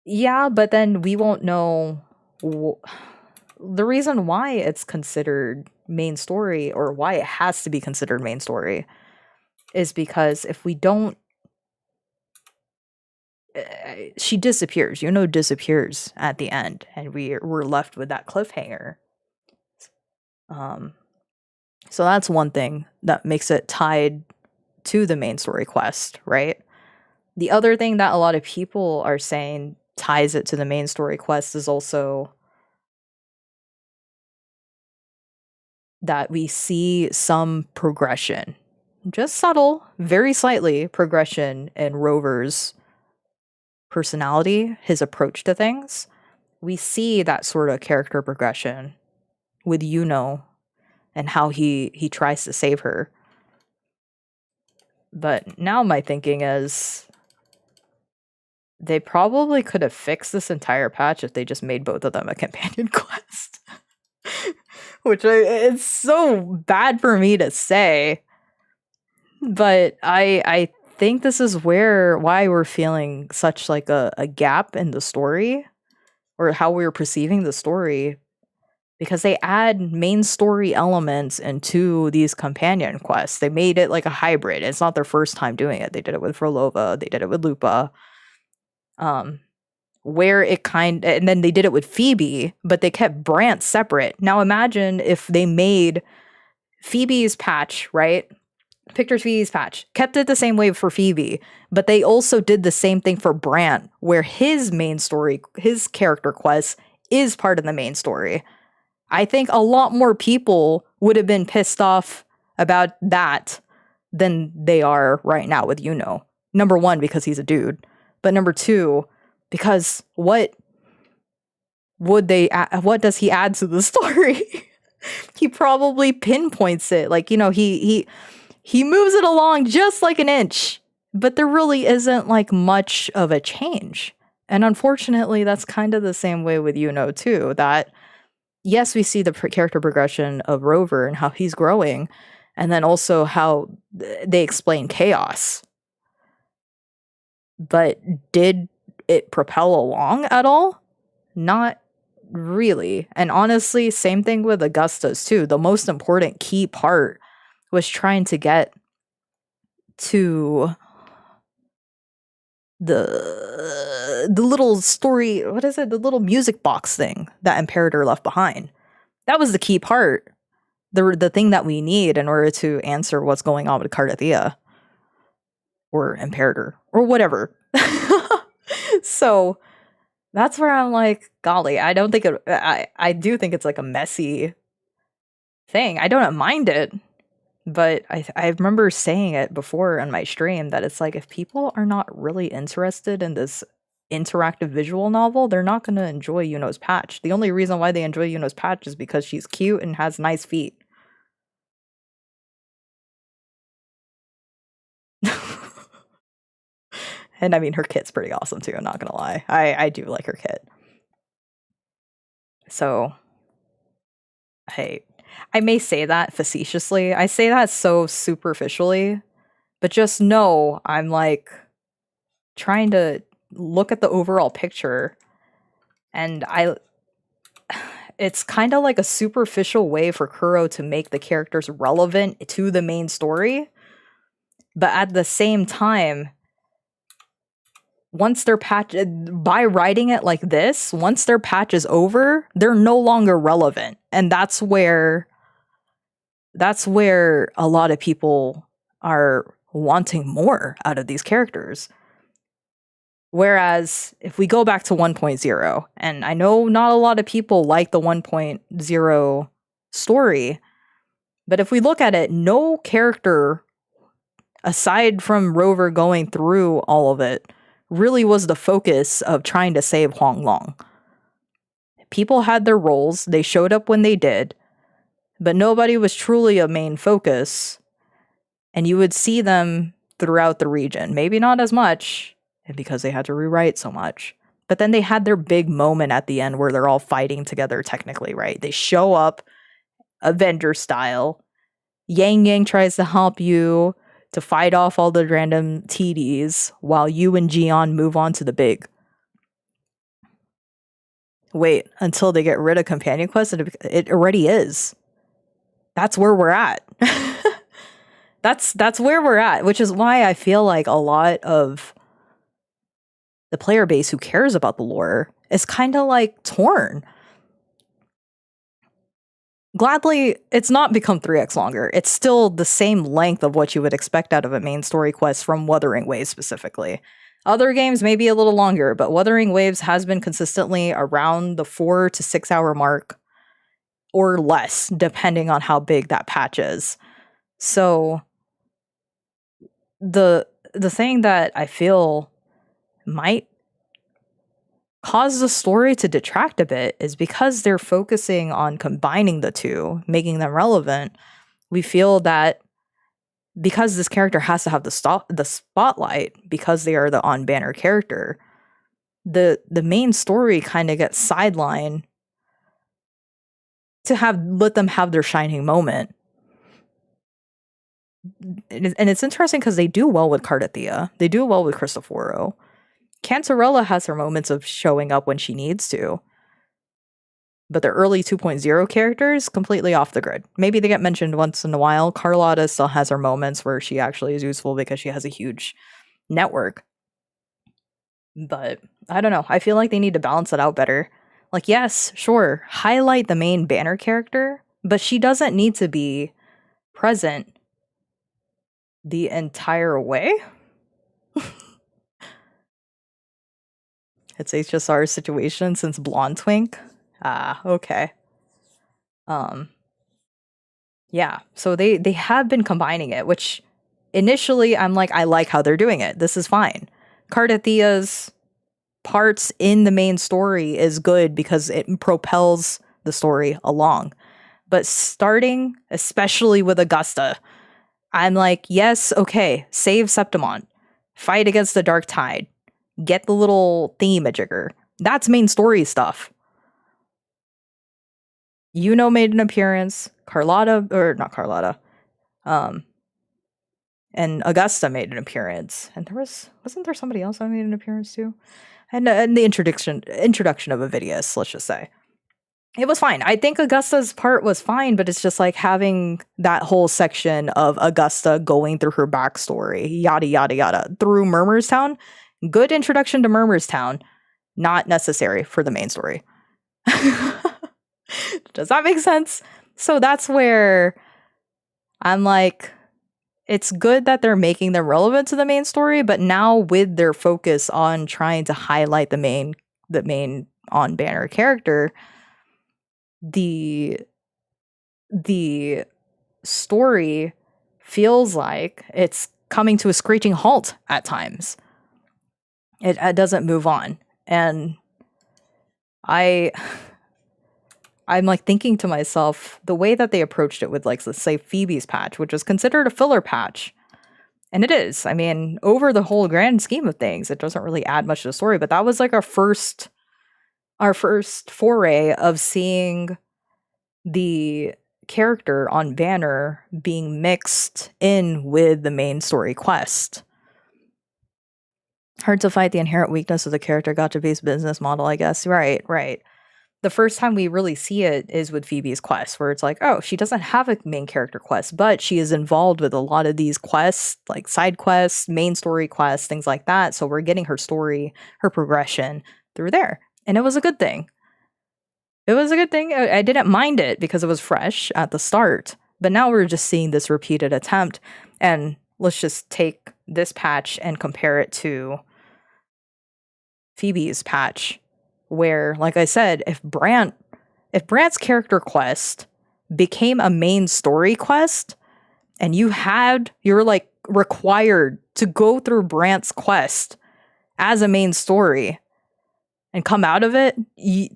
Yeah, but then we won't know the reason why it's considered main story or why it has to be considered main story is because if we don't she disappears. Yuno disappears at the end and we're left with that cliffhanger. So that's one thing that makes it tied to the main story quest, right? The other thing that a lot of people are saying ties it to the main story quest is also that we see some progression, just subtle, very slightly progression in Rover's personality, his approach to things. We see that sort of character progression with Yuno and how he tries to save her. But now my thinking is they probably could have fixed this entire patch if they just made both of them a companion quest. Which it's so bad for me to say. But I think this is why we're feeling such like a gap in the story or how we're perceiving the story, because they add main story elements into these companion quests. They made it like a hybrid. It's not their first time doing it. They did it with Frolova, they did it with Lupa. Where it and then they did it with Phoebe, but they kept Brant separate. Now imagine if they made Phoebe's patch, right? Picture Phoebe's patch, kept it the same way for Phoebe, but they also did the same thing for Brant, where his main story, his character quest is part of the main story. I think a lot more people would have been pissed off about that than they are right now with Yuno. Number one, because he's a dude, but number two, because what does he add to the story? He probably pinpoints it. Like, he moves it along just like an inch, but there really isn't like much of a change. And unfortunately, that's kind of the same way with Yuno too, that yes, we see the character progression of Rover and how he's growing, and then also how they explain chaos. But did it propel along at all? Not really. And honestly, same thing with Augusta's too. The most important key part was trying to get to the little story, what is it? The little music box thing that Imperator left behind. That was the key part. The thing that we need in order to answer what's going on with Cardathia. Or Imperator. Or whatever. So that's where I'm like, golly, I don't think I do think it's like a messy thing. I don't mind it. But I remember saying it before on my stream that it's like if people are not really interested in this interactive visual novel, they're not going to enjoy Yuno's patch. The only reason why they enjoy Yuno's patch is because she's cute and has nice feet. And I mean, her kit's pretty awesome too, I'm not gonna lie. I do like her kit. So, I may say that facetiously. I say that so superficially, but just know I'm like trying to look at the overall picture, and it's kind of like a superficial way for Kuro to make the characters relevant to the main story. But at the same time, once their patch, by writing it like this, once their patch is over, they're no longer relevant. And that's where a lot of people are wanting more out of these characters. Whereas if we go back to 1.0, and I know not a lot of people like the 1.0 story, but if we look at it, no character, aside from Rover going through all of it, really was the focus of trying to save Huang Long. People had their roles, they showed up when they did, but nobody was truly a main focus, and you would see them throughout the region. Maybe not as much, because they had to rewrite so much. But then they had their big moment at the end where they're all fighting together technically, right? They show up, Avenger style. Yang Yang tries to help you to fight off all the random TDs while you and Jian move on to the big. Wait, until they get rid of Companion Quest? It already is. That's where we're at. That's where we're at, which is why I feel like a lot of the player base who cares about the lore is kind of like torn. Gladly, it's not become 3x longer. It's still the same length of what you would expect out of a main story quest from Wuthering Waves specifically. Other games may be a little longer, but Wuthering Waves has been consistently around the 4 to 6 hour mark or less, depending on how big that patch is. So the thing that I feel might cause the story to detract a bit is because they're focusing on combining the two, making them relevant. We feel that because this character has to have the spotlight, because they are the on-banner character, the main story kind of gets sidelined to let them have their shining moment. And it's interesting because they do well with Cardathea. They do well with Cristoforo. Cantarella has her moments of showing up when she needs to. But the early 2.0 characters, completely off the grid. Maybe they get mentioned once in a while. Carlotta still has her moments where she actually is useful because she has a huge network. But I don't know. I feel like they need to balance it out better. Like, yes, sure, highlight the main banner character, but she doesn't need to be present the entire way. It's HSR's situation since Blonde Twink. Ah, okay. Yeah, so they have been combining it, which initially I'm like, I like how they're doing it. This is fine. Cardathea's parts in the main story is good because it propels the story along. But starting, especially with Augusta, I'm like, yes, okay, save Septimon. Fight against the Dark Tide. Get the little thingamajigger. That's main story stuff. Yuno made an appearance. And Augusta made an appearance. And wasn't there somebody else that made an appearance too? And the introduction of Avidius, let's just say. It was fine. I think Augusta's part was fine, but it's just like having that whole section of Augusta going through her backstory, yada, yada, yada, through Murmur's Town. Good introduction to Murmur's Town, not necessary for the main story. Does that make sense? So that's where I'm like, it's good that they're making them relevant to the main story, but now with their focus on trying to highlight the main on-banner character, the story feels like it's coming to a screeching halt at times. It doesn't move on. And I'm like thinking to myself, the way that they approached it with, like, let's say Phoebe's patch, which was considered a filler patch, And it is. I mean, over the whole grand scheme of things, it doesn't really add much to the story, but that was like our first foray of seeing the character on Banner being mixed in with the main story quest. Hard to fight the inherent weakness of the character gacha-based business model, I guess. Right, right. The first time we really see it is with Phoebe's quest, where it's like, oh, she doesn't have a main character quest, but she is involved with a lot of these quests, like side quests, main story quests, things like that. So we're getting her story, her progression through there. And it was a good thing. It was a good thing. I didn't mind it because it was fresh at the start. But now we're just seeing this repeated attempt. And let's just take this patch and compare it to Phoebe's patch, where, like I said, if Brant's character quest became a main story quest, and you're like required to go through Brant's quest as a main story and come out of it,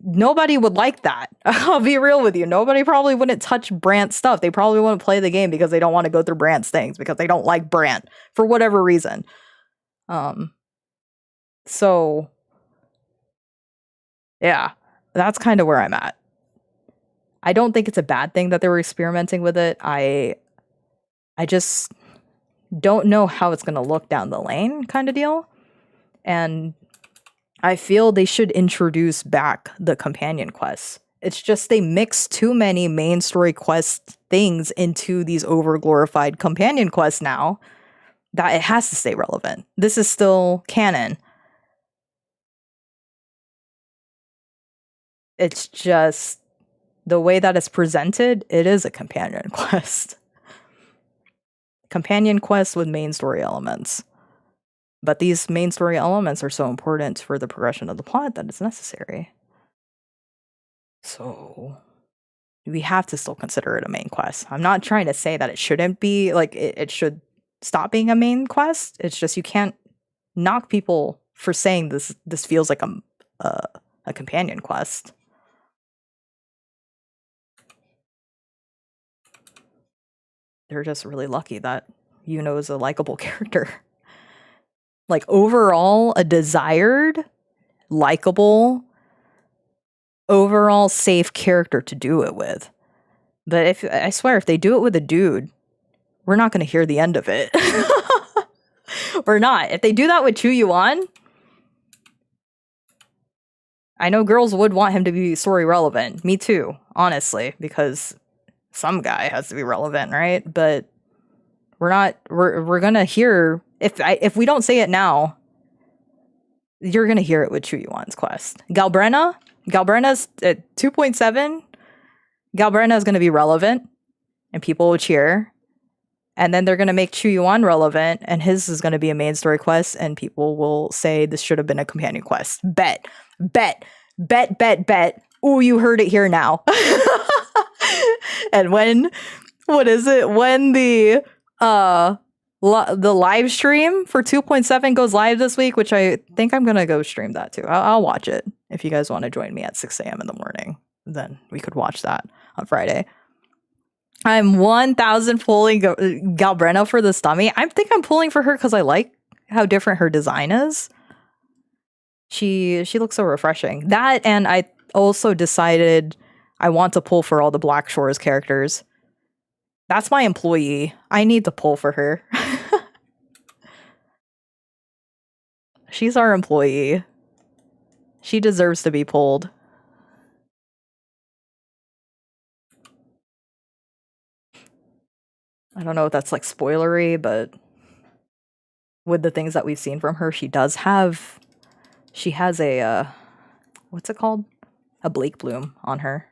nobody would like that. I'll be real with you. Nobody probably wouldn't touch Brant's stuff. They probably wouldn't play the game because they don't want to go through Brant's things, because they don't like Brant for whatever reason. So yeah, that's kind of where I'm at. I don't think it's a bad thing that they were experimenting with it. I just don't know how it's going to look down the lane, kind of deal. And I feel they should introduce back the companion quests. It's just they mix too many main story quest things into these over-glorified companion quests now that it has to stay relevant. This is still canon. It's just the way that it's presented, it is a companion quest. Companion quest with main story elements. But these main story elements are so important for the progression of the plot that it's necessary. So we have to still consider it a main quest. I'm not trying to say that it shouldn't be, like, it should stop being a main quest. It's just you can't knock people for saying this feels like a companion quest. They're just really lucky that Yuno is a likable character. Like, overall, a desired, likable, overall safe character to do it with. But I swear, if they do it with a dude, we're not going to hear the end of it. We're not. If they do that with Chu Yuan, I know girls would want him to be story relevant. Me too, honestly, because some guy has to be relevant, right? But we're not. We're gonna hear, if we don't say it now, you're gonna hear it with Chu Yuan's quest. Galbrena's at 2.7. Galbrena is gonna be relevant, and people will cheer. And then they're gonna make Chu Yuan relevant, and his is gonna be a main story quest, and people will say this should have been a companion quest. Bet. Ooh, you heard it here now. And when the live stream for 2.7 goes live this week, which I think I'm gonna go stream that too. I'll watch it. If you guys want to join me at 6 a.m. in the morning, then we could watch that on Friday. I'm 1,000 pulling Galbrena for this dummy. I think I'm pulling for her because I like how different her design is. She looks so refreshing. That, and I also decided I want to pull for all the Black Shores characters. That's my employee. I need to pull for her. She's our employee. She deserves to be pulled. I don't know if that's like spoilery, but with the things that we've seen from her, she has a, what's it called? A Blake Bloom on her.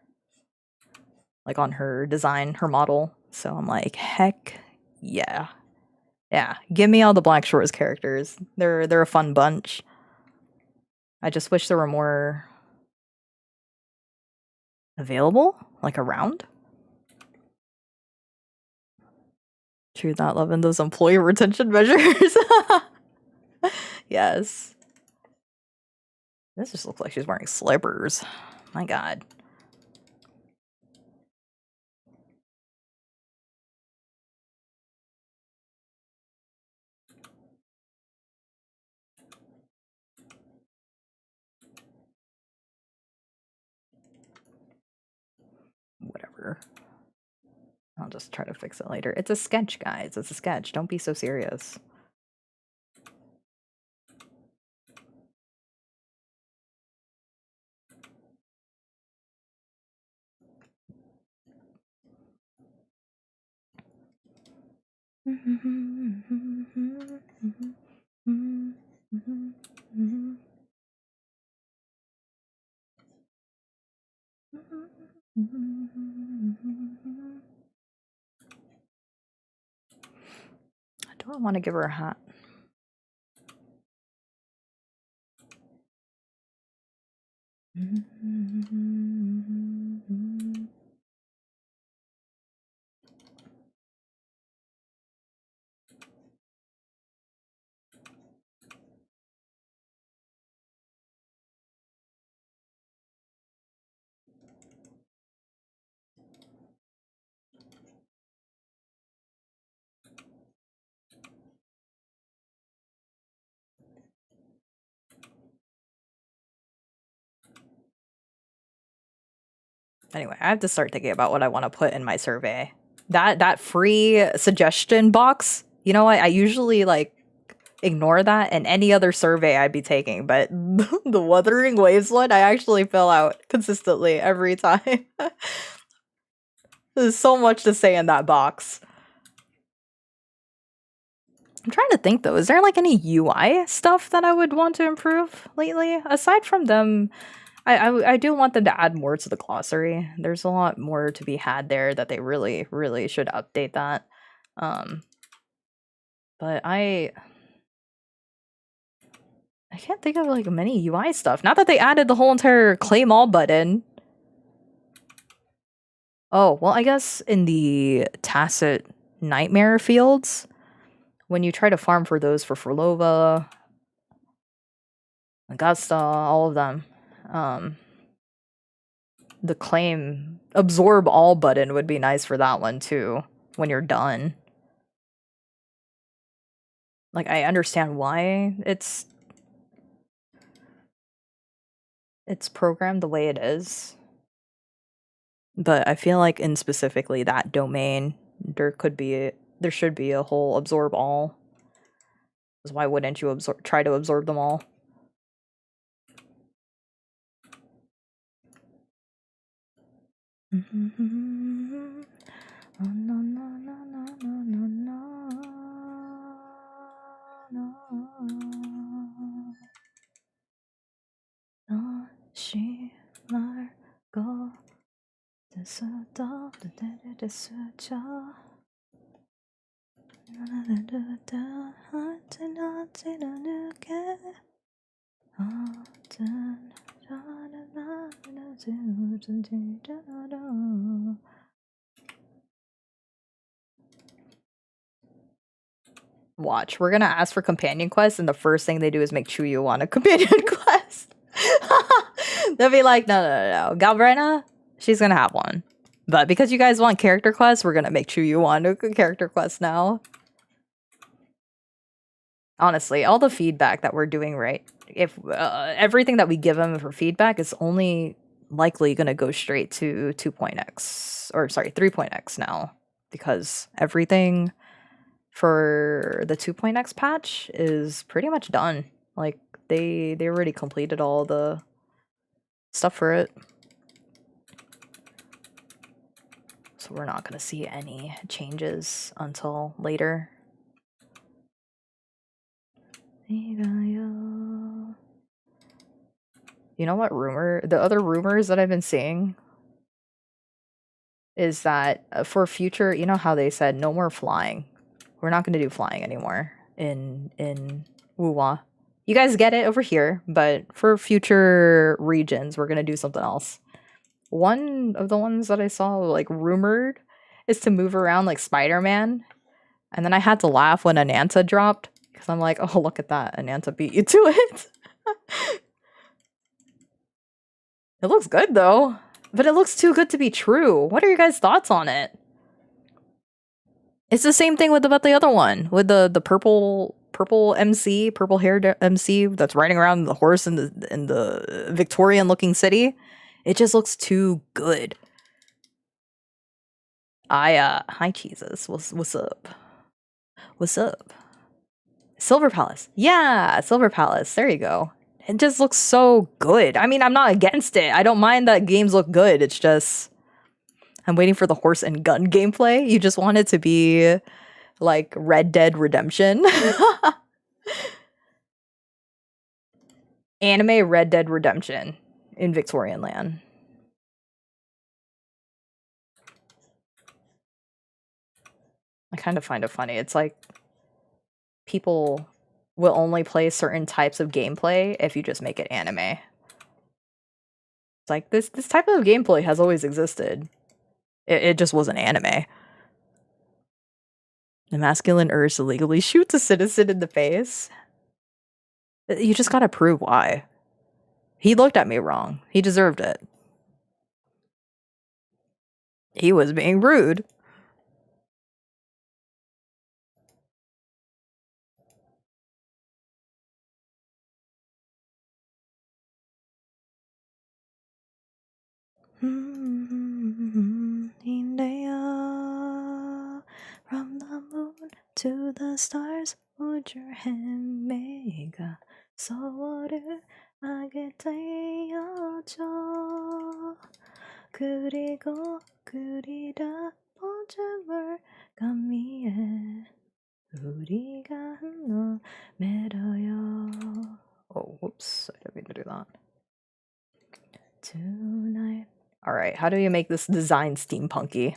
Like on her design, her model. So I'm like, heck yeah. Yeah, give me all the Black Shores characters. They're a fun bunch. I just wish there were more available, like around. True that, loving those employee retention measures. Yes. This just looks like she's wearing slippers. My god. I'll just try to fix it later. It's a sketch, guys. It's a sketch. Don't be so serious. Do I want to give her a hat? Anyway, I have to start thinking about what I want to put in my survey. That free suggestion box, you know what? I usually like ignore that in any other survey I'd be taking, but the Wuthering Waves one, I actually fill out consistently every time. There's so much to say in that box. I'm trying to think though, is there like any UI stuff that I would want to improve lately? Aside from them, I do want them to add more to the glossary. There's a lot more to be had there that they really, really should update that. But I can't think of like many UI stuff. Not that they added the whole entire claim all button. Oh, well, I guess in the tacit nightmare fields, when you try to farm for those for Furlova, Augusta, all of them, the claim absorb all button would be nice for that one too, when you're done. Like, I understand why it's programmed the way it is, but I feel like in specifically that domain, there should be a whole absorb all. Because why wouldn't you try to absorb them all? Watch, we're gonna ask for companion quests, and the first thing they do is make Chuyu want a companion quest. They'll be like, no. Galbrena, she's gonna have one. But because you guys want character quests, we're gonna make Chuyu want a character quest now. Honestly, all the feedback that we're doing right, if everything that we give them for feedback is only likely gonna go straight to 2.x, or sorry, 3.x now. Because everything for the 2.x patch is pretty much done. Like, they already completed all the stuff for it. So we're not gonna see any changes until later. You know what the other rumors that I've been seeing is that for future, you know how they said no more flying. We're not gonna do flying anymore in Wuwa. You guys get it over here, but for future regions, we're gonna do something else. One of the ones that I saw, like, rumored is to move around like Spider-Man. And then I had to laugh when Ananta dropped. Because I'm like, oh, look at that. Ananta beat you to it. It looks good, though. But it looks too good to be true. What are your guys' thoughts on it? It's the same thing about the other one. With the purple MC, purple-haired MC that's riding around the horse in the Victorian-looking city. It just looks too good. Hi Jesus. What's up? What's up? Silver Palace. Yeah, Silver Palace. There you go. It just looks so good. I mean, I'm not against it. I don't mind that games look good. It's just I'm waiting for the horse and gun gameplay. You just want it to be like Red Dead Redemption. Anime Red Dead Redemption in Victorian land. I kind of find it funny. It's like people will only play certain types of gameplay if you just make it anime. It's like this type of gameplay has always existed. It just wasn't anime. The masculine urge illegally shoots a citizen in the face. You just gotta prove why. He looked at me wrong. He deserved it. He was being rude. From the moon to the stars, would your hand make a 서워를 하게 되어줘. 그리고 그리다 보점을 감미해 우리가 너 매려요. Oh, whoops! I didn't mean to do that. Tonight. All right, how do you make this design steampunky?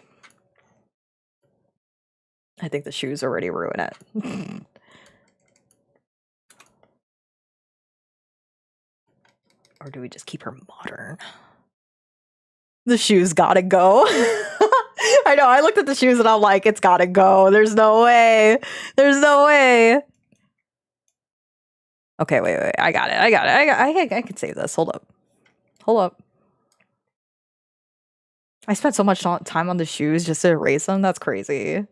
I think the shoes already ruin it. Or do we just keep her modern? The shoes gotta go. I know, I looked at the shoes and I'm like, it's gotta go. There's no way. There's no way. Okay, wait. I got it. I can save this. Hold up. I spent so much time on the shoes just to erase them. That's crazy.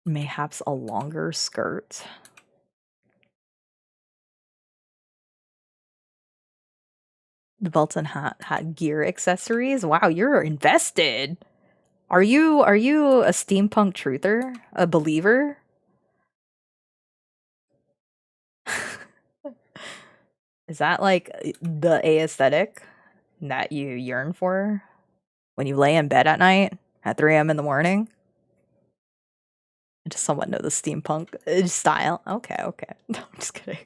Mayhaps a longer skirt. The belt and hat gear accessories. Wow, you're invested. Are you a steampunk truther? A believer? Is that like the aesthetic that you yearn for when you lay in bed at night at 3 a.m. in the morning? Just somewhat know the steampunk style. Okay. No, I'm just kidding.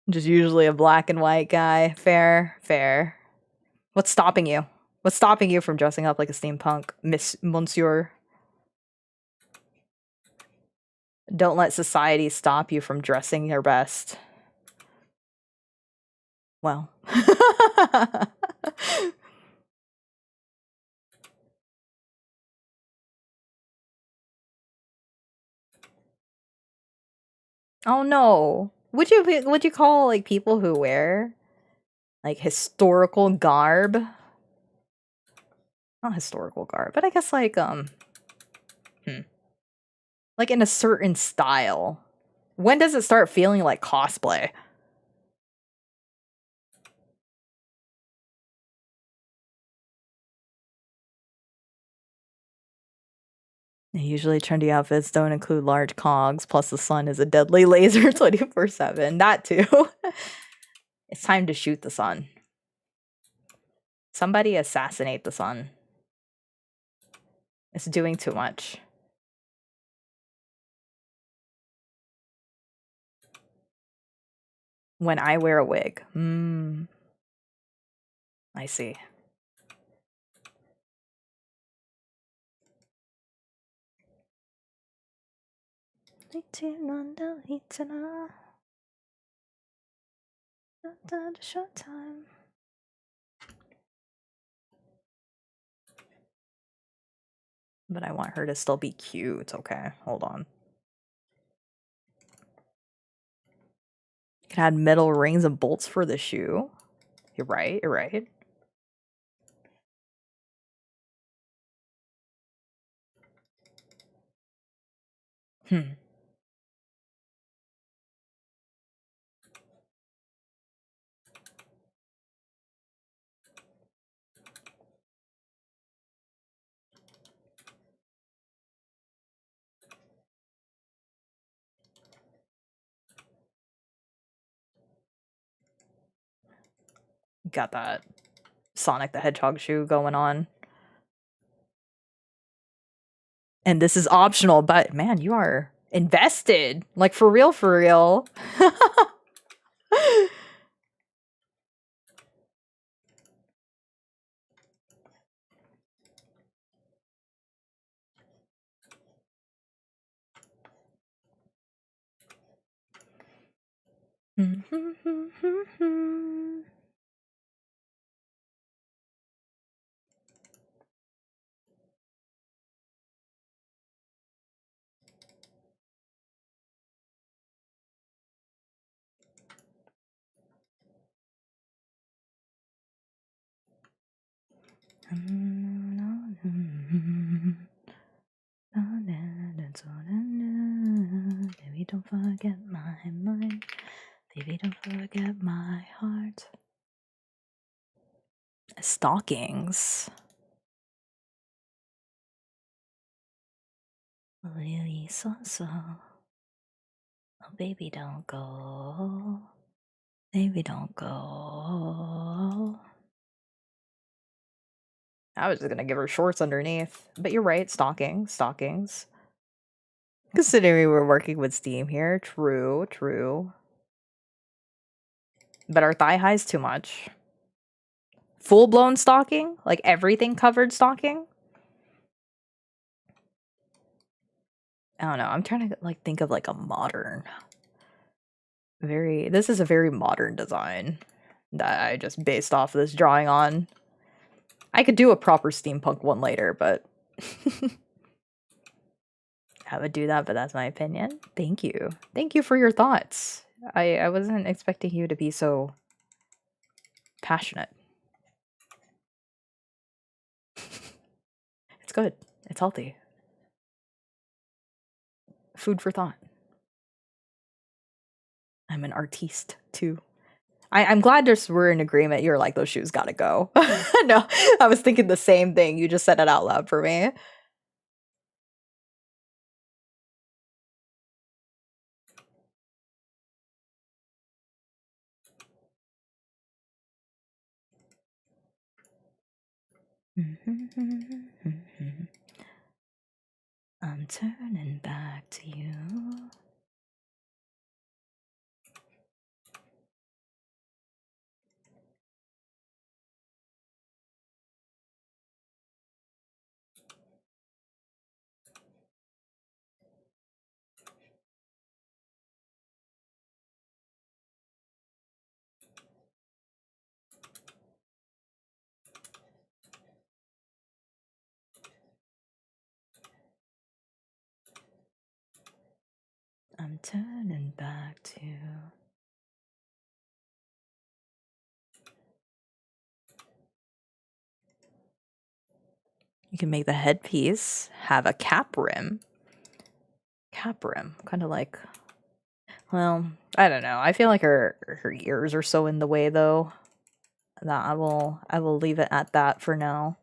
Just usually a black and white guy. Fair. What's stopping you? What's stopping you from dressing up like a steampunk, Monsieur? Don't let society stop you from dressing your best. Well. Oh no. Would you call like people who wear like historical garb? Not historical garb, but I guess like like in a certain style. When does it start feeling like cosplay? Usually trendy outfits don't include large cogs, plus the sun is a deadly laser 24/7. That too. It's time to shoot the sun. Somebody assassinate the sun. It's doing too much. When I wear a wig. I see. Showtime. But I want her to still be cute. Okay, hold on. You can add metal rings and bolts for the shoe. You're right. got that Sonic the Hedgehog shoe going on. And this is optional, but man, you are invested. Like, for real, for real. Baby, don't forget my mind. Baby, don't forget my heart. Stockings. Lily so. Oh, baby, don't go. Baby, don't go. I was just gonna give her shorts underneath. But you're right, stockings. Considering we're working with Steam here. True, true. But our thigh high's too much. Full-blown stocking? Like everything covered stocking? I don't know. I'm trying to like think of like a modern. This is a very modern design that I just based off this drawing on. I could do a proper steampunk one later, but I would do that, but that's my opinion. Thank you. Thank you for your thoughts. I wasn't expecting you to be so passionate. It's good. It's healthy. Food for thought. I'm an artiste too. I'm glad we're in agreement. You're like, those shoes gotta go. No, I was thinking the same thing. You just said it out loud for me. I'm turning back to you. I'm turning back to you. You can make the headpiece have a cap rim. Cap rim, kind of like, well, I don't know. I feel like her ears are so in the way though that I will leave it at that for now.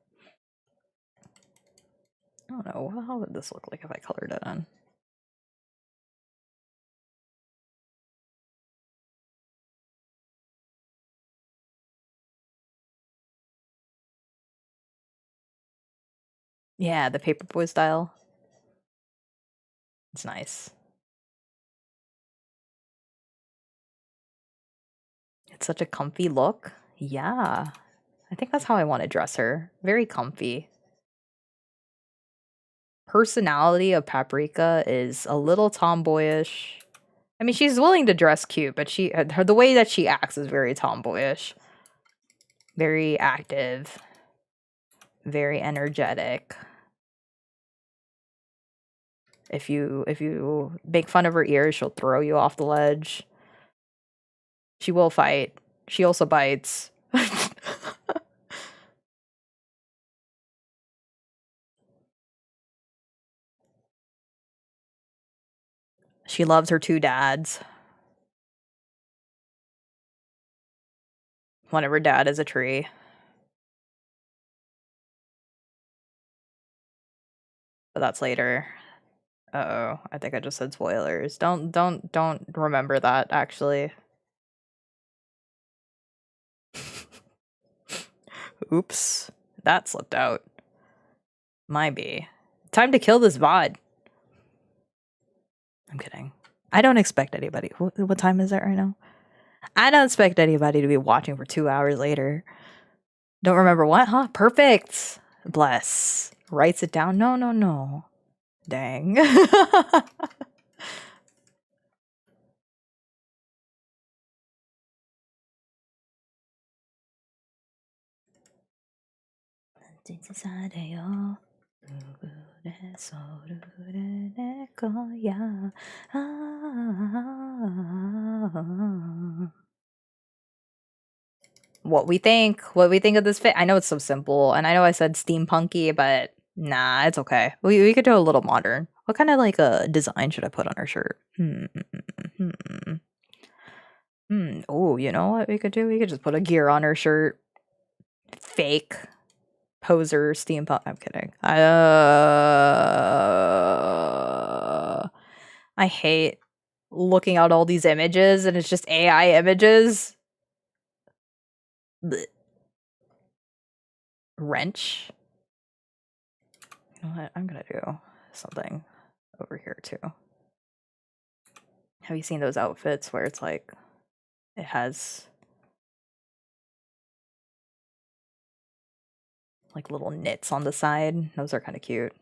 I don't know. How would this look like if I colored it in? Yeah, the paperboy style. It's nice. It's such a comfy look. Yeah. I think that's how I want to dress her. Very comfy. Personality of Paprika is a little tomboyish. I mean, she's willing to dress cute, but the way that she acts is very tomboyish. Very active. Very energetic. If you make fun of her ears, she'll throw you off the ledge. She will fight. She also bites. She loves her two dads. One of her dad is a tree. But that's later. Uh-oh. I think I just said spoilers. Don't remember that, actually. Oops. That slipped out. Might be. Time to kill this VOD. I'm kidding. I don't expect anybody. What time is it right now? I don't expect anybody to be watching for 2 hours later. Don't remember what, huh? Perfect. Bless. Writes it down. No, no, no. Dang. What we think of this fit. I know it's so simple, and I know I said steampunky, but nah, it's okay. We could do a little modern. What kind of like a design should I put on our shirt? Oh, you know what we could do? We could just put a gear on her shirt. Fake poser steampunk. I'm kidding. I hate looking at all these images and it's just AI images. Blech. Wrench. You know what? I'm gonna do something over here too. Have you seen those outfits where it's like it has like little knits on the side? Those are kind of cute.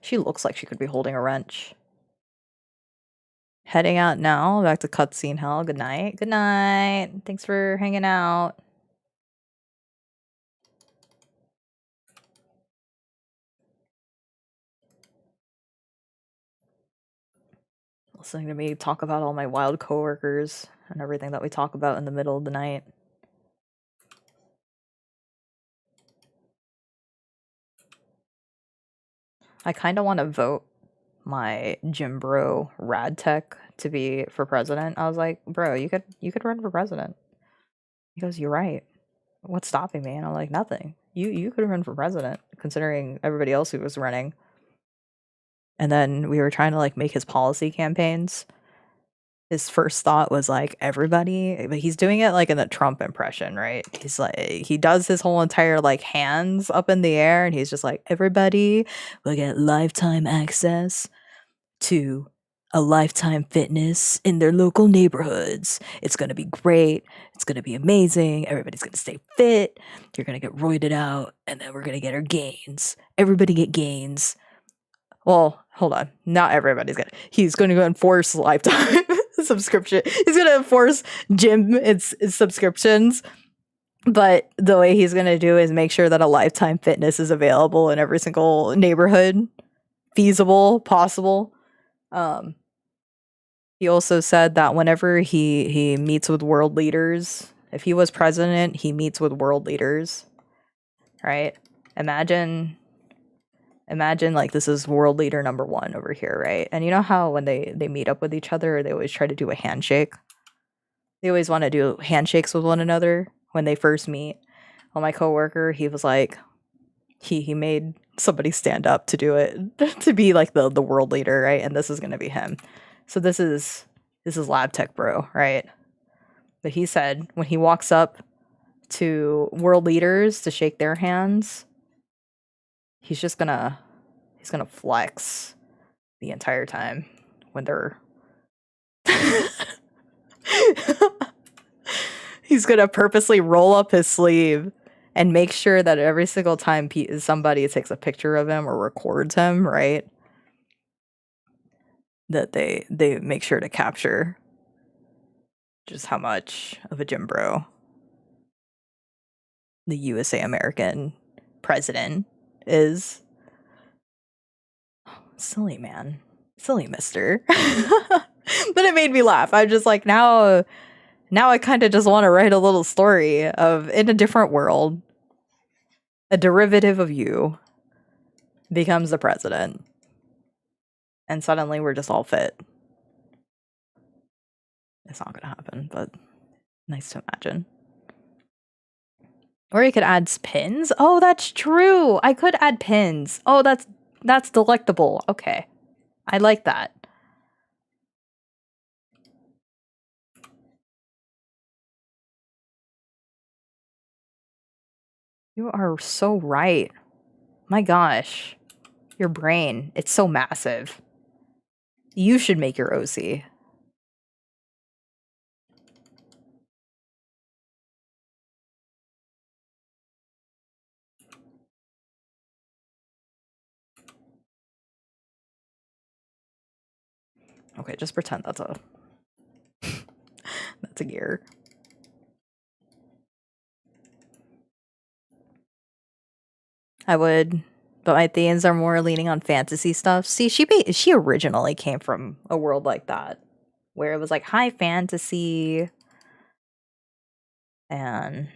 She looks like she could be holding a wrench. Heading out now. Back to cutscene hell. Good night. Good night. Thanks for hanging out. Listening to me talk about all my wild coworkers and everything that we talk about in the middle of the night. I kind of want to vote my gym bro Rad Tech to be for president. I was like, bro, you could run for president. He goes, you're right. What's stopping me? And I'm like, nothing. You could run for president, considering everybody else who was running. And then we were trying to like make his policy campaigns. His first thought was like everybody, but he's doing it like in the Trump impression, right? He's like, he does his whole entire like hands up in the air and he's just like, everybody will get lifetime access to a Lifetime Fitness in their local neighborhoods. It's going to be great. It's going to be amazing. Everybody's going to stay fit. You're going to get roided out and then we're going to get our gains. Everybody get gains. Well, hold on. Not everybody's gonna. He's going to enforce lifetime subscription. He's going to enforce gym its subscriptions. But the way he's going to do is make sure that a Lifetime Fitness is available in every single neighborhood, feasible, possible. He also said that whenever he meets with world leaders, if he was president, he meets with world leaders. Right? Imagine like this is world leader number 1 over here, right? And you know how when they meet up with each other, they always try to do a handshake? They always want to do handshakes with one another when they first meet. Well, my coworker, he was like, he made somebody stand up to do it, to be like the world leader, right? And this is going to be him. So this is Lab Tech Bro, right? But he said when he walks up to world leaders to shake their hands, he's gonna flex the entire time when they're he's gonna purposely roll up his sleeve and make sure that every single time somebody takes a picture of him or records him, right, that they make sure to capture just how much of a gym bro the USA American president is. Silly man. Silly mister. But it made me laugh. I'm just like, now I kind of just want to write a little story of in a different world, a derivative of you becomes the president. And suddenly we're just all fit. It's not going to happen, but nice to imagine. Or you could add pins. Oh, that's true. I could add pins. Oh, that's delectable. Okay. I like that. You are so right. My gosh. Your brain, it's so massive. You should make your OC. Okay, just pretend that's a that's a gear. I would, but my themes are more leaning on fantasy stuff. See, she originally came from a world like that, where it was like high fantasy and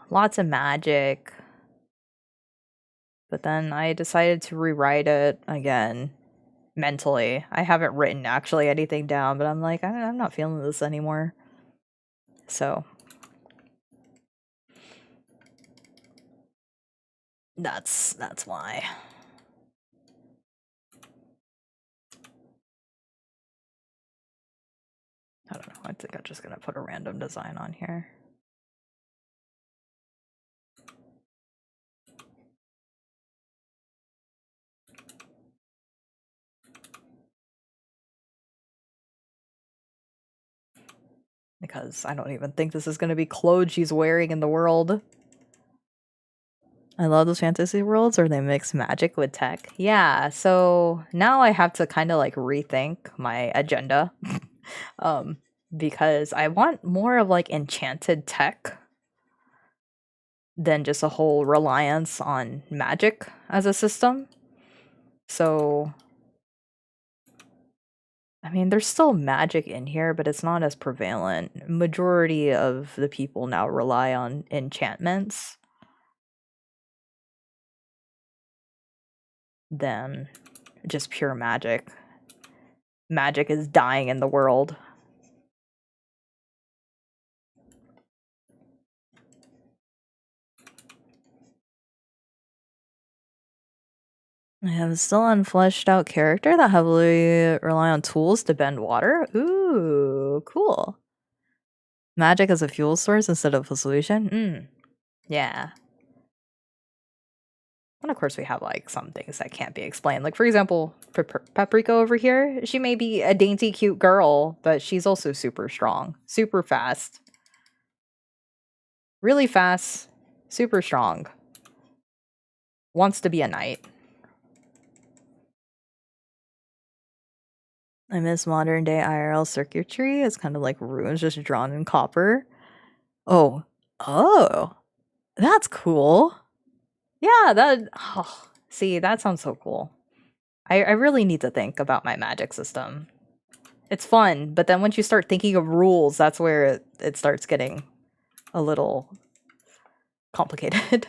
lots of magic. But then I decided to rewrite it again mentally. I haven't written actually anything down, but I'm like, I'm not feeling this anymore. So that's why. I don't know. I think I'm just gonna put a random design on here. Because I don't even think this is gonna be clothes she's wearing in the world. I love those fantasy worlds where they mix magic with tech. Yeah, so now I have to kind of like rethink my agenda. um, because I want more of like enchanted tech than just a whole reliance on magic as a system. So, I mean, there's still magic in here, but it's not as prevalent. Majority of the people now rely on enchantments than just pure magic. Magic is dying in the world. I have a still unfleshed out character that heavily rely on tools to bend water. Ooh, cool. Magic as a fuel source instead of a solution. Yeah. And of course, we have like some things that can't be explained. Like, for example, Paprika over here, she may be a dainty, cute girl, but she's also super strong, super fast, really fast, super strong. Wants to be a knight. I miss modern day IRL circuitry. It's kind of like runes just drawn in copper. Oh, that's cool. Yeah, see, that sounds so cool. I really need to think about my magic system. It's fun, but then once you start thinking of rules, that's where it starts getting a little complicated.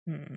Hmm.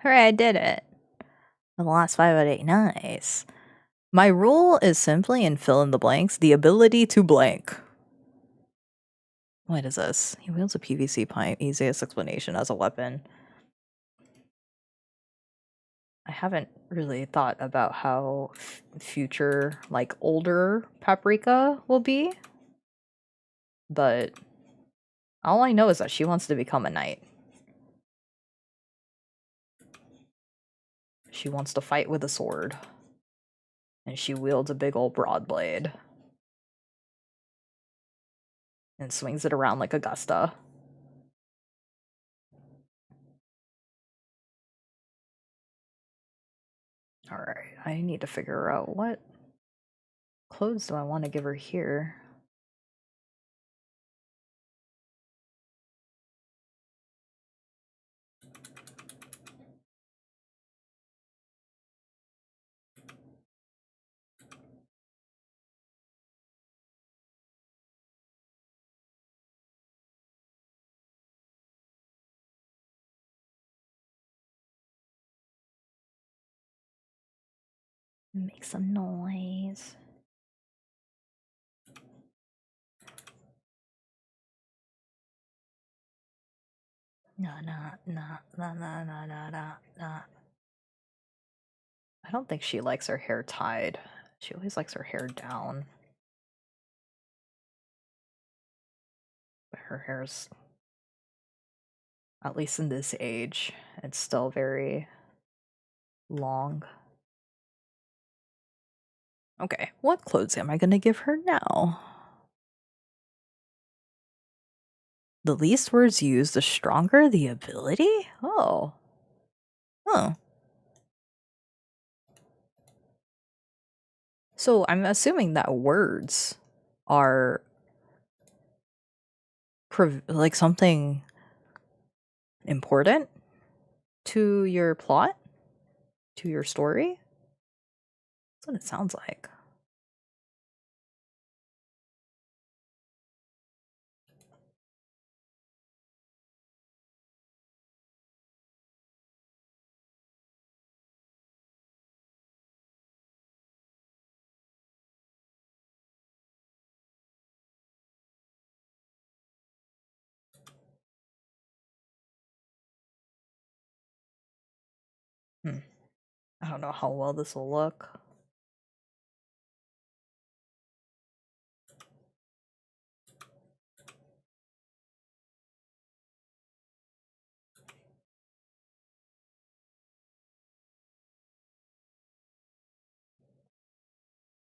Hooray, I did it. The last 5 out of 8. Nice. My rule is simply in fill in the blanks, the ability to blank. What is this? He wields a PVC pipe. Easiest explanation as a weapon. I haven't really thought about how future, like older Paprika will be. But all I know is that she wants to become a knight. She wants to fight with a sword. And she wields a big old broad blade. And swings it around like Augusta. Alright, I need to figure out what clothes do I want to give her here. Make some noise. Nah. I don't think she likes her hair tied. She always likes her hair down. But her hair's, at least in this age, it's still very long. Okay, what clothes am I gonna give her now? The least words used, the stronger the ability? Oh. Huh. So I'm assuming that words are like something important to your plot? To your story? That's what it sounds like. I don't know how well this will look.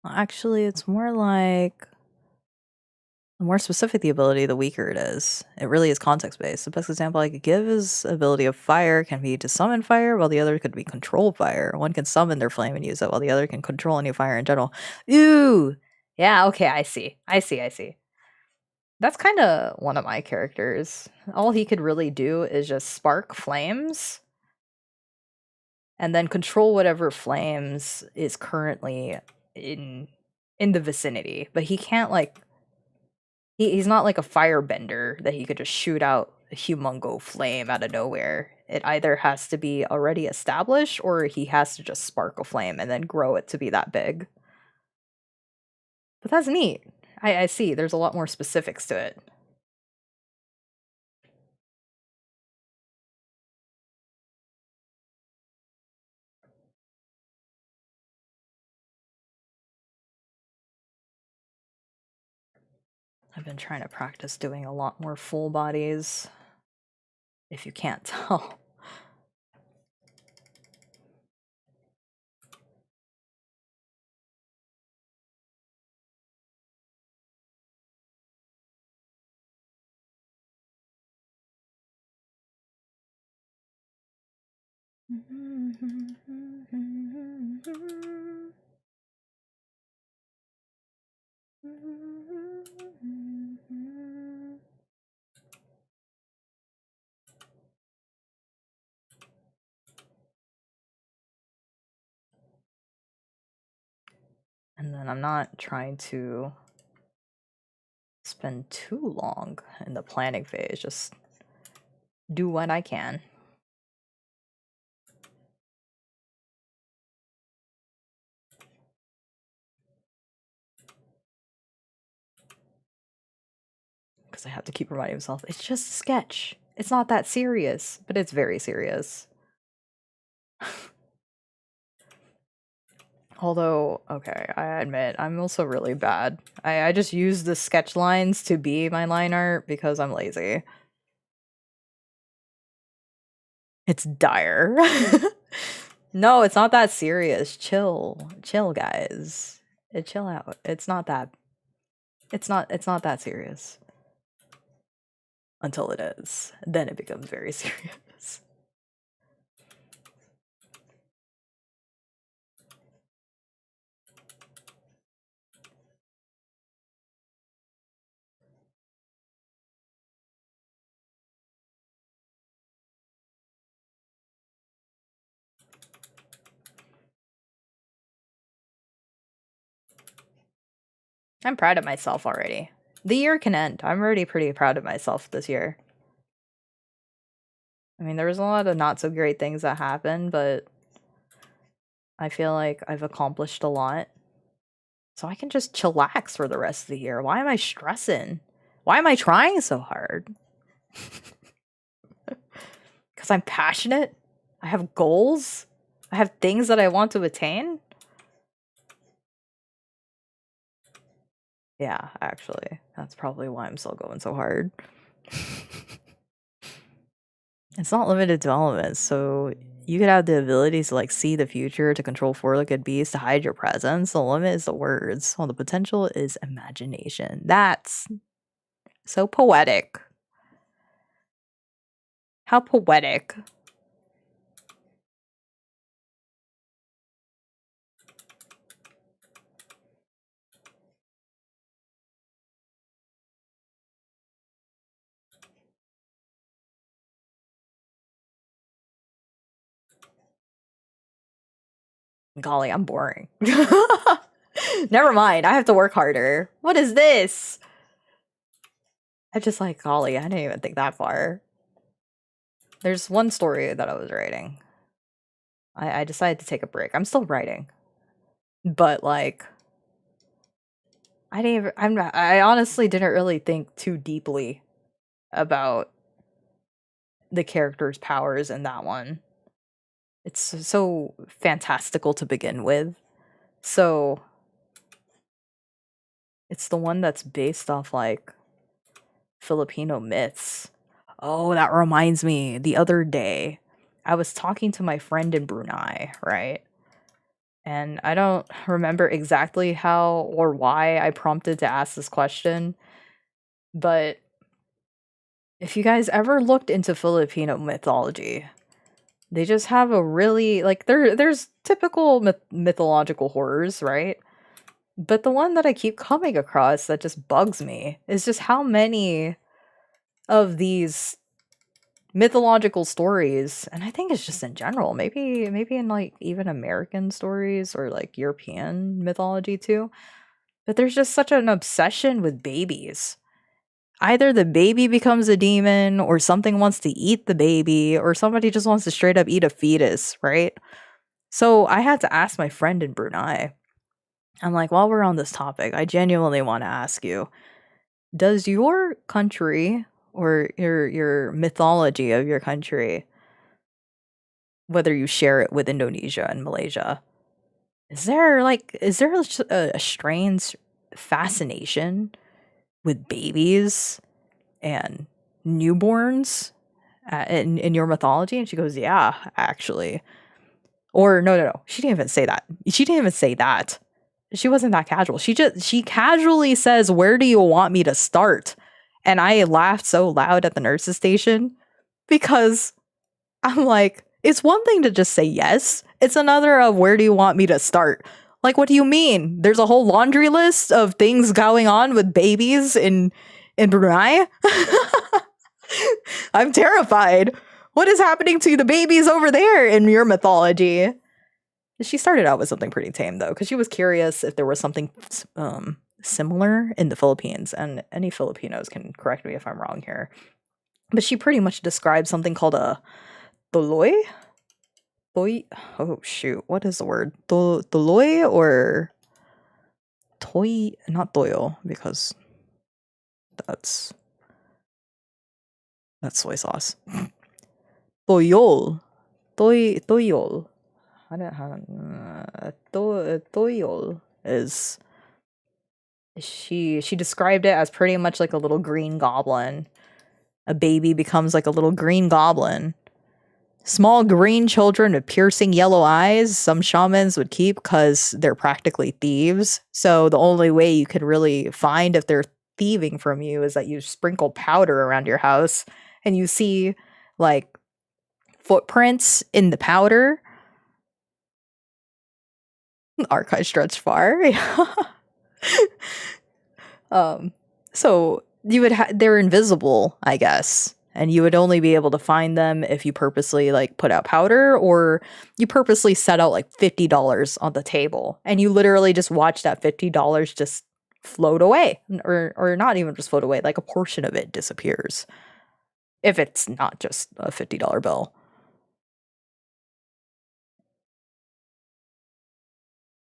Well, actually, it's more like the more specific the ability, the weaker it is. It really is context-based. The best example I could give is ability of fire can be to summon fire, while the other could be control fire. One can summon their flame and use it, while the other can control any fire in general. Ooh! Yeah, okay, I see. That's kinda one of my characters. All he could really do is just spark flames, and then control whatever flames is currently in the vicinity. But he can't, like, he's not like a firebender that he could just shoot out a humongo flame out of nowhere. It either has to be already established or he has to just spark a flame and then grow it to be that big. But that's neat. I see. There's a lot more specifics to it. I've been trying to practice doing a lot more full bodies, if you can't tell. And then I'm not trying to spend too long in the planning phase, just do what I can. Because I have to keep reminding myself, it's just a sketch. It's not that serious, but it's very serious. Although, okay, I admit, I'm also really bad. I just use the sketch lines to be my line art because I'm lazy. It's dire. No, it's not that serious. Chill. Chill, guys. Chill out. It's not that that serious. Until it is. Then it becomes very serious. I'm proud of myself already. The year can end. I'm already pretty proud of myself this year. I mean, there was a lot of not so great things that happened, but I feel like I've accomplished a lot. So I can just chillax for the rest of the year. Why am I stressing? Why am I trying so hard? Because I'm passionate? I have goals? I have things that I want to attain? Yeah, actually. That's probably why I'm still going so hard. It's not limited development, so you could have the ability to like see the future, to control four-legged beasts, to hide your presence. The limit is the words. Well, the potential is imagination. That's so poetic. How poetic. Golly, I'm boring. Never mind, I have to work harder. What is this? I just like, golly, I didn't even think that far. There's one story that I was writing. I decided to take a break. I'm still writing. But like I honestly didn't really think too deeply about the character's powers in that one. It's so fantastical to begin with. So it's the one that's based off like Filipino myths. Oh, that reminds me. The other day, I was talking to my friend in Brunei, right? And I don't remember exactly how or why I prompted to ask this question, but if you guys ever looked into Filipino mythology, they just have a really like there's typical mythological horrors, right? But the one that I keep coming across that just bugs me is just how many of these mythological stories, and I think it's just in general, maybe in like even American stories or like European mythology too, but there's just such an obsession with babies. Either the baby becomes a demon, or something wants to eat the baby, or somebody just wants to straight up eat a fetus, right? So I had to ask my friend in Brunei. I'm like, while we're on this topic, I genuinely want to ask you, does your country or your mythology of your country, whether you share it with Indonesia and Malaysia, is there a strange fascination with babies and newborns in your mythology? And she goes, yeah, actually. Or no, she didn't even say that. She didn't even say that. She wasn't that casual. She casually says, where do you want me to start? And I laughed so loud at the nurse's station because I'm like, it's one thing to just say yes. It's another of, where do you want me to start? Like, what do you mean? There's a whole laundry list of things going on with babies in Brunei? I'm terrified. What is happening to the babies over there in your mythology? She started out with something pretty tame, though, because she was curious if there was something similar in the Philippines. And any Filipinos can correct me if I'm wrong here. But she pretty much described something called a toloy? Toy? Oh, shoot. What is the word? Toloy or toy? Not toyo, because that's soy sauce. Toyol. Toyol. Toyol is, she described it as pretty much like a little green goblin. A baby becomes like a little green goblin. Small green children with piercing yellow eyes, some shamans would keep because they're practically thieves. So the only way you could really find if they're thieving from you is that you sprinkle powder around your house and you see like footprints in the powder. Archive stretched far. So you would they're invisible, I guess. And you would only be able to find them if you purposely like put out powder or you purposely set out like $50 on the table and you literally just watch that $50 just float away or not even just float away, like a portion of it disappears. If it's not just a $50 bill.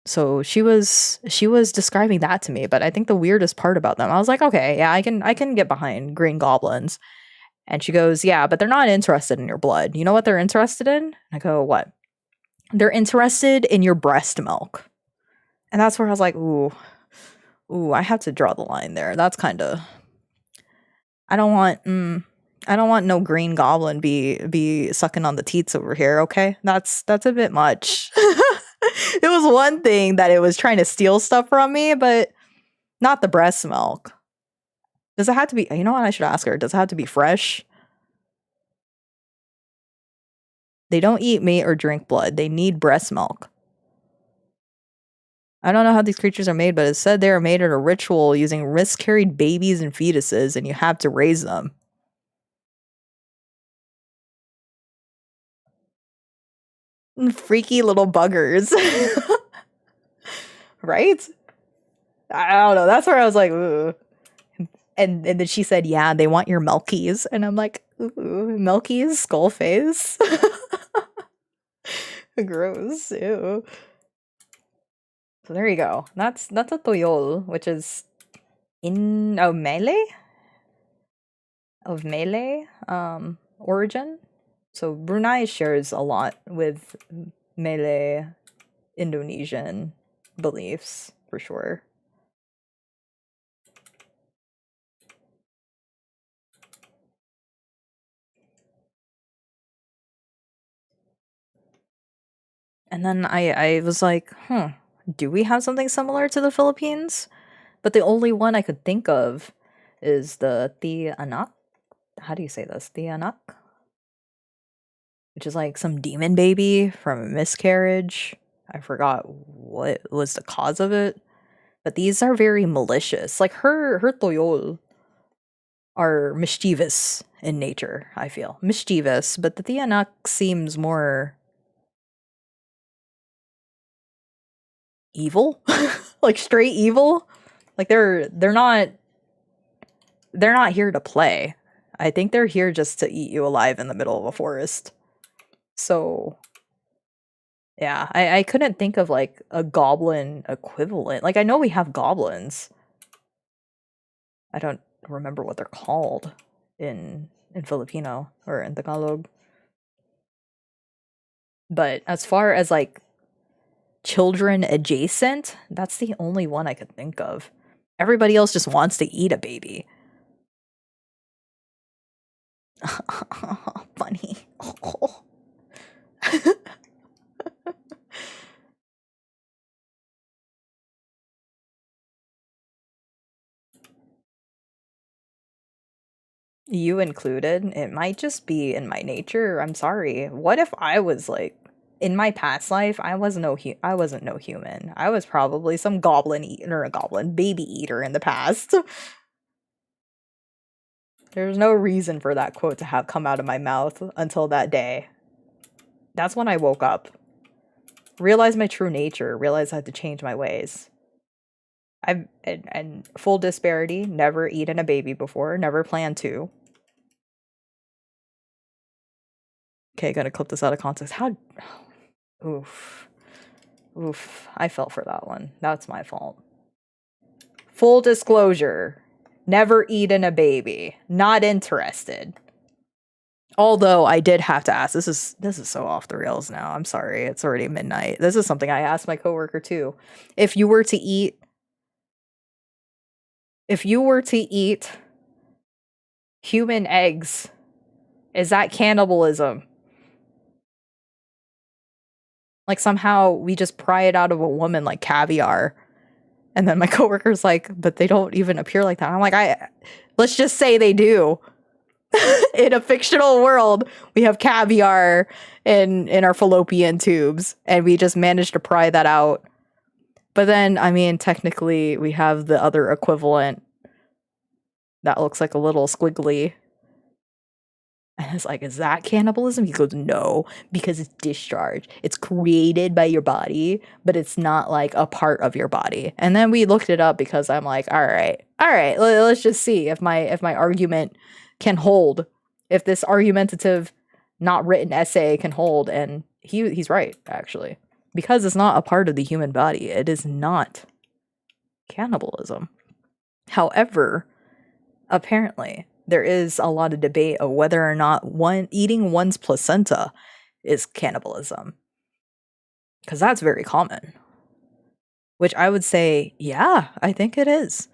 So she was describing that to me, but I think the weirdest part about them, I was like, okay, yeah, I can get behind green goblins. And she goes, yeah, but they're not interested in your blood. You know what they're interested in? I go, what? They're interested in your breast milk. And that's where I was like, ooh, I have to draw the line there. That's kind of, I don't want no green goblin be sucking on the teats over here, okay? That's a bit much. It was one thing that it was trying to steal stuff from me, but not the breast milk. Does it have to be, you know what, I should ask her, does it have to be fresh? They don't eat meat or drink blood. They need breast milk. I don't know how these creatures are made, but it said they are made in a ritual using miscarried babies and fetuses, and you have to raise them. Freaky little buggers. Right? I don't know. That's where I was like, ooh. And then she said, yeah, they want your milkies. And I'm like, ooh, milkies, skull face. Gross. Ew. So there you go. That's a toyol, which is in melee origin. So Brunei shares a lot with Malay Indonesian beliefs for sure. And then I was like, do we have something similar to the Philippines? But the only one I could think of is the Tianak. How do you say this? Tianak? Which is like some demon baby from a miscarriage. I forgot what was the cause of it. But these are very malicious. Like her toyol are mischievous in nature, I feel. Mischievous, but the Tianak seems more evil. Like straight evil. Like they're not here to play. I think they're here just to eat you alive in the middle of a forest. So yeah, I couldn't think of like a goblin equivalent. Like I know we have goblins. I don't remember what they're called in Filipino or in Tagalog. But as far as like children adjacent, that's the only one I could think of. Everybody else just wants to eat a baby. Funny. You included. It might just be in my nature. I'm sorry. What if I was like in my past life, I wasn't no human. I was probably some goblin eater, a goblin baby eater in the past. There's no reason for that quote to have come out of my mouth until that day. That's when I woke up. Realized my true nature, realized I had to change my ways. And full disparity, never eaten a baby before, never planned to. Okay, gotta clip this out of context. How oof. I fell for that one. That's my fault. Full disclosure. Never eaten a baby. Not interested. Although I did have to ask, this is so off the rails now. I'm sorry. It's already midnight. This is something I asked my coworker too. If you were to eat human eggs, is that cannibalism? Like somehow we just pry it out of a woman like caviar. And then my coworker's like, but they don't even appear like that. I'm like, let's just say they do. In a fictional world, we have caviar in our fallopian tubes, and we just managed to pry that out. But then, I mean, technically, we have the other equivalent that looks like a little squiggly. And it's like, is that cannibalism? He goes, no, because it's discharge. It's created by your body, but it's not like a part of your body. And then we looked it up because I'm like, all right, let's just see if my argument can hold, if this argumentative, not written essay can hold. And he's right, actually, because it's not a part of the human body. It is not cannibalism. However, apparently, there is a lot of debate of whether or not eating one's placenta is cannibalism. Because that's very common. Which I would say, yeah, I think it is.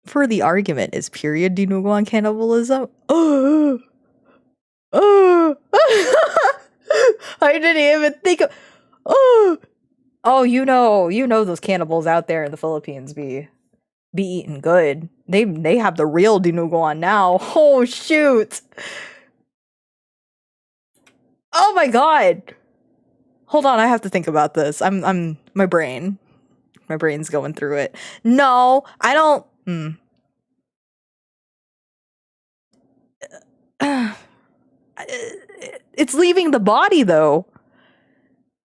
For the argument, is period dinuguan cannibalism? Oh, I didn't even think of. Oh, you know those cannibals out there in the Philippines be eating good. They have the real dinuguan now. Oh shoot. Oh my god. Hold on, I have to think about this. My brain's going through it. No, I don't. It's leaving the body though.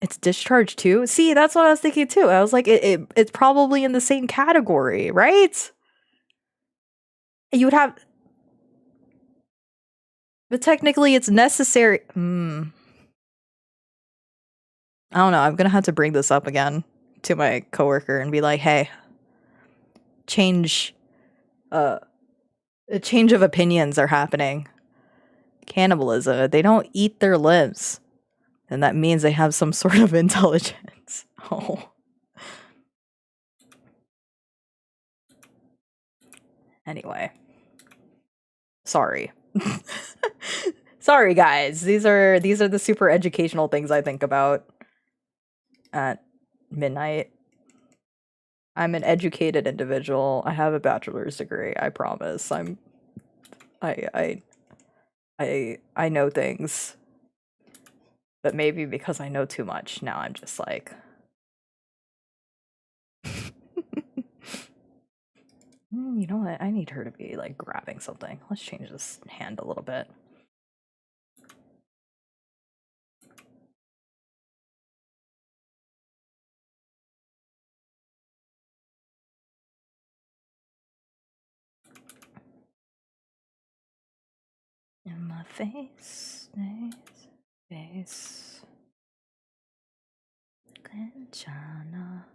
It's discharge too. See, that's what I was thinking too. I was like, it's probably in the same category, right? You would have, but technically it's necessary. I don't know. I'm gonna have to bring this up again to my coworker and be like, hey, a change of opinions are happening. Cannibalism. They don't eat their limbs. And that means they have some sort of intelligence. Oh. Anyway. Sorry. Sorry, guys. These are the super educational things I think about at midnight. I'm an educated individual. I have a bachelor's degree. I promise. I know things. But maybe because I know too much, now I'm just like... you know what? I need her to be, like, grabbing something. Let's change this hand a little bit. In my face, face. 괜찮아.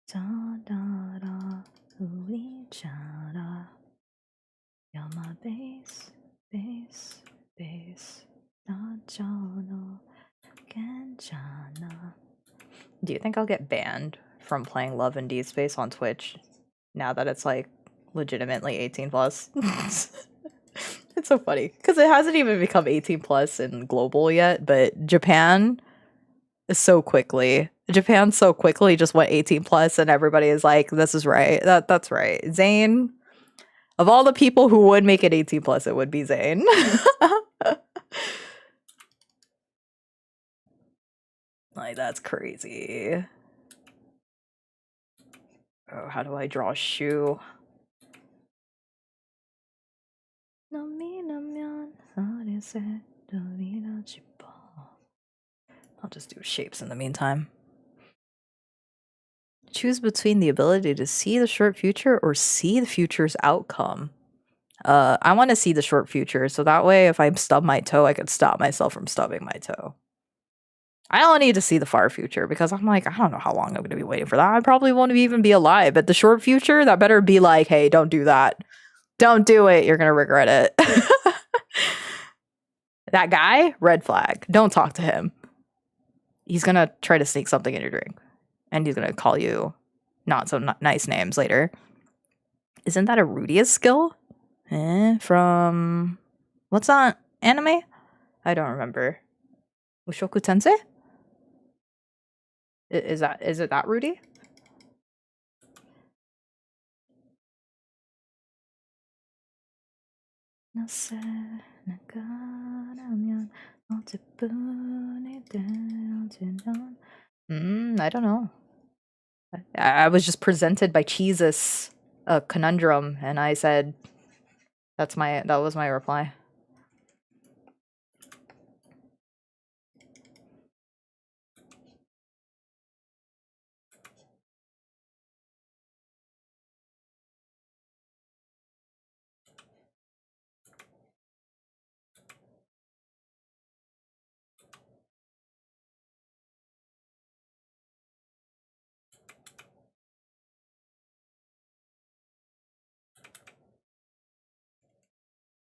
자라라 우리 자라. You're my base, base, base. 나처럼 괜찮아. Do you think I'll get banned from playing Love and Deed Space on Twitch now that it's like legitimately 18 plus? It's so funny because it hasn't even become 18 plus in global yet, but Japan so quickly just went 18 plus, and everybody is like, this is right. That's right. Zayn, of all the people who would make it 18 plus, it would be Zayn. Like, that's crazy. Oh, how do I draw a shoe? I'll just do shapes in the meantime. Choose between the ability to see the short future or see the future's outcome. I want to see the short future, so that way if I stub my toe, I could stop myself from stubbing my toe. I don't need to see the far future because I'm like, I don't know how long I'm going to be waiting for that. I probably won't even be alive. But the short future, that better be like, hey, don't do that. Don't do it. You're going to regret it. That guy, red flag. Don't talk to him. He's going to try to sneak something in your drink. And he's going to call you not so nice names later. Isn't that a Rudius skill? From... What's that anime? I don't remember. Mushoku Tensei? Is it that Rudy? I don't know. I was just presented by Jesus a conundrum, and I said, that was my reply.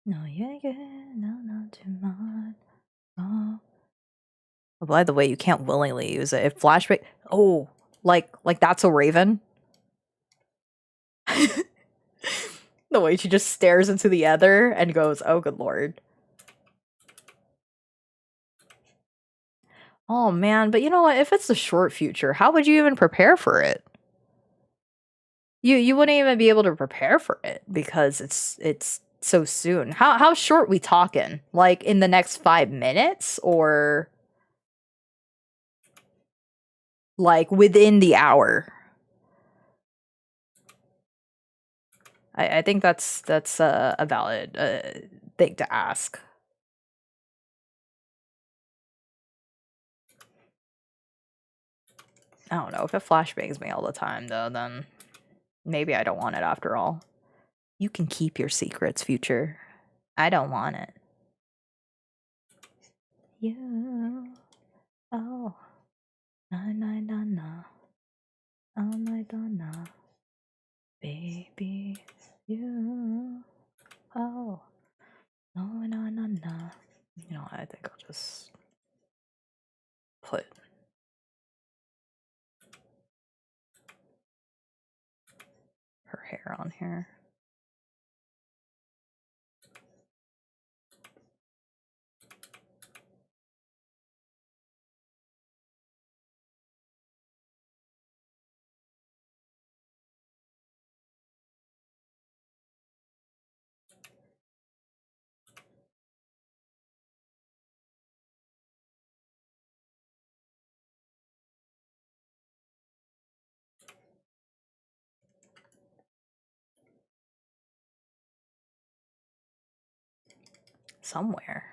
No, yeah, no, not too much. Oh. By the way, you can't willingly use it. If flashback, like that's a raven. The way she just stares into the ether and goes, "Oh, good lord." Oh man, but you know what? If it's the short future, how would you even prepare for it? You wouldn't even be able to prepare for it because it's so soon. How short we talking? Like in the next 5 minutes or like within the hour? I think that's a valid thing to ask. I don't know. If it flashbangs me all the time, though, then maybe I don't want it after all. You can keep your secrets, future. I don't want it. You. Oh. Na na na na. Oh my donna. Baby. You. Oh. No na na na. You know, I think I'll just put her hair on here. Somewhere.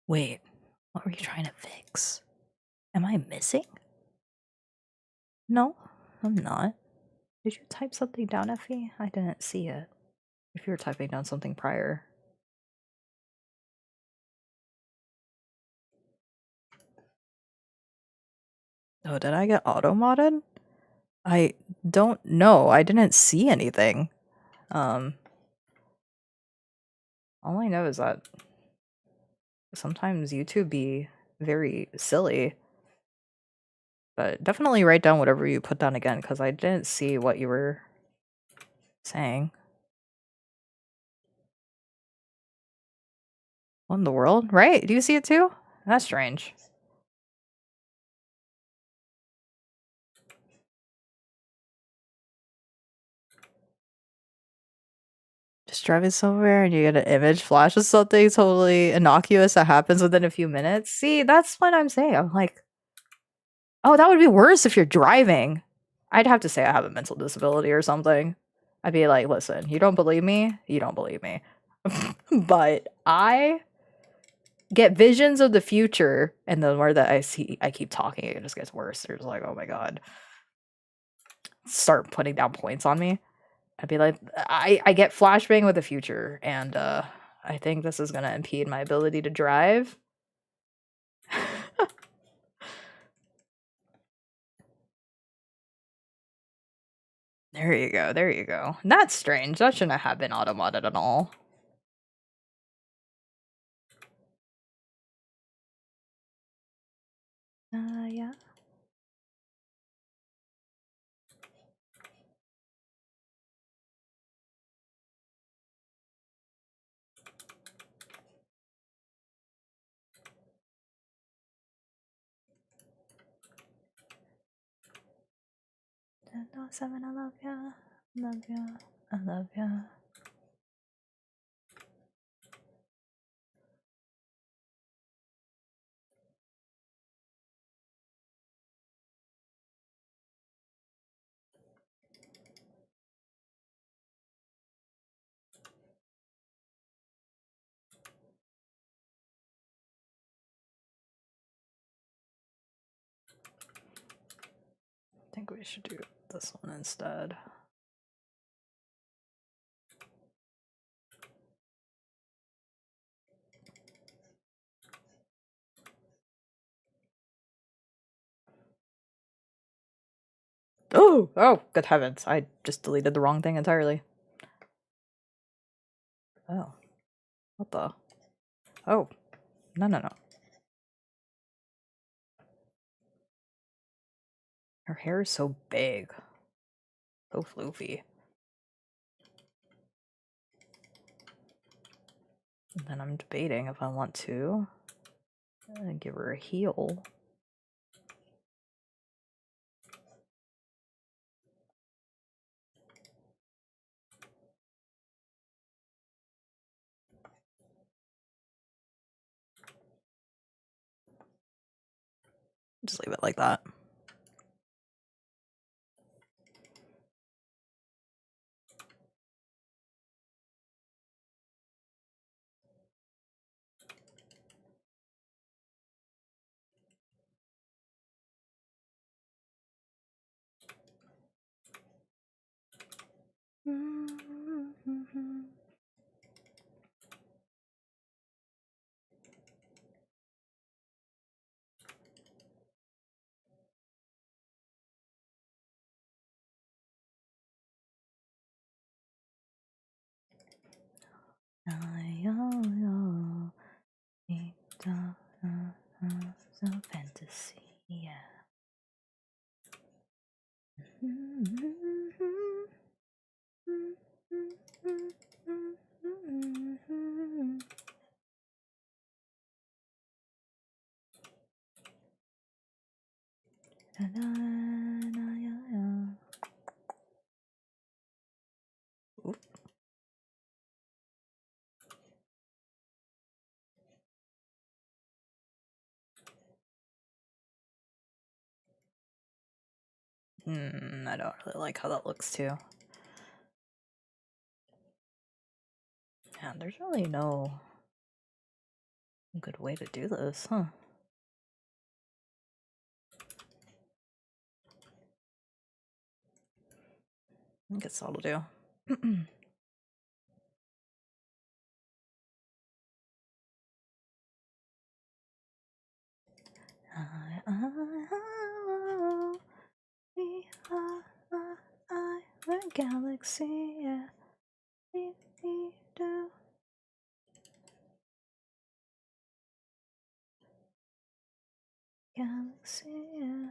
Wait, what were you trying to fix? Am I missing? No, I'm not. Did you type something down, Effie? I didn't see it. If you were typing down something prior. Oh, did I get auto-modded? I don't know. I didn't see anything. All I know is that sometimes YouTube be very silly. But definitely write down whatever you put down again, because I didn't see what you were saying. What in the world? Right? Do you see it too? That's strange. Just driving somewhere and you get an image flash of something totally innocuous that happens within a few minutes. See, that's what I'm saying. I'm like, oh, that would be worse if you're driving. I'd have to say I have a mental disability or something. I'd be like, listen, you don't believe me? You don't believe me. But I get visions of the future, and the more that I keep talking, it just gets worse. There's like, oh my god. Start putting down points on me. I'd be like, I get flashbang with the future, and I think this is gonna impede my ability to drive. There you go, there you go. That's strange. That shouldn't have been auto-modded at all. Yeah. No, 7, I love ya. I love ya. I love ya. I think we should do this one instead. Oh! Oh, good heavens. I just deleted the wrong thing entirely. Oh. What the? Oh. No, no, no. Her hair is so big. So floofy. And then I'm debating if I want to give her a heel. Just leave it like that. So fantasy, yeah. Oop. I don't really like how that looks too. Yeah, there's really no good way to do this, huh? I guess that'll do. The galaxy, yeah. Do. Galaxy, yeah.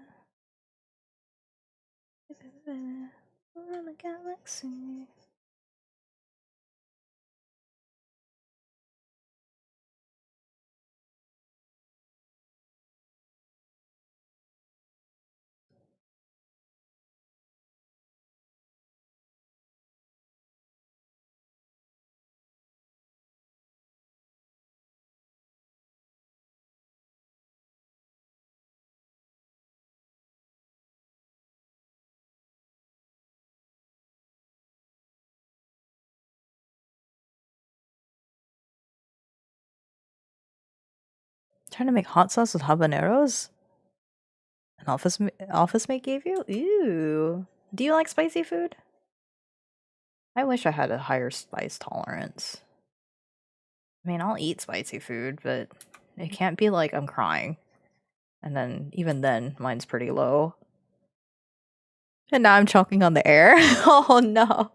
We're in the galaxy. Trying to make hot sauce with habaneros? An office mate gave you? Ew. Do you like spicy food? I wish I had a higher spice tolerance. I mean, I'll eat spicy food, but it can't be like I'm crying. And then, even then, mine's pretty low. And now I'm choking on the air. Oh no.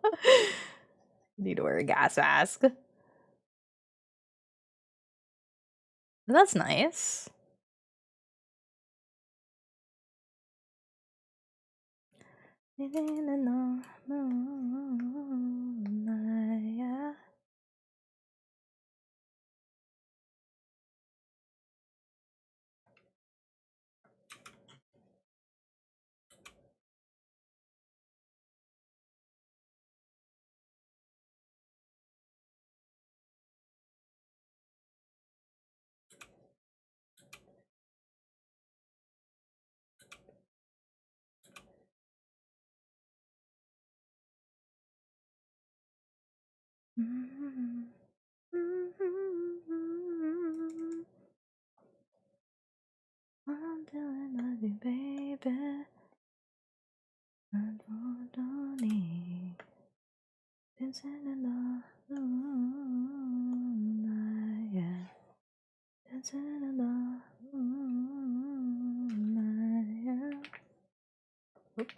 Need to wear a gas mask. That's nice. I'm telling you, baby. Dancing in the moonlight, yeah. Dancing in the moonlight, yeah. Oop.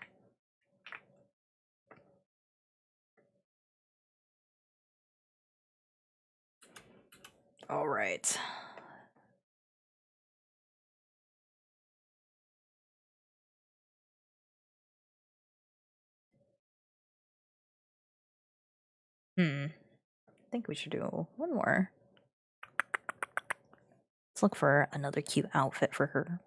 All right. I think we should do one more. Let's look for another cute outfit for her.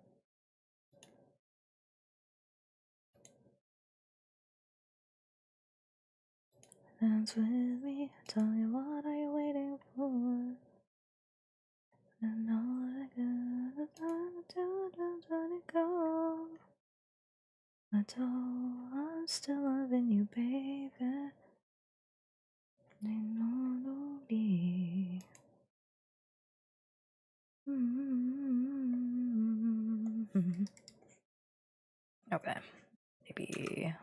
Dance with me, tell you what are you waiting for? And all I got is time to just let it go. I told I'm still loving you, baby. Ain't no need. Okay, maybe.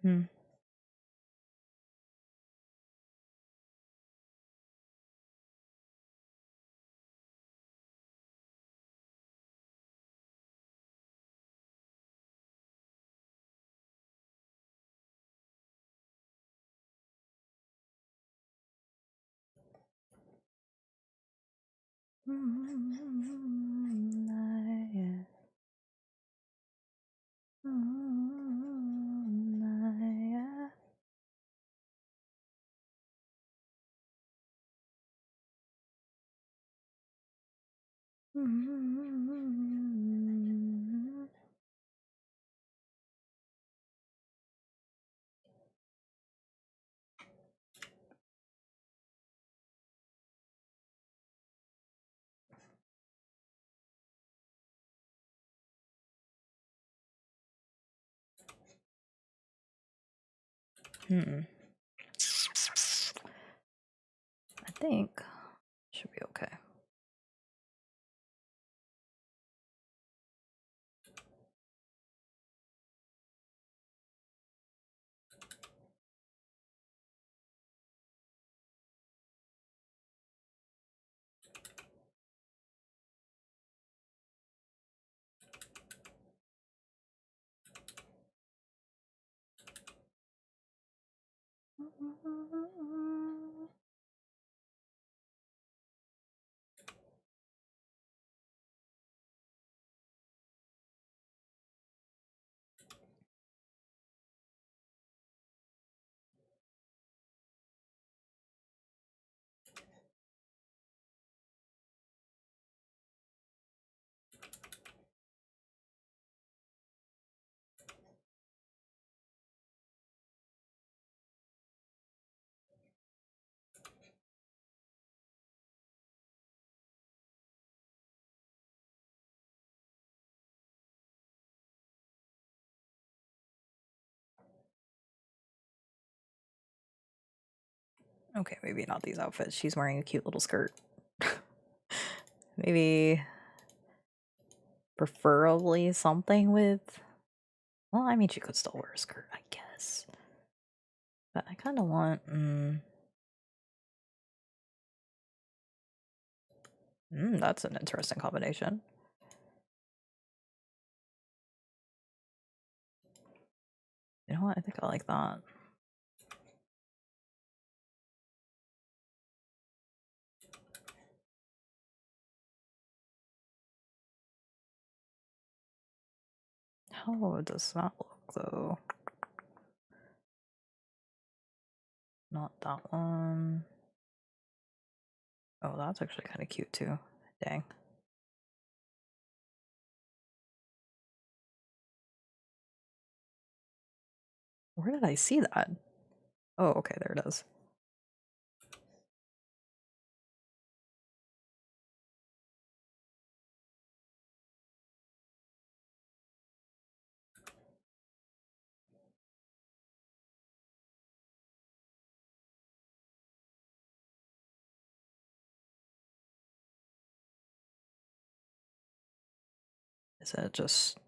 Hmm. I think should be okay. Okay, maybe not these outfits. She's wearing a cute little skirt. Maybe preferably something with... Well, I mean, she could still wear a skirt, I guess. But I kind of want... that's an interesting combination. You know what? I think I like that. How does that look, though? Not that one. Oh, that's actually kind of cute, too. Dang. Where did I see that? Oh, okay, there it is. Is it just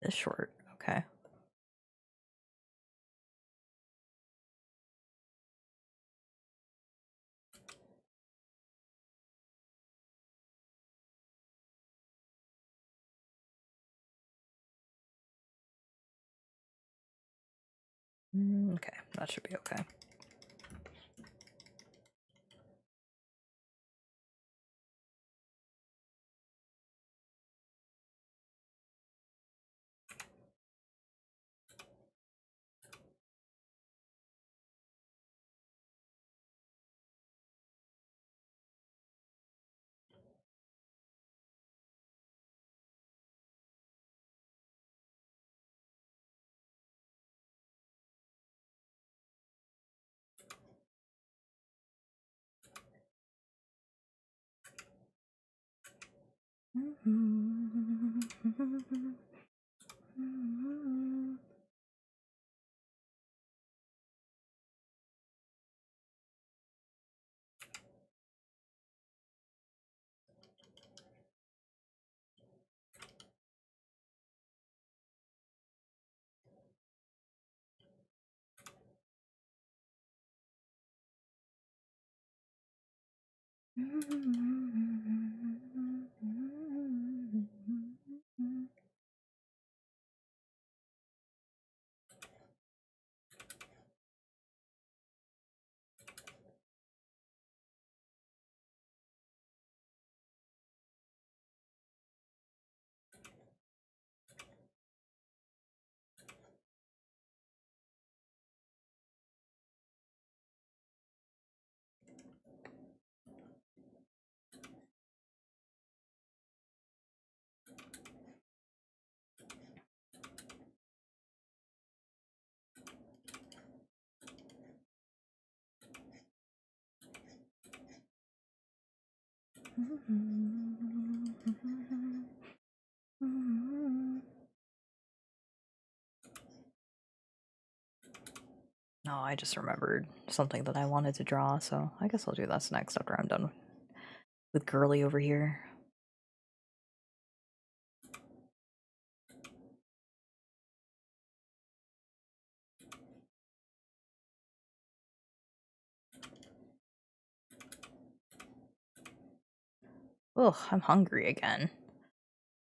this short? Okay. Okay, that should be okay. No, I just remembered something that I wanted to draw, so I guess I'll do this next after I'm done with Girly over here. Ugh, I'm hungry again.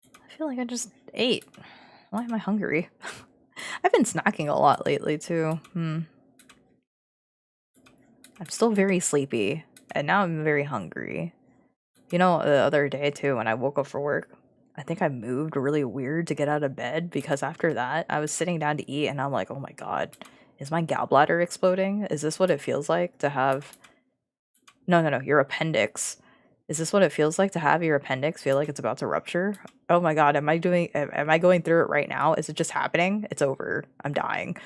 I feel like I just ate. Why am I hungry? I've been snacking a lot lately, too. I'm still very sleepy, and now I'm very hungry. You know, the other day, too, when I woke up for work, I think I moved really weird to get out of bed, because after that, I was sitting down to eat, and I'm like, oh my god, is my gallbladder exploding? Is this what it feels like to have... No, your appendix. Is this what it feels like to have your appendix feel like it's about to rupture? Oh my god, am I going through it right now? Is it just happening? It's over. I'm dying.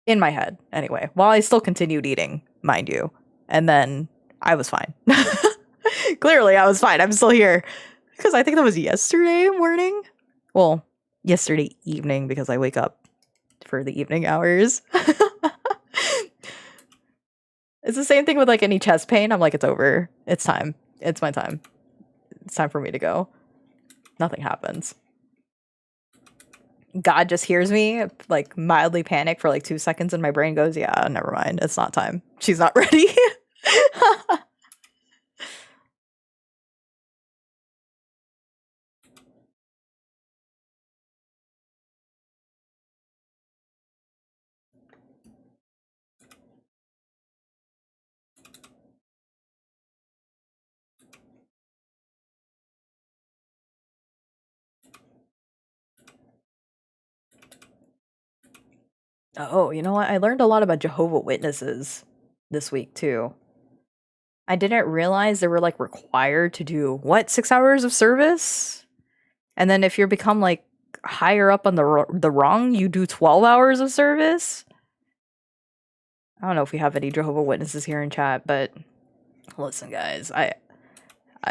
In my head, anyway. While I still continued eating, mind you. And then I was fine. Clearly, I was fine. I'm still here. Because I think that was yesterday morning. Well, yesterday evening, because I wake up for the evening hours. It's the same thing with like any chest pain. I'm like, it's over. It's time. It's my time. It's time for me to go. Nothing happens. God just hears me like mildly panic for like 2 seconds and my brain goes, yeah, never mind. It's not time. She's not ready. Oh, you know what? I learned a lot about Jehovah Witnesses this week too. I didn't realize they were like required to do what, 6 hours of service, and then if you become like higher up on the rung, you do 12 hours of service. I don't know if we have any Jehovah Witnesses here in chat, but listen, guys,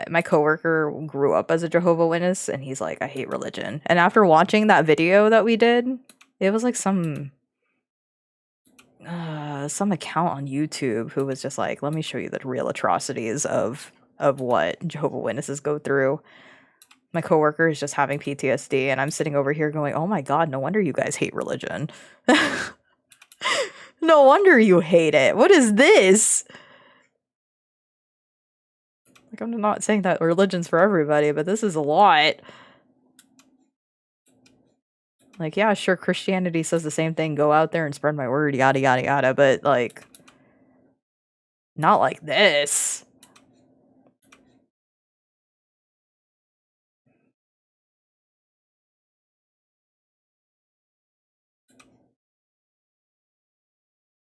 my coworker grew up as a Jehovah Witness, and he's like, I hate religion. And after watching that video that we did, it was like some account on YouTube who was just like, let me show you the real atrocities of what Jehovah Witnesses go through. My coworker is just having PTSD, and I'm sitting over here going, oh my god, no wonder you guys hate religion. No wonder you hate it. What is this? Like, I'm not saying that religion's for everybody, but this is a lot. Like, yeah, sure, Christianity says the same thing, go out there and spread my word, yada yada yada, but like, not like this.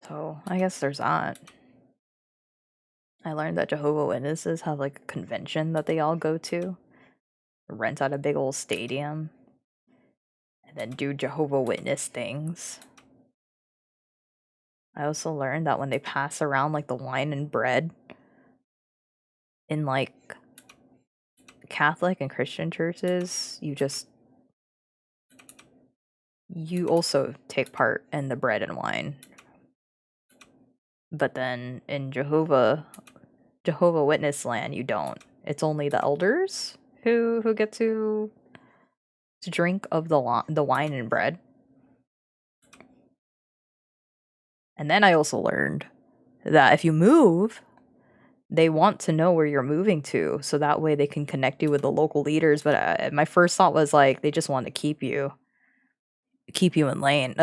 So, I guess there's that. I learned that Jehovah Witnesses have like a convention that they all go to, rent out a big old stadium, and then do Jehovah Witness things. I also learned that when they pass around like the wine and bread in like Catholic and Christian churches, you also take part in the bread and wine. But then in Jehovah Witness land, you don't. It's only the elders who get to drink of the wine and bread. And then I also learned that if you move, they want to know where you're moving to, so that way they can connect you with the local leaders. But my first thought was like, they just want to keep you in lane,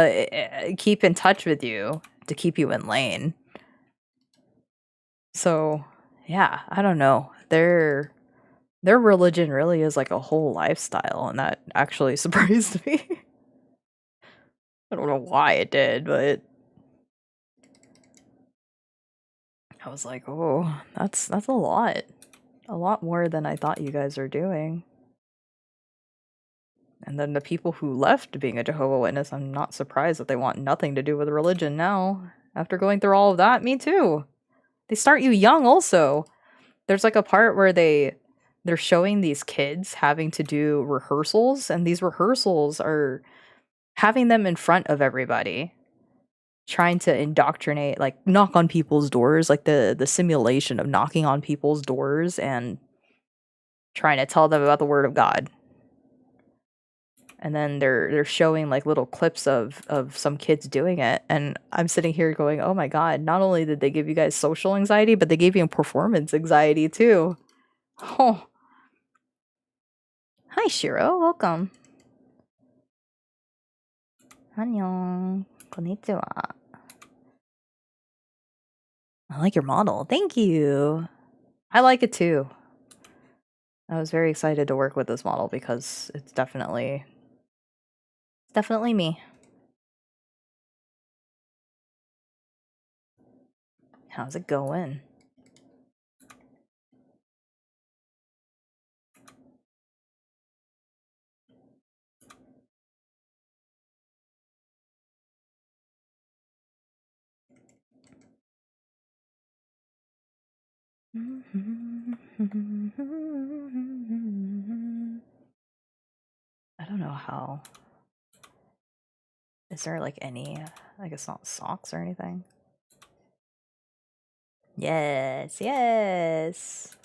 keep in touch with you to keep you in lane. So yeah, I don't know. Their religion really is like a whole lifestyle, and that actually surprised me. I don't know why it did, but I was like, oh, that's a lot. A lot more than I thought you guys are doing. And then the people who left being a Jehovah Witness, I'm not surprised that they want nothing to do with religion now. After going through all of that, me too. They start you young also. There's like a part where they're showing these kids having to do rehearsals, and these rehearsals are having them in front of everybody, trying to indoctrinate, like knock on people's doors, like the simulation of knocking on people's doors and trying to tell them about the word of God. And then they're showing like little clips of some kids doing it, and I'm sitting here going, oh my god, not only did they give you guys social anxiety, but they gave you performance anxiety too. Oh, hi Shiro, welcome. Annyeong, konnichiwa. I like your model. Thank you. I like it too. I was very excited to work with this model because it's definitely me. How's it going? I don't know how. Is there like any, I guess not socks or anything? Yes, yes.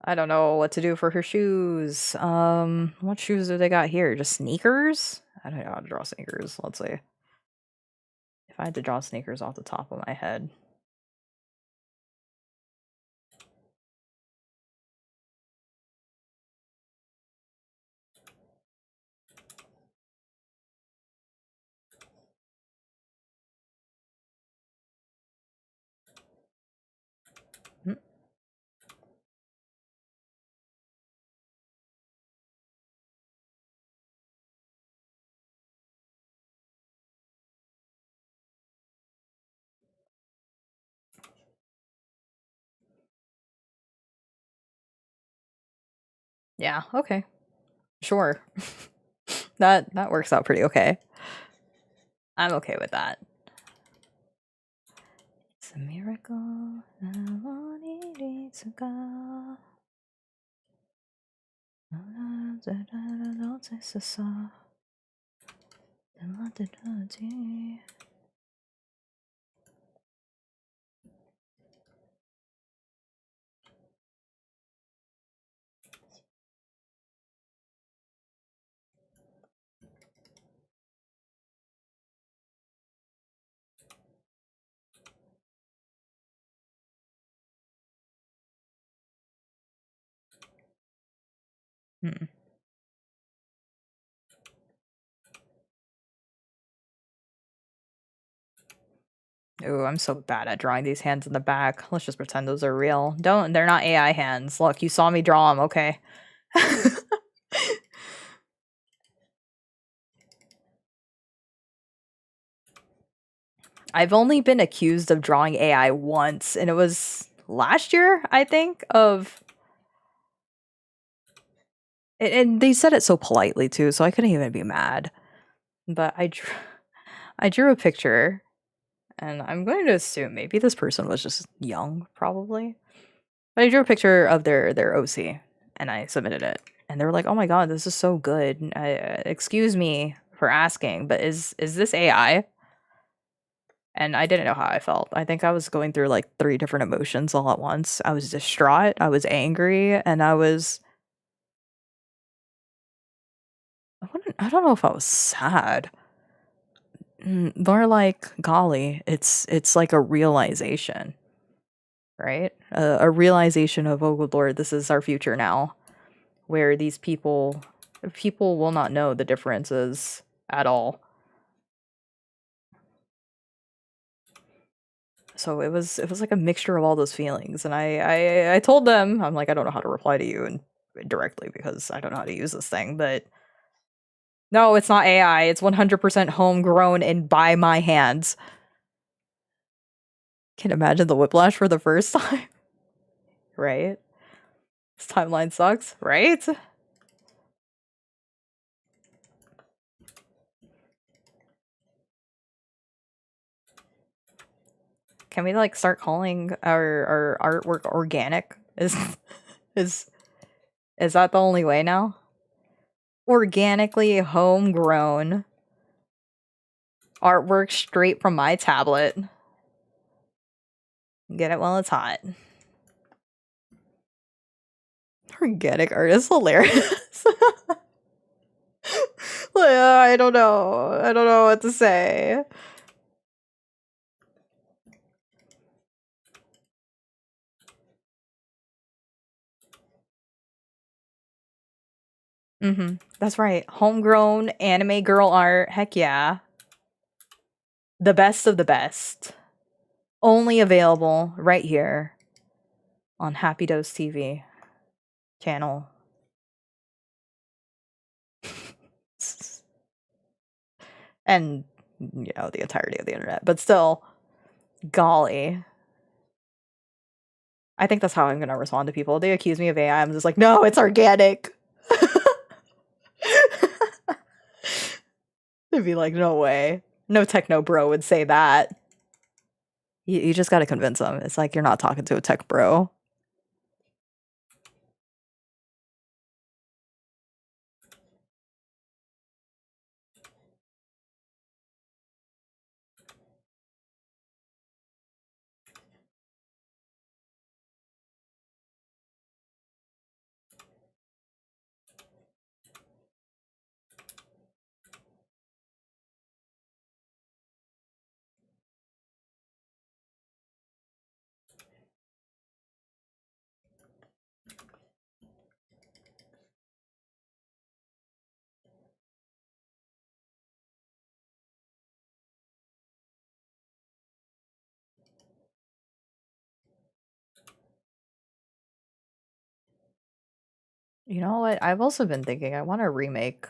I don't know what to do for her shoes. What shoes do they got here? Just sneakers? I don't know how to draw sneakers. Let's see. If I had to draw sneakers off the top of my head. Hmm. Yeah, okay. Sure. That works out pretty okay. I'm okay with that. It's a miracle. I want it to go. Hmm. Ooh, I'm so bad at drawing these hands in the back. Let's just pretend those are real. They're not AI hands. Look, you saw me draw them, okay? I've only been accused of drawing AI once, and it was last year, I think, and they said it so politely too, so I couldn't even be mad. But I drew a picture, and I'm going to assume maybe this person was just young, probably. But I drew a picture of their OC, and I submitted it, and they were like, "Oh my god, this is so good. Excuse me for asking, but is this AI?" And I didn't know how I felt. I think I was going through like 3 different emotions all at once. I was distraught, I was angry, and I don't know if I was sad. More like, golly, it's like a realization, right? A realization of, oh good lord, this is our future now, where these people will not know the differences at all. So it was like a mixture of all those feelings, and I told them, I'm like, I don't know how to reply to you and directly because I don't know how to use this thing, but no, it's not AI. It's 100% homegrown and by my hands. Can imagine the whiplash for the first time, right? This timeline sucks, right? Can we like start calling our artwork organic? Is is that the only way now? Organically homegrown artwork straight from my tablet. Get it while it's hot. Organic art is hilarious. I don't know. I don't know what to say. That's right. Homegrown anime girl art. Heck yeah. The best of the best. Only available right here on Happy Dose TV channel. And, you know, the entirety of the internet. But still, golly. I think that's how I'm going to respond to people. They accuse me of AI. I'm just like, no, it's organic. They'd be like, no way. No techno bro would say that. You just got to convince them. It's like you're not talking to a tech bro. You know what? I've also been thinking I want to remake.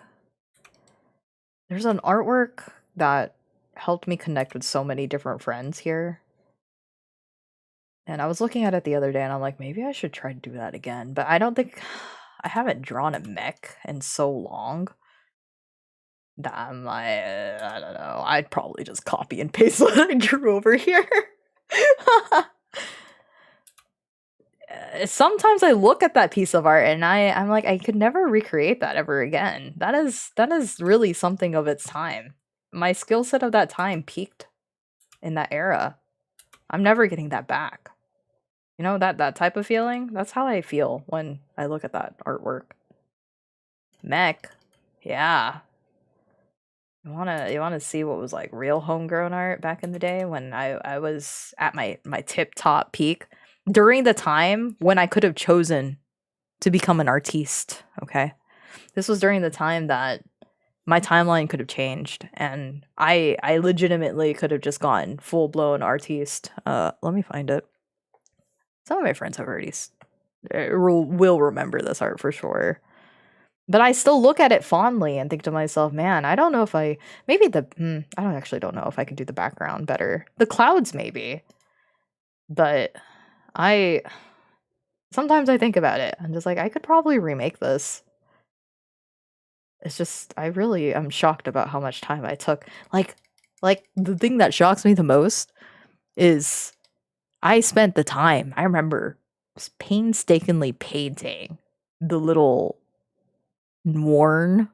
There's an artwork that helped me connect with so many different friends here. And I was looking at it the other day and I'm like, maybe I should try to do that again. But I don't think I haven't drawn a mech in so long that I'm like, I don't know. I'd probably just copy and paste what I drew over here. Sometimes I look at that piece of art and I'm like, I could never recreate that ever again. That is really something of its time. My skill set of that time peaked in that era. I'm never getting that back. You know, that type of feeling? That's how I feel when I look at that artwork. Mech. Yeah. You wanna see what was like real homegrown art back in the day when I was at my tip top peak? During the time when I could have chosen to become an artiste, okay? This was during the time that my timeline could have changed and I legitimately could have just gone full-blown artiste. Let me find it. Some of my friends have already will remember this art for sure. But I still look at it fondly and think to myself, man, I don't know if I maybe I don't know if I can do the background better. The clouds maybe. But I sometimes I think about it. I'm just like, I could probably remake this. It's just I really am shocked about how much time I took. Like the thing that shocks me the most is I spent the time. I remember painstakingly painting the little worn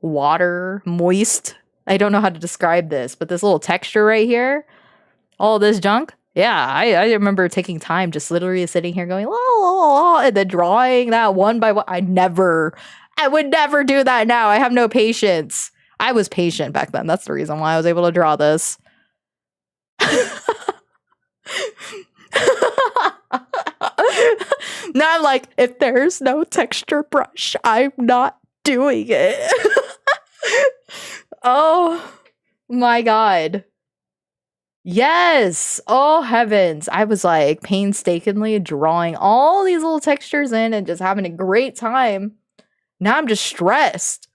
water moist. I don't know how to describe this, but this little texture right here, all this junk. Yeah, I remember taking time just literally sitting here going, oh, and then drawing that one by one. I would never do that now. I have no patience. I was patient back then. That's the reason why I was able to draw this. Now I'm like, if there's no texture brush, I'm not doing it. Oh my god. Yes. Oh heavens. I was like painstakingly drawing all these little textures in and just having a great time. Now I'm just stressed.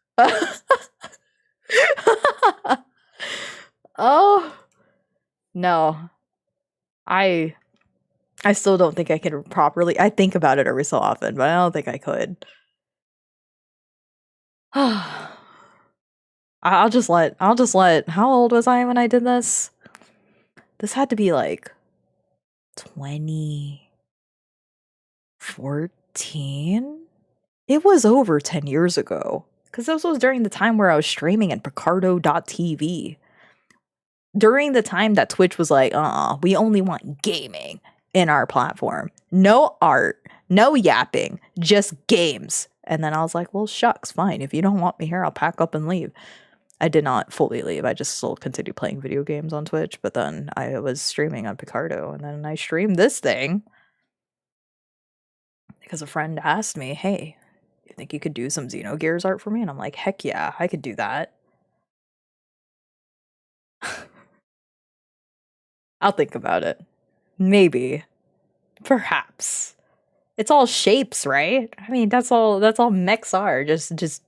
Oh no. I still don't think I can properly. I think about it every so often, but I don't think I could. I'll just let how old was I when I did this? This had to be like 2014. It was over 10 years ago. Because this was during the time where I was streaming at Picardo.tv. During the time that Twitch was like, we only want gaming in our platform. No art, no yapping, just games. And then I was like, well, shucks, fine. If you don't want me here, I'll pack up and leave. I did not fully leave. I just still continued playing video games on Twitch. But then I was streaming on Picardo. And then I streamed this thing. Because a friend asked me, hey, you think you could do some Xenogears art for me? And I'm like, heck yeah, I could do that. I'll think about it. Maybe. Perhaps. It's all shapes, right? I mean, that's all mechs are. Just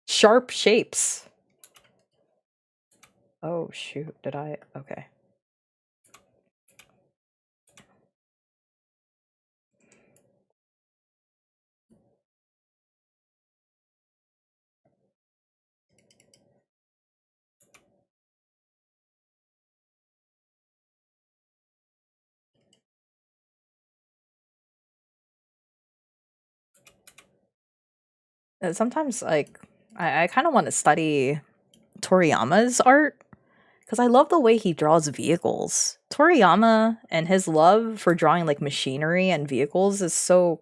sharp shapes. Oh shoot, did I? Okay. Sometimes, like, I kind of want to study Toriyama's art because I love the way he draws vehicles. Toriyama and his love for drawing like machinery and vehicles is so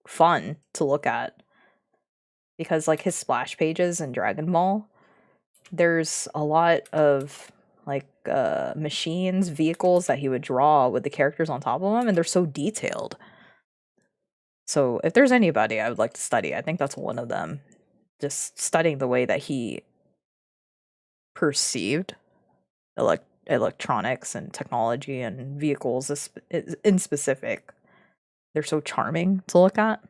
fun to look at because like his splash pages in Dragon Ball, there's a lot of like machines, vehicles that he would draw with the characters on top of them, and they're so detailed. So if there's anybody I would like to study, I think that's one of them. Just studying the way that he perceived electronics and technology and vehicles in specific. They're so charming to look at.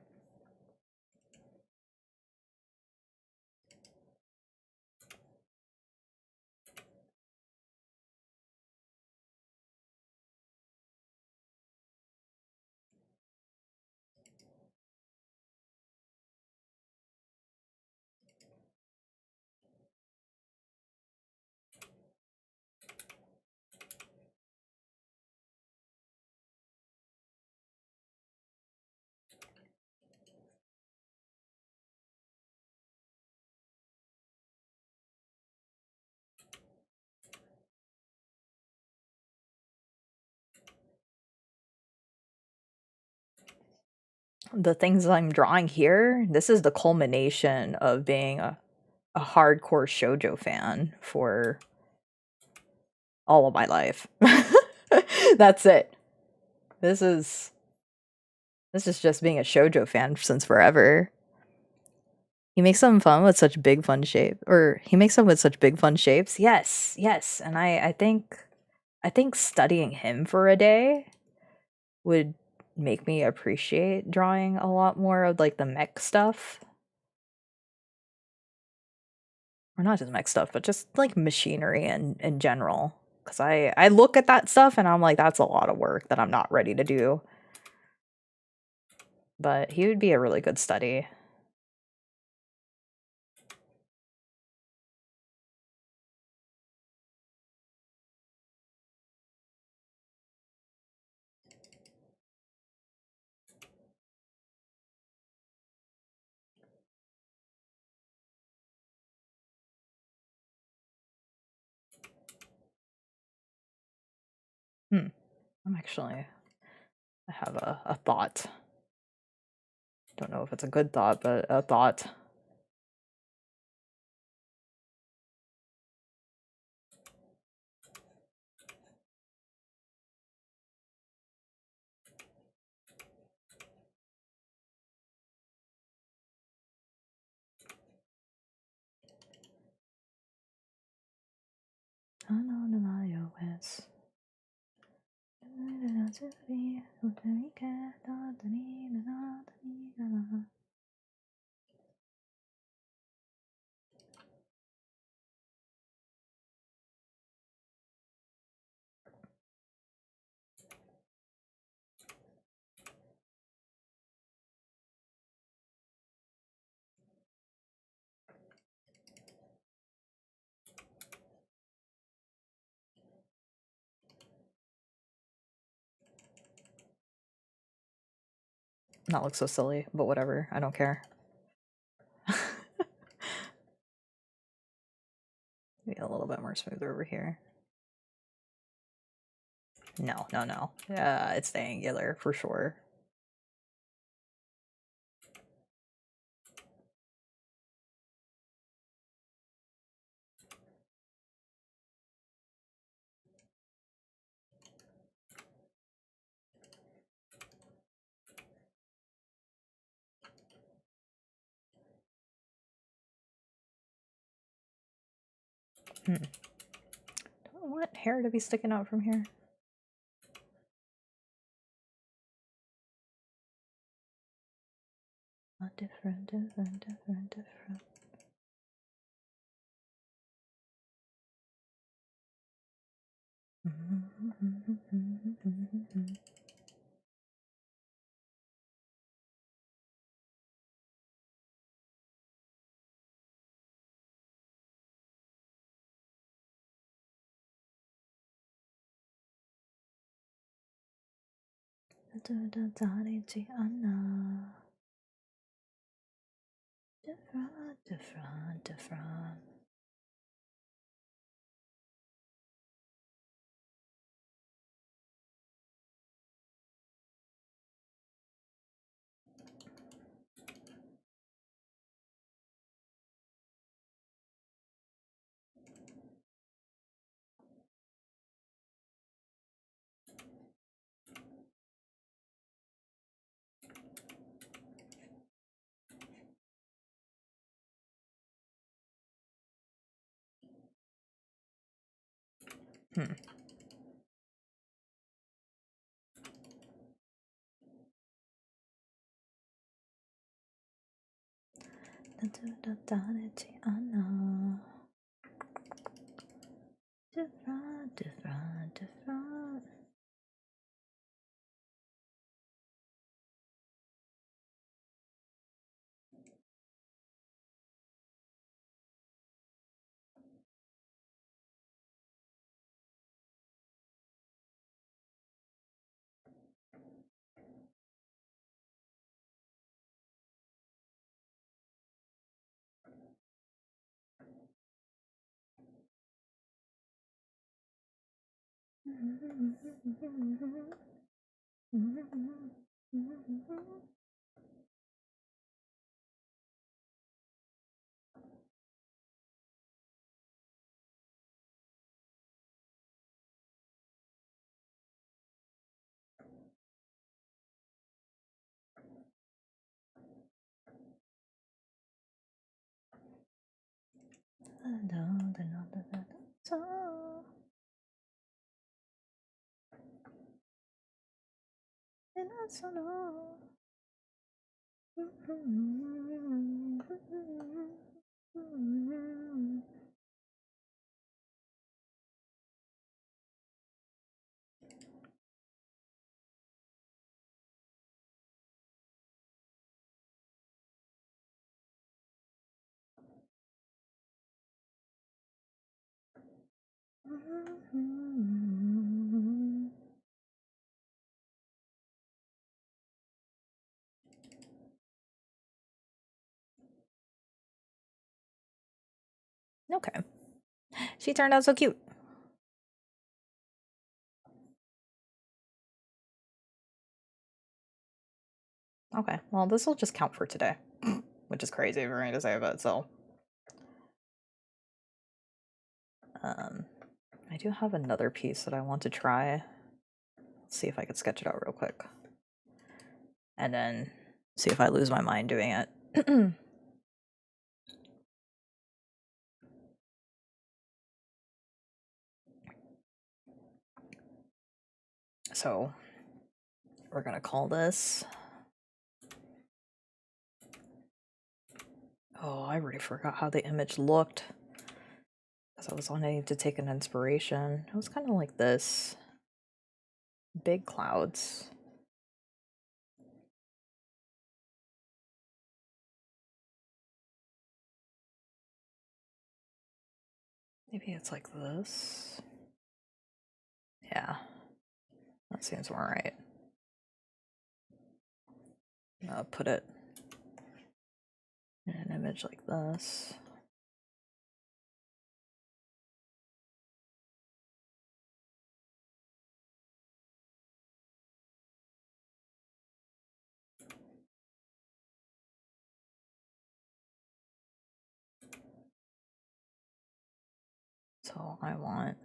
the things I'm drawing here, this is the culmination of being a hardcore shoujo fan for all of my life. That's it. This is just being a shoujo fan since forever. He makes them fun with such big fun shape, or he makes them with such big fun shapes. Yes, yes, and I think studying him for a day would make me appreciate drawing a lot more of like the mech stuff. Or not just mech stuff, but just like machinery and in general. Cause I look at that stuff and I'm like, that's a lot of work that I'm not ready to do. But he would be a really good study. Hmm. I have a thought. Don't know if it's a good thought, but a thought. Not look so silly, but whatever. I don't care. Maybe a little bit more smooth over here. No, no, no. It's the angular for sure. Don't want hair to be sticking out from here. Different. Different. Hmm. Different. Okay. She turned out so cute. Okay, well, this will just count for today, which is crazy for me to say, but so. I do have another piece that I want to try. Let's see if I could sketch it out real quick. And then see if I lose my mind doing it. So we're gonna call this. Oh, I already forgot how the image looked. Because I was wanting to take an inspiration. It was kind of like this. Big clouds. Maybe it's like this. Yeah. That seems more right. I'll put it in an image like this. So I want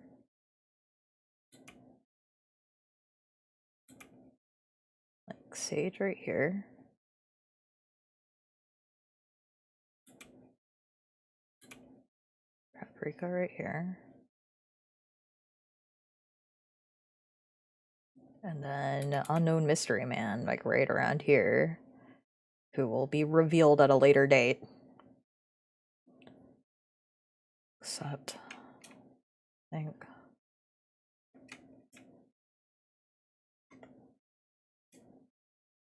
like sage right here. Paprika right here. And then unknown mystery man, like right around here, who will be revealed at a later date. Except, I think.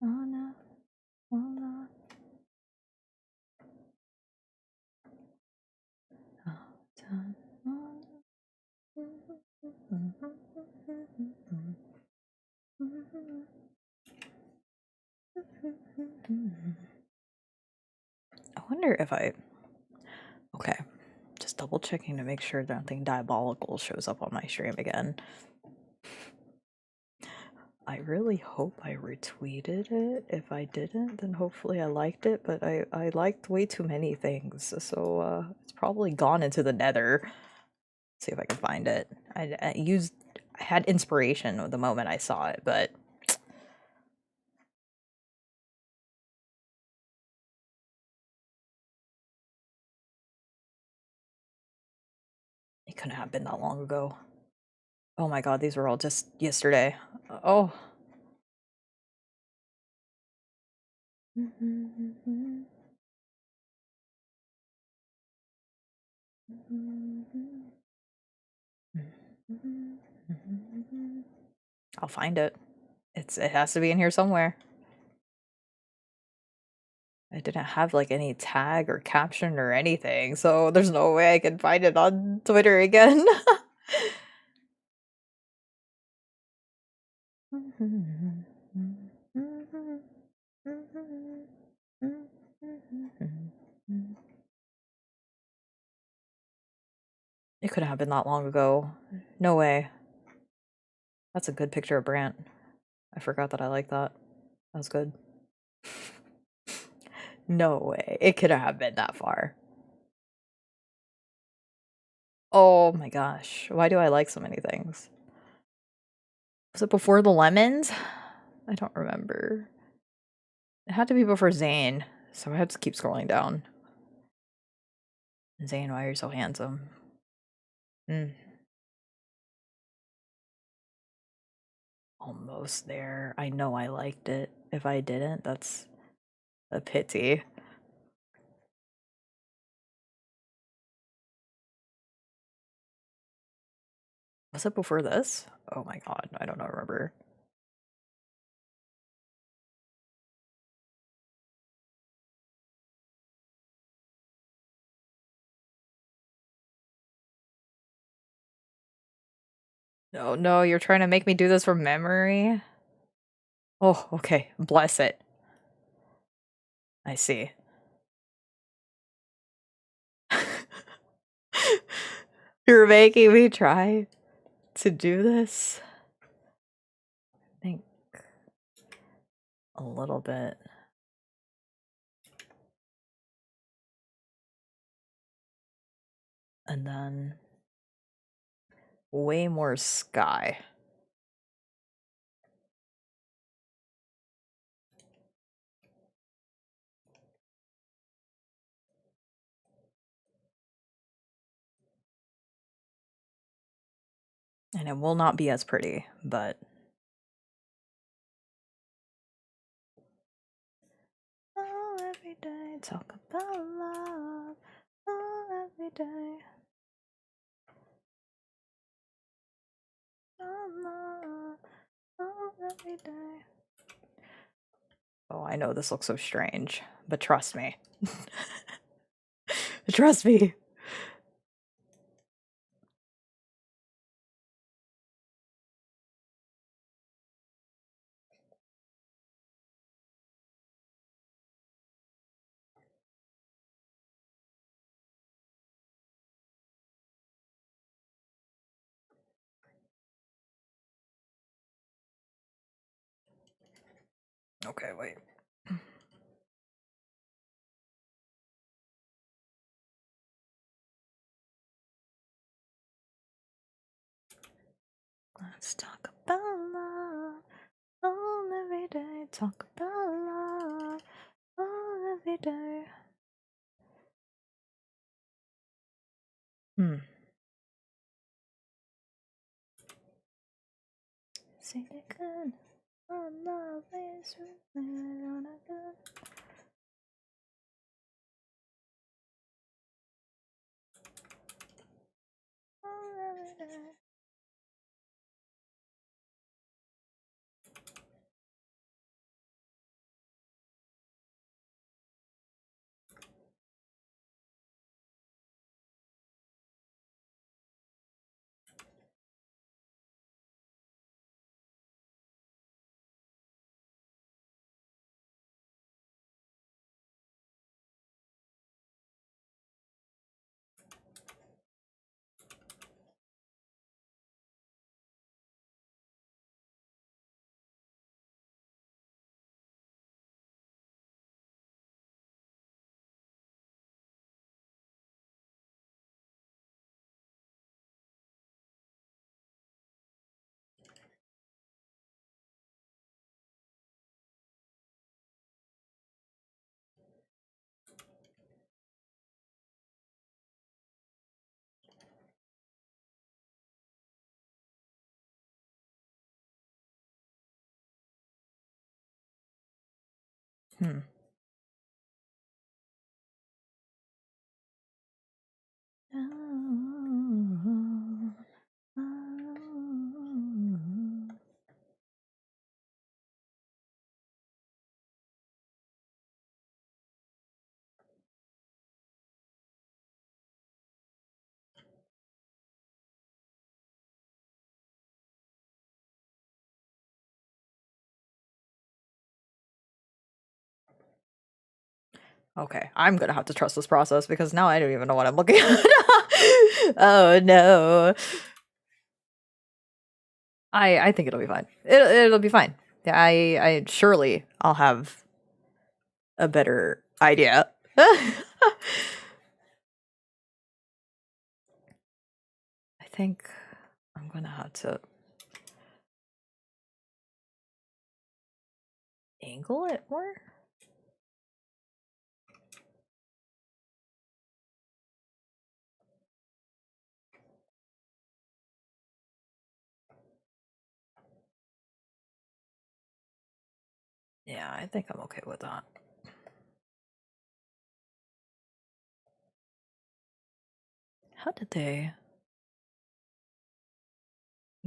Oh no, oh no. I wonder if okay, just double checking to make sure that nothing diabolical shows up on my stream again. I really hope I retweeted it. If I didn't, then hopefully I liked it, but I liked way too many things, so it's probably gone into the nether. Let's see if I can find it. I had inspiration the moment I saw it, but it couldn't have been that long ago. Oh my god, these were all just yesterday. Oh. I'll find it. It has to be in here somewhere. I didn't have like any tag or caption or anything, so there's no way I can find it on Twitter again. It couldn't have been that long ago. No way. That's a good picture of Brant. I forgot that I like that. That was good. No way. It couldn't have been that far. Oh my gosh. Why do I like so many things? Was it before the lemons? I don't remember. It had to be before Zane, so I had to keep scrolling down. Zane, why are you so handsome? Mm. Almost there. I know I liked it. If I didn't, that's a pity. Was it before this? Oh my god, I don't know, remember. No, no, you're trying to make me do this from memory? Oh, okay. Bless it. I see. You're making me try to do this? I think a little bit. And then way more sky. And it will not be as pretty, but oh, every day talk about love. Oh, every day. Oh, love. Oh, every day. Oh, I know this looks so strange, but trust me. Trust me. Okay, wait. Let's talk about love. Oh, every day. Talk about love. Oh, every day. See the good. Oh, love is really on a good. Oh, every day. Hmm. Okay, I'm gonna have to trust this process because now I don't even know what I'm looking at. Oh no. I think it'll be fine. It'll be fine. Yeah, I surely I'll have a better idea. I think I'm gonna have to angle it more. Yeah, I think I'm okay with that. How did they?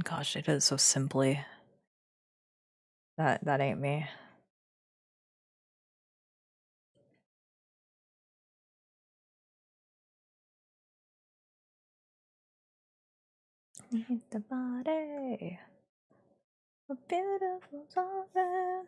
Gosh, they did it so simply. That ain't me. Need the body, a beautiful sovereign.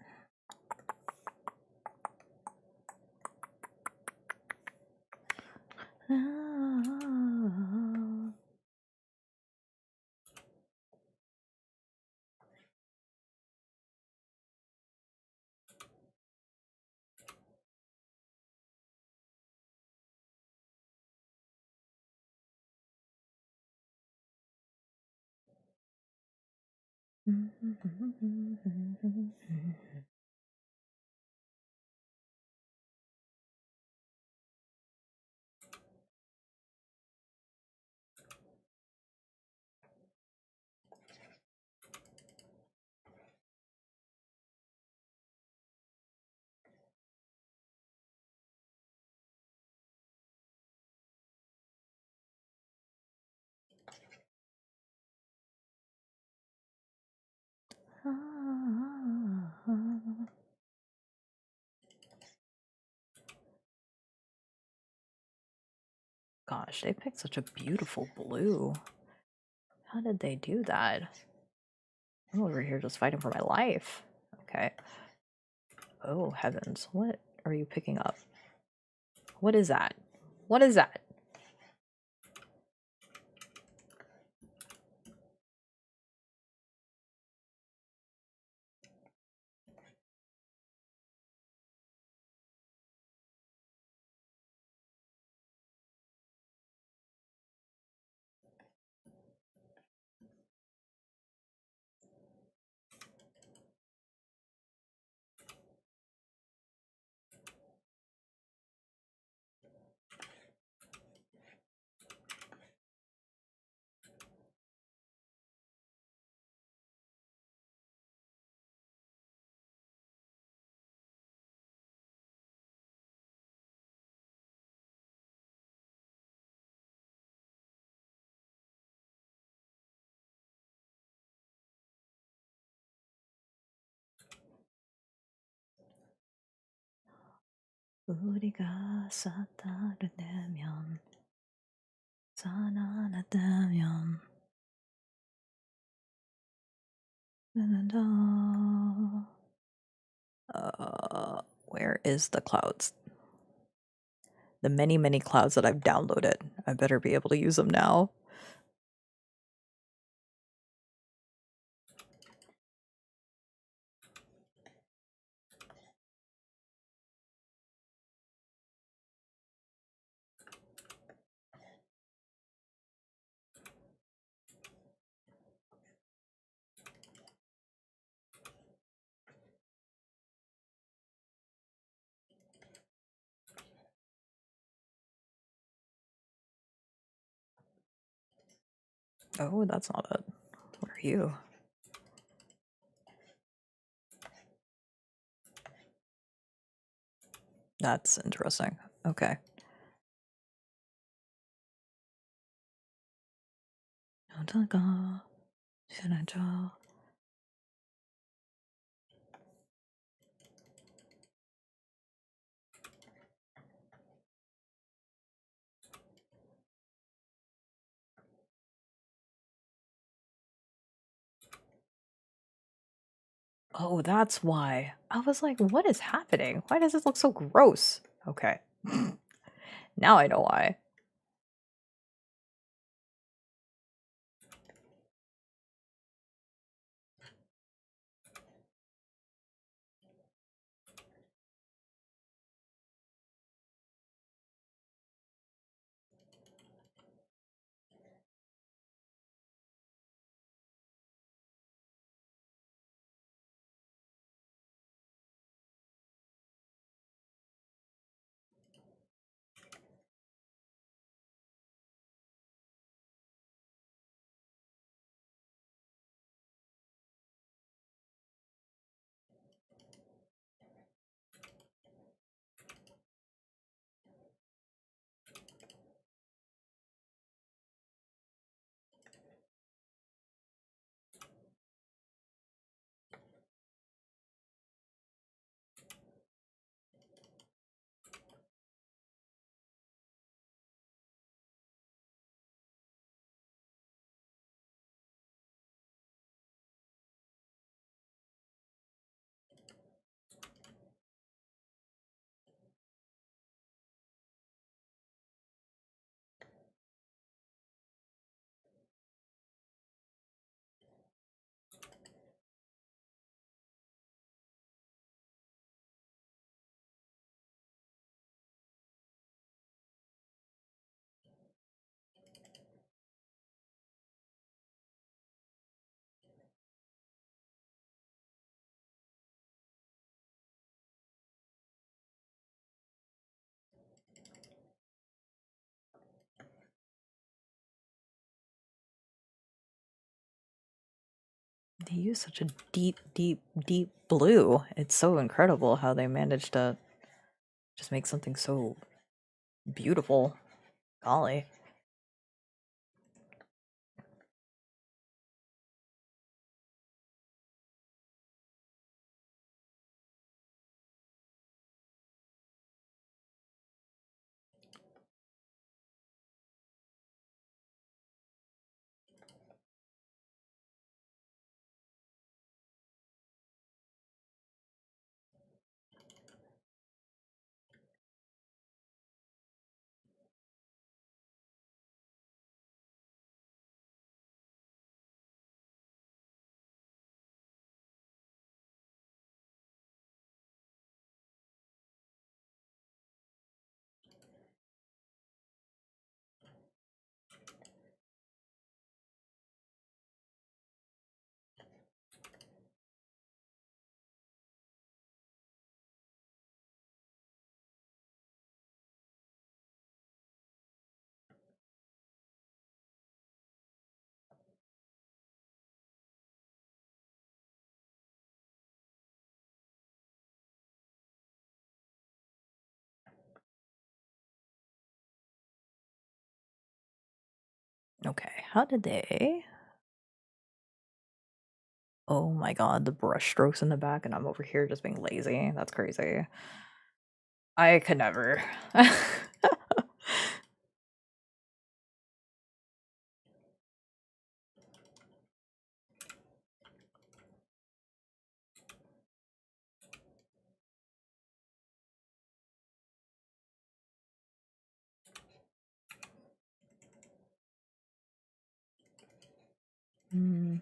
Gosh, they picked such a beautiful blue. How did they do that? I'm over here just fighting for my life. Okay. Oh, heavens. What are you picking up? What is that? What is that? 우리가 사다를 내면 살아났다면 where is the clouds? The many, many clouds that I've downloaded. I better be able to use them now. Oh, that's not it. Where are you? That's interesting. Okay. Oh, that's why. I was like, what is happening? Why does this look so gross? Okay. Now I know why. They use such a deep, deep, deep blue. It's so incredible how they managed to just make something so beautiful. Golly. Okay, how did they? Oh my god, the brush strokes in the back, and I'm over here just being lazy. That's crazy. I could never. Mm.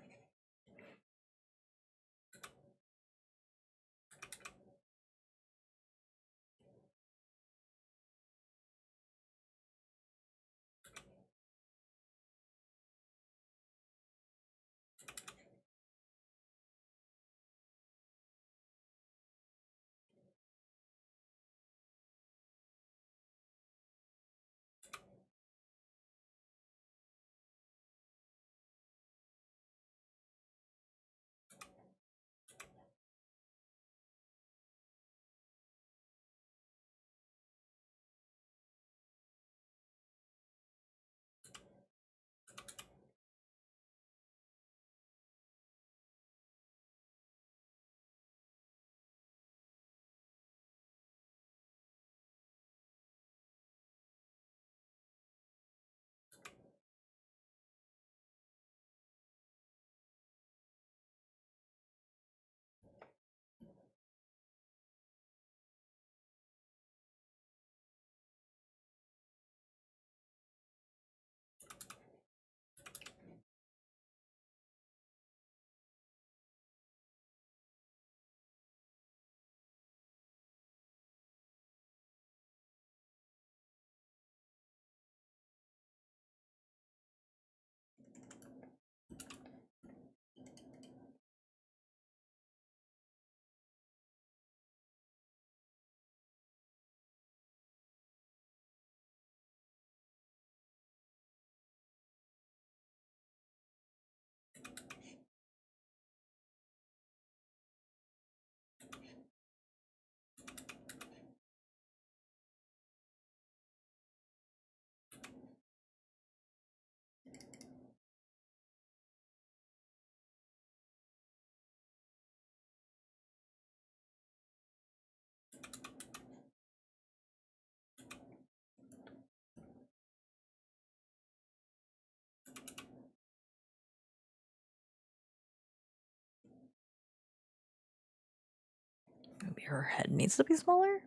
Maybe her head needs to be smaller?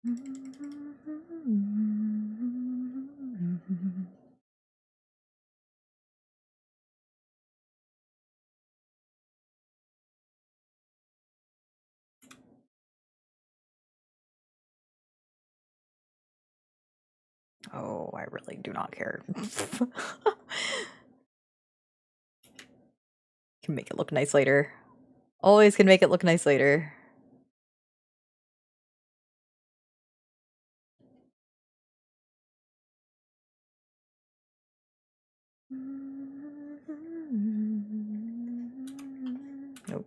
Oh, I really do not care. Can make it look nice later. Always can make it look nice later. Nope.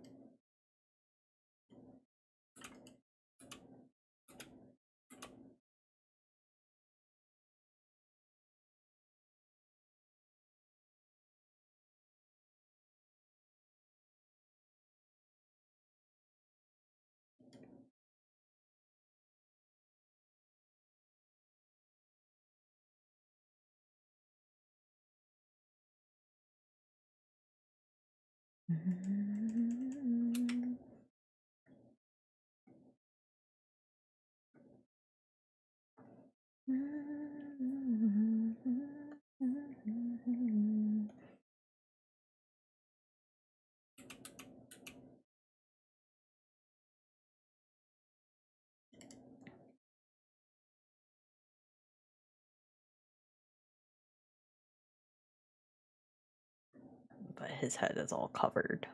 But his head is all covered.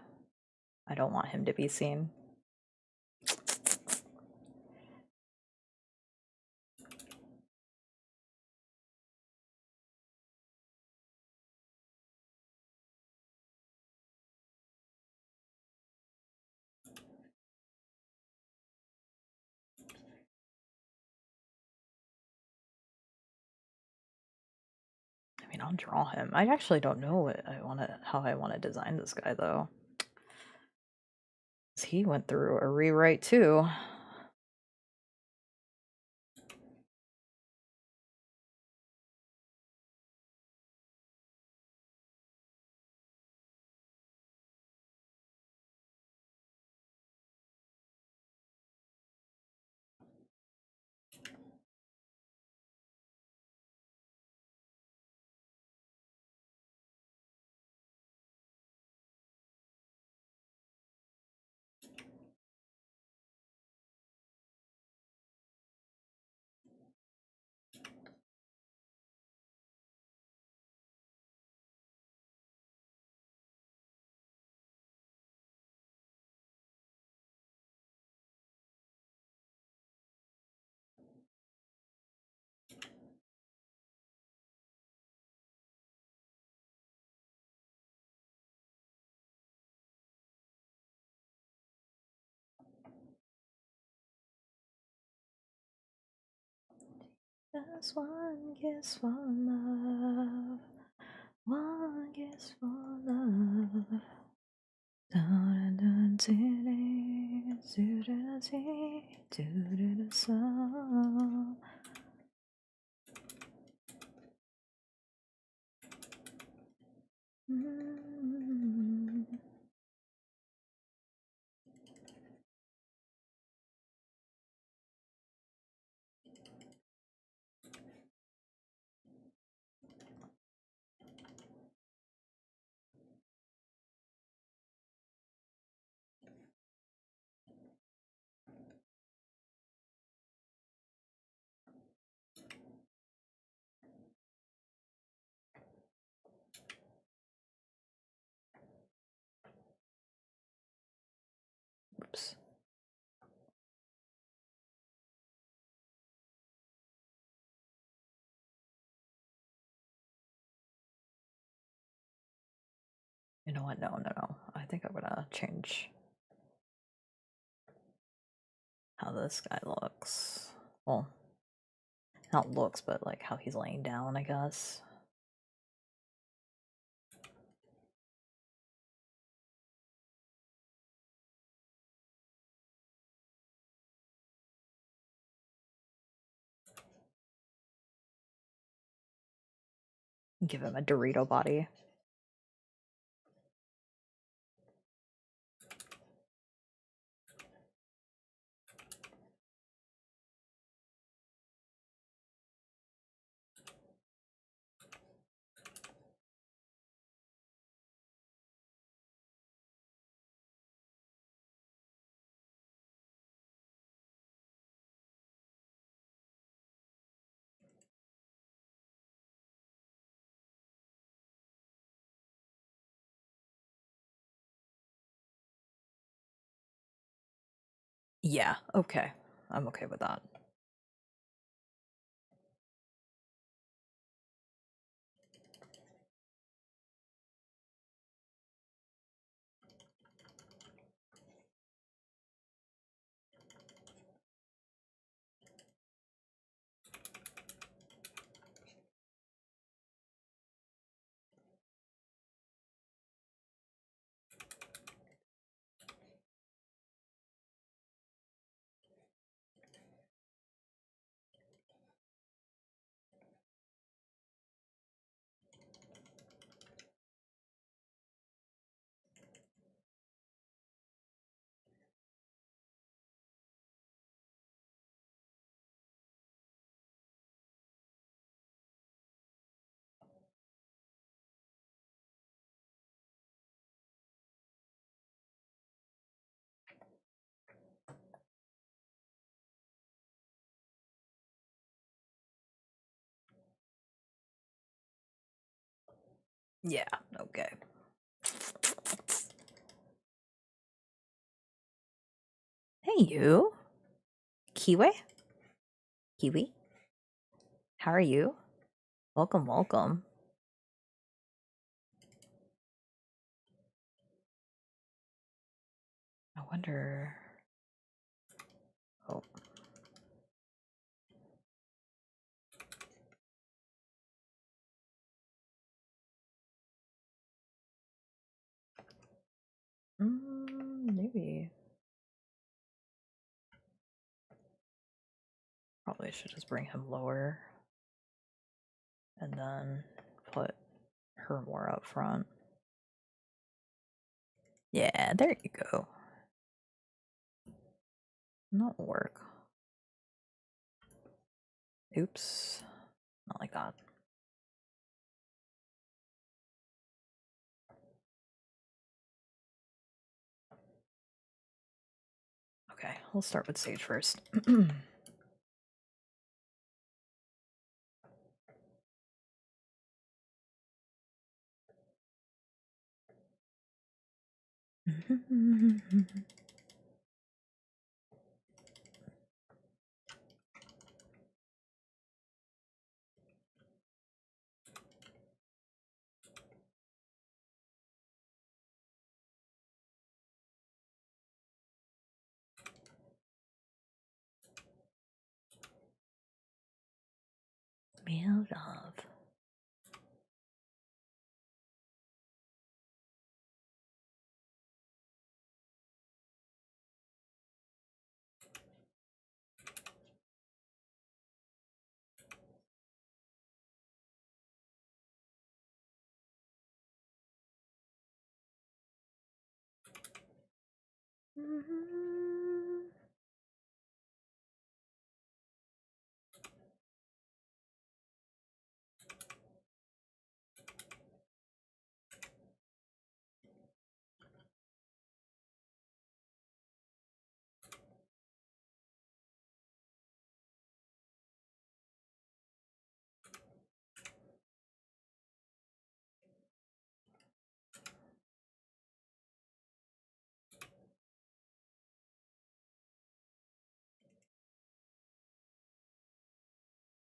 I don't want him to be seen. I mean, I'll draw him. I actually don't know what how I want to design this guy though. 'Cause he went through a rewrite too. Just one kiss for love, one kiss for love. Oops. You know what? No. I think I'm gonna change how this guy looks. Well, not looks, but like how he's laying down, I guess. Give him a Dorito body. Yeah, okay. I'm okay with that. Yeah, okay. Hey, you. Kiwi? Kiwi? How are you? Welcome, welcome. I wonder... Oh. Maybe. Probably should just bring him lower. And then put her more up front. Yeah, there you go. Not work. Oops. Not like that. Okay, we'll start with Sage first. Meal love.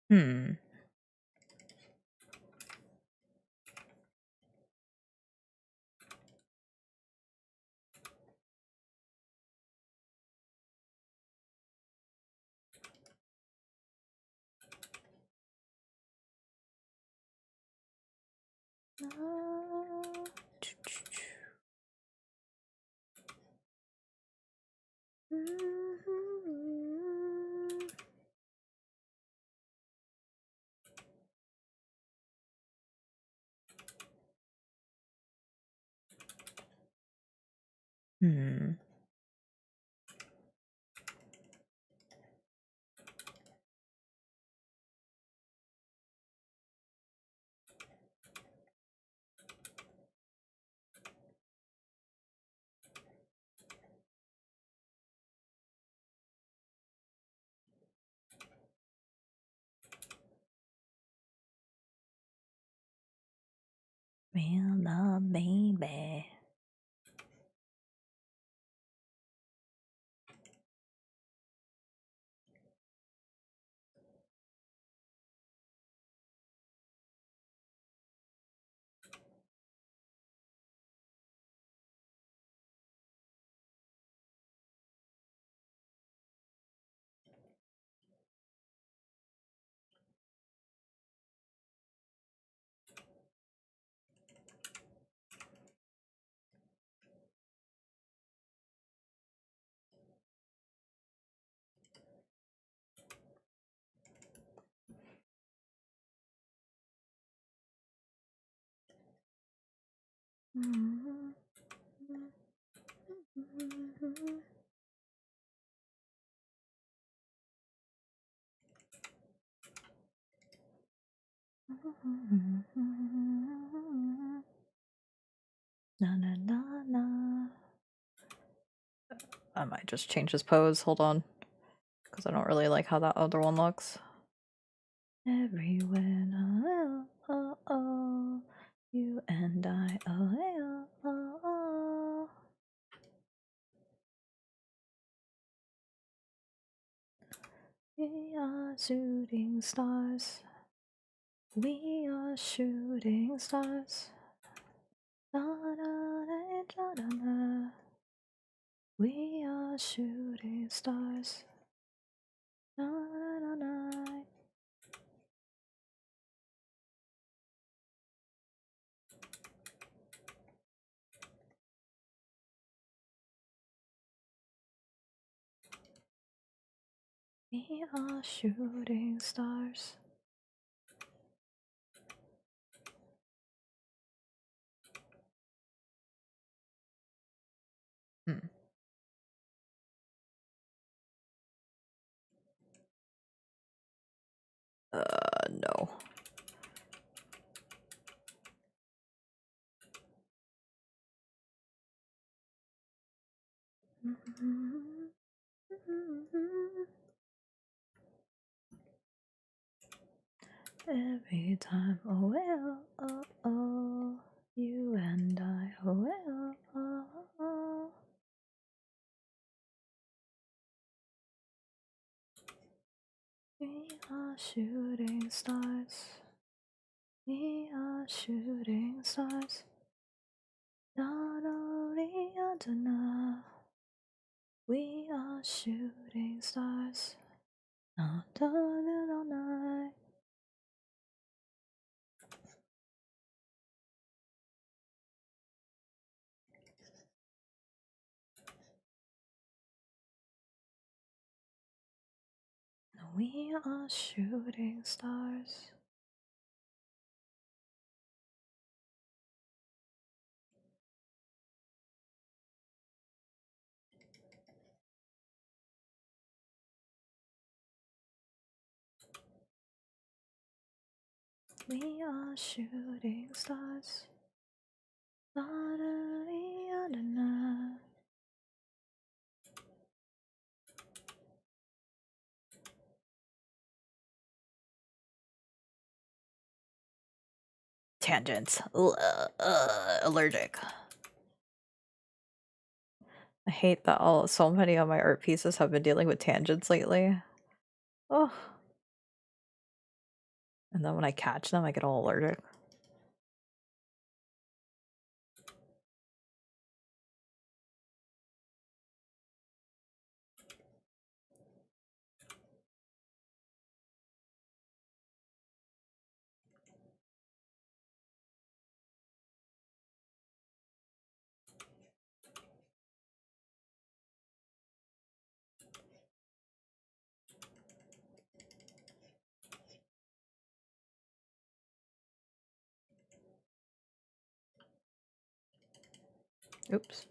Hmm. Hmm. Meal love, baby. Na na na na. I might just change his pose. Hold on, because I don't really like how that other one looks. Everywhere, oh, oh, oh, you and I, oh, oh, oh, oh. We are shooting stars. We are shooting stars. Da, da, da, da, da, da. We are shooting stars. Da, da, da, da. We are shooting stars. No. Every time, oh well, oh oh, you and I, oh well, oh oh. We are shooting stars. We are shooting stars. Not only under. We are shooting stars. Not a little night. We are shooting stars. We are shooting stars. Not only under. Tangents. Allergic. I hate that so many of my art pieces have been dealing with tangents lately. Oh. And then when I catch them, I get all allergic. Oops.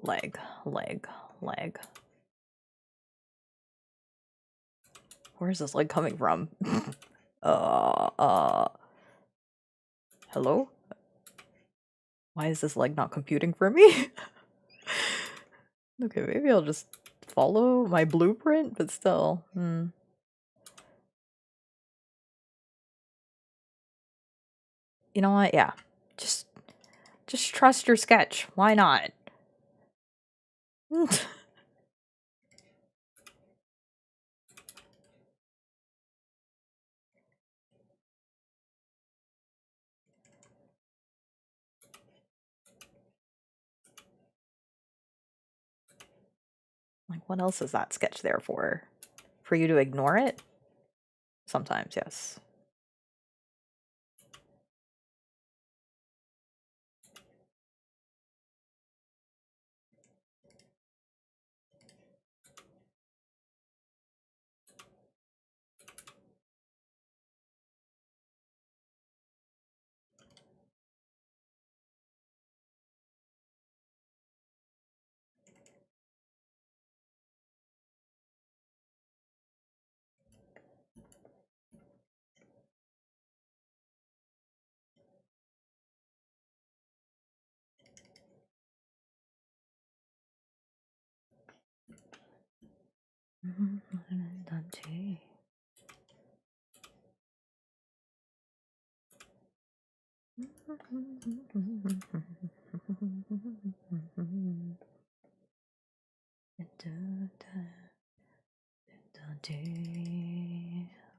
leg, leg, leg. Where is this leg coming from? Hello? Why is this leg not computing for me? Okay, maybe I'll just follow my blueprint, but still. You know what? Yeah. Just trust your sketch. Why not? Like, what else is that sketch there for? For you to ignore it? Sometimes, yes.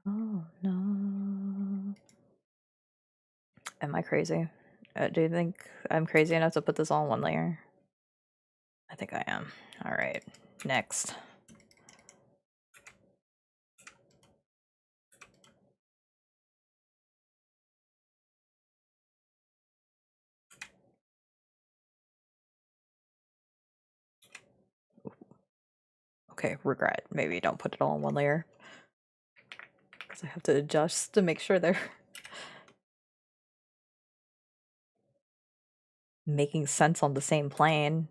Oh no. Am I crazy? Do you think I'm crazy enough to put this all in one layer? I think I am. Alright, next. Okay, regret. Maybe don't put it all in one layer. Because I have to adjust to make sure they're making sense on the same plane.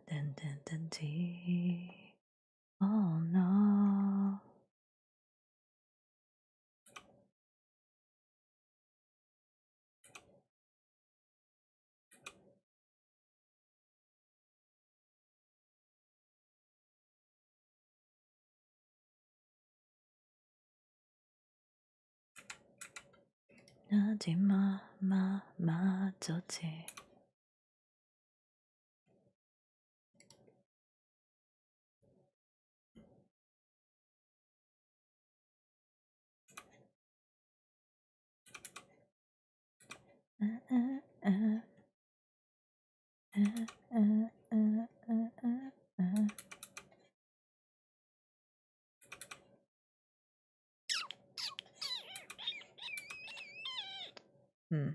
Dun, dun, dun, dee. Oh no. Nadima ma dote. Hmm.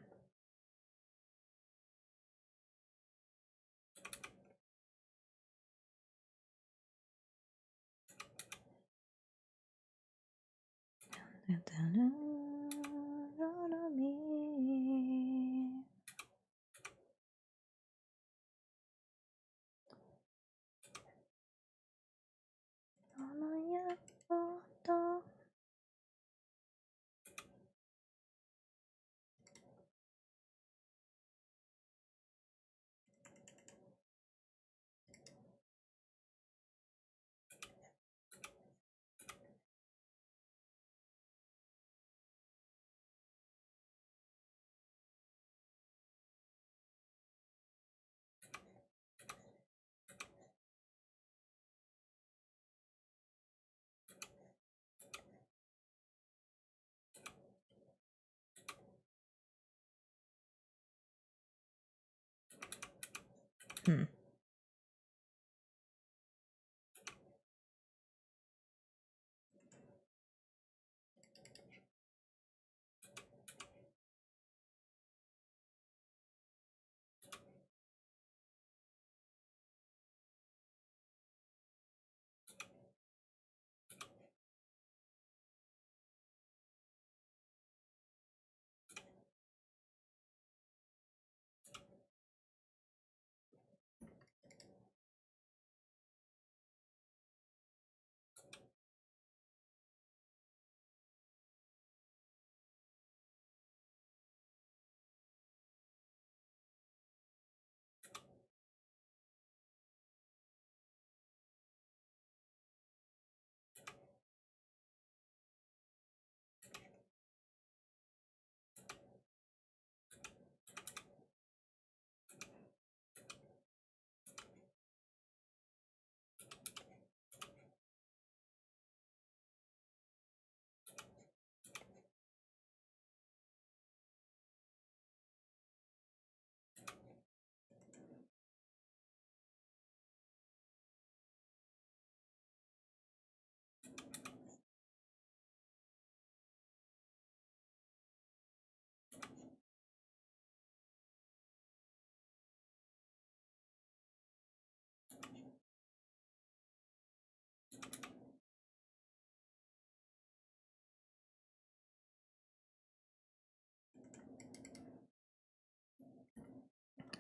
Hmm.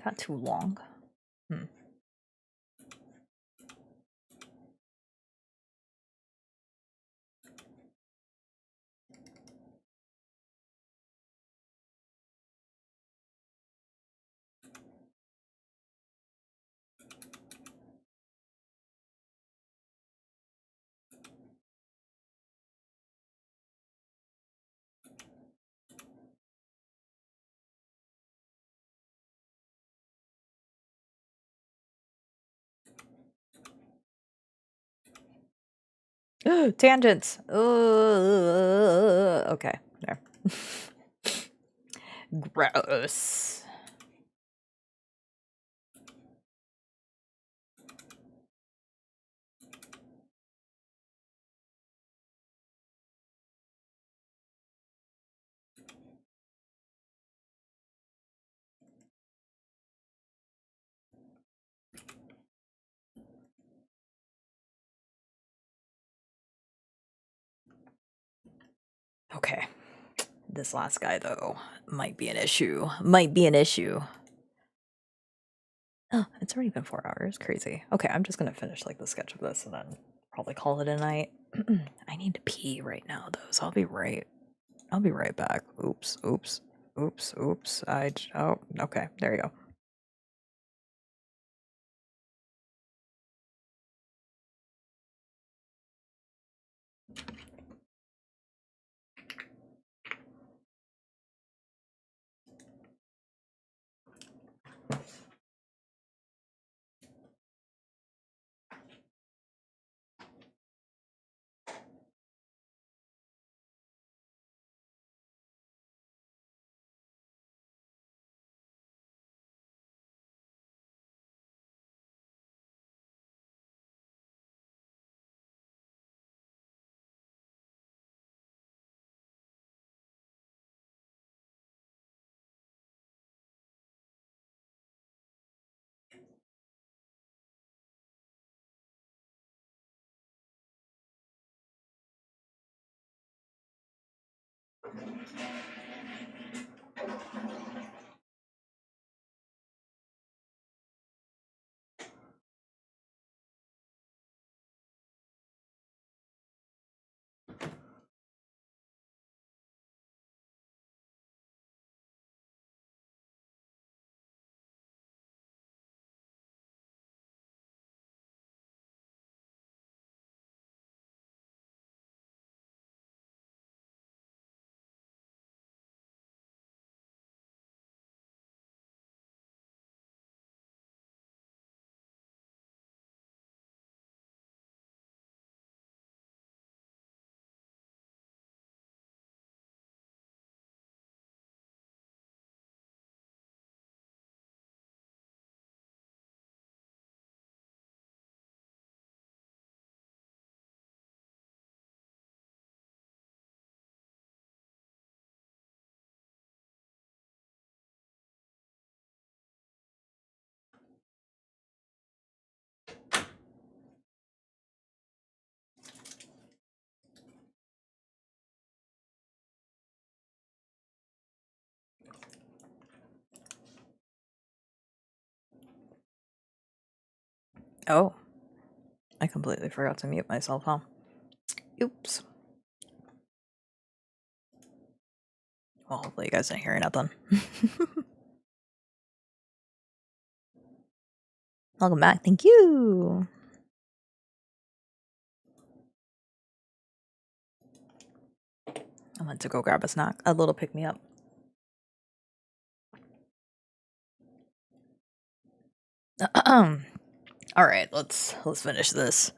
Got too long. Tangents. Okay, there. Gross. Okay. This last guy, though, might be an issue. Might be an issue. Oh, it's already been 4 hours. Crazy. Okay, I'm just gonna finish like the sketch of this and then probably call it a night. I need to pee right now, though, so I'll be right back. Oops, oops, oops, oops. Oh, okay, there you go. Oh, I completely forgot to mute myself, huh? Oops. Well, hopefully you guys didn't hear nothing. Welcome back. Thank you. I went to go grab a snack, a little pick me up. All right, let's finish this.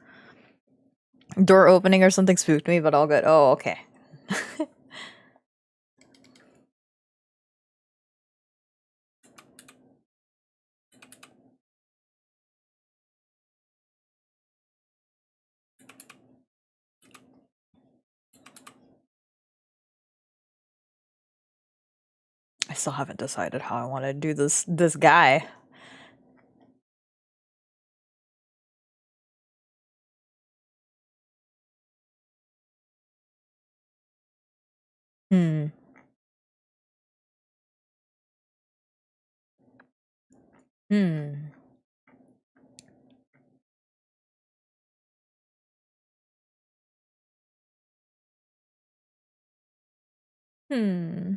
Door opening or something spooked me, but all good. Oh, okay. I still haven't decided how I want to do this guy. Hmm. Hmm. Hmm.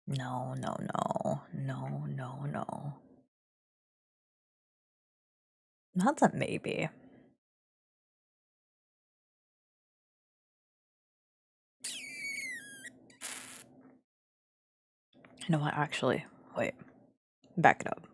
No, no, no. No, no, no. That's a maybe. You know what, actually, wait. Back it up.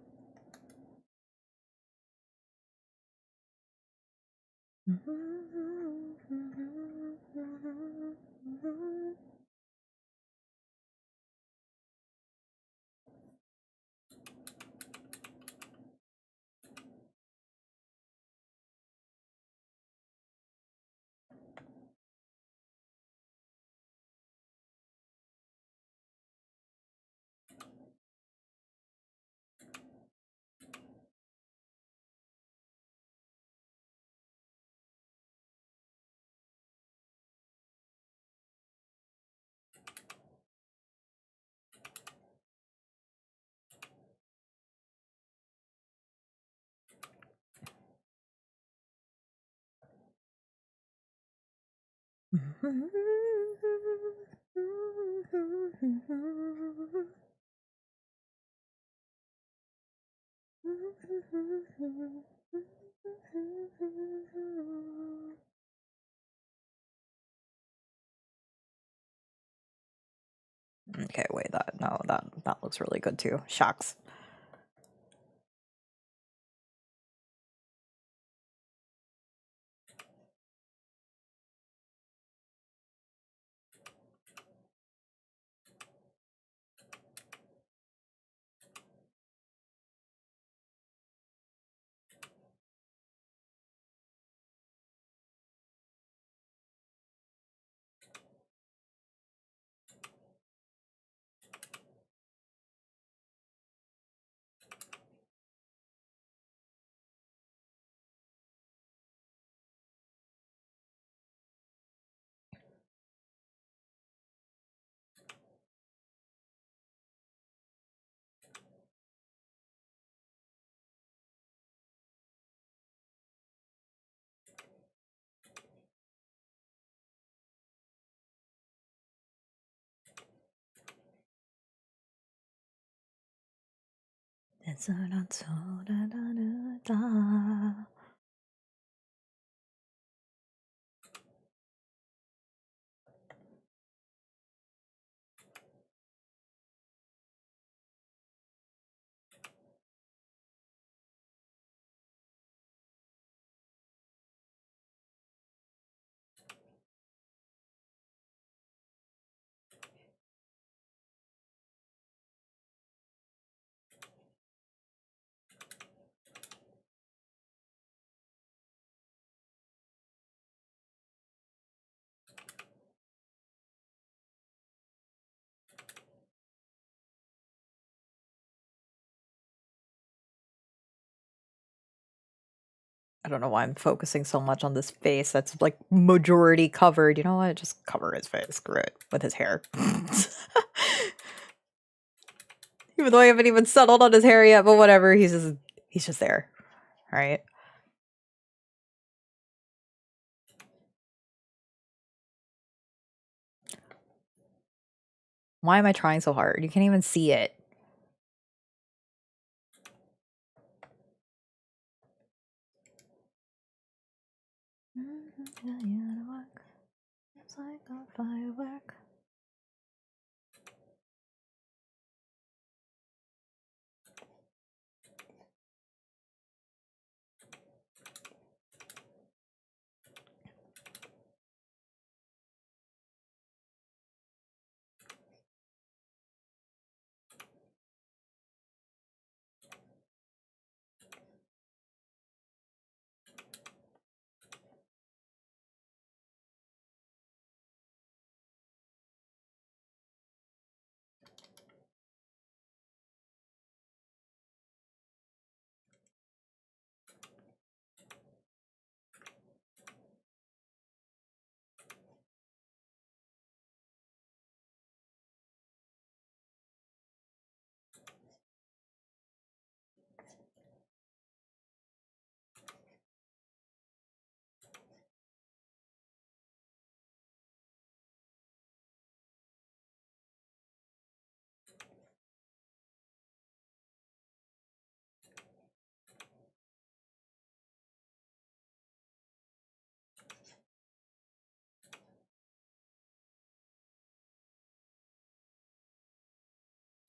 Okay, wait, that looks really good too. Shocks. I don't know why I'm focusing so much on this face that's like majority covered. You know what? Just cover his face. Screw it. With his hair. Even though I haven't even settled on his hair yet, but whatever. He's just there. Right? Why am I trying so hard? You can't even see it. It's like a firework.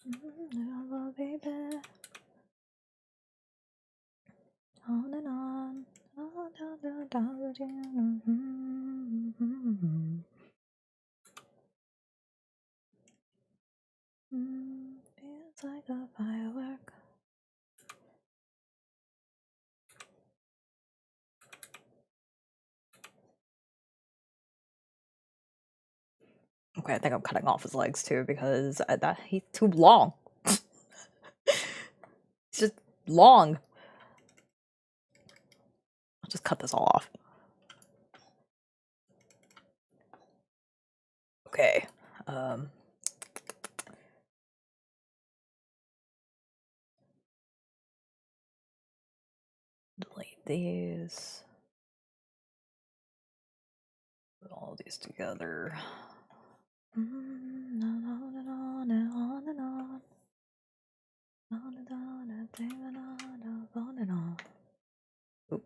Oh, baby. On and on. Feels like a firework. Okay, I think I'm cutting off his legs too because he's too long. It's just long. I'll just cut this all off. Okay. Delete these. Put all these together. On and on and on and on. On and on and on. Oop.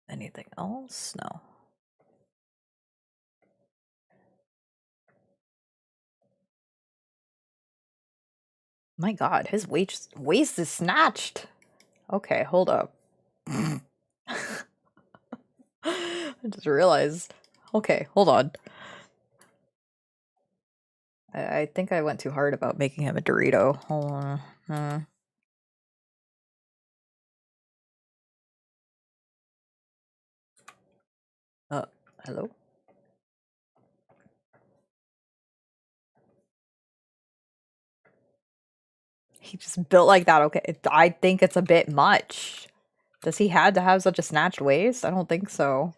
Anything else? No. My god, his waist is snatched. Okay, hold up. I just realized. Okay, hold on. I think I went too hard about making him a Dorito. Hold on. Hello? He just built like that. Okay, I think it's a bit much. Does he had to have such a snatched waist? I don't think so.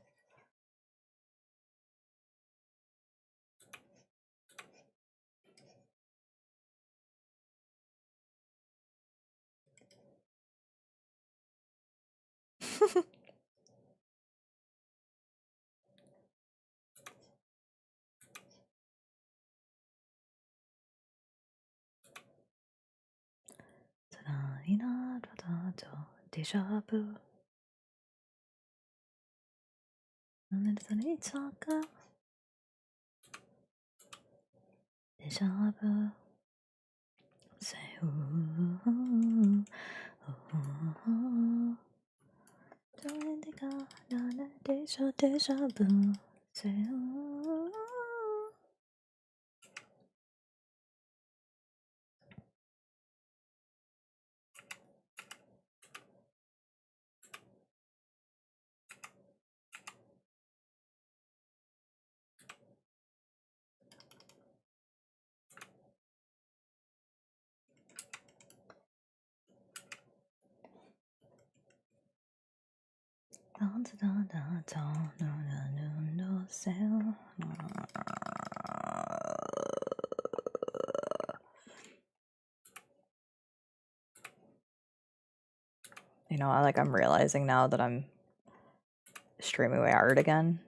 Deja vu. Deja vu. Say ooh. Deja vu. Say ooh. You know, I'm realizing now that I'm streaming my art again.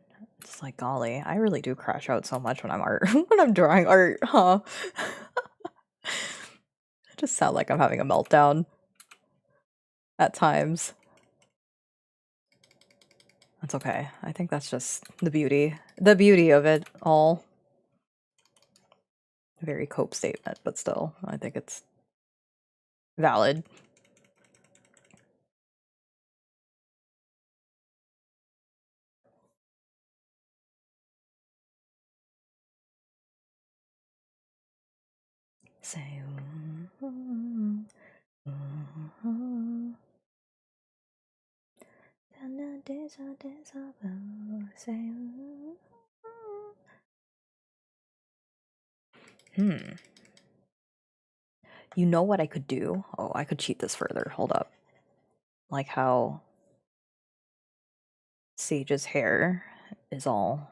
It's like, golly, I really do crash out so much when I'm when I'm drawing art, huh? I just sound like I'm having a meltdown at times. That's okay. I think that's just the beauty of it all. Very cope statement, but still, I think it's valid. Say ooh, ooh. Say ooh. You know what I could do? Oh, I could cheat this further. Hold up. Like how Sage's hair is all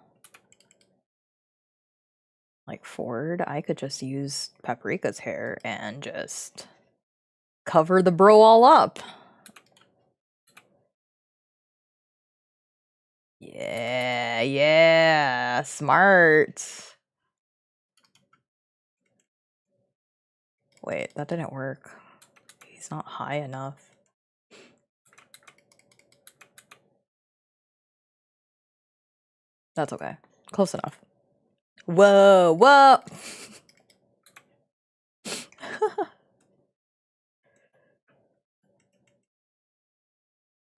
like forward. I could just use Paprika's hair and just cover the bro all up. Yeah, yeah, smart. Wait, that didn't work. He's not high enough. That's okay. Close enough. Whoa, whoa.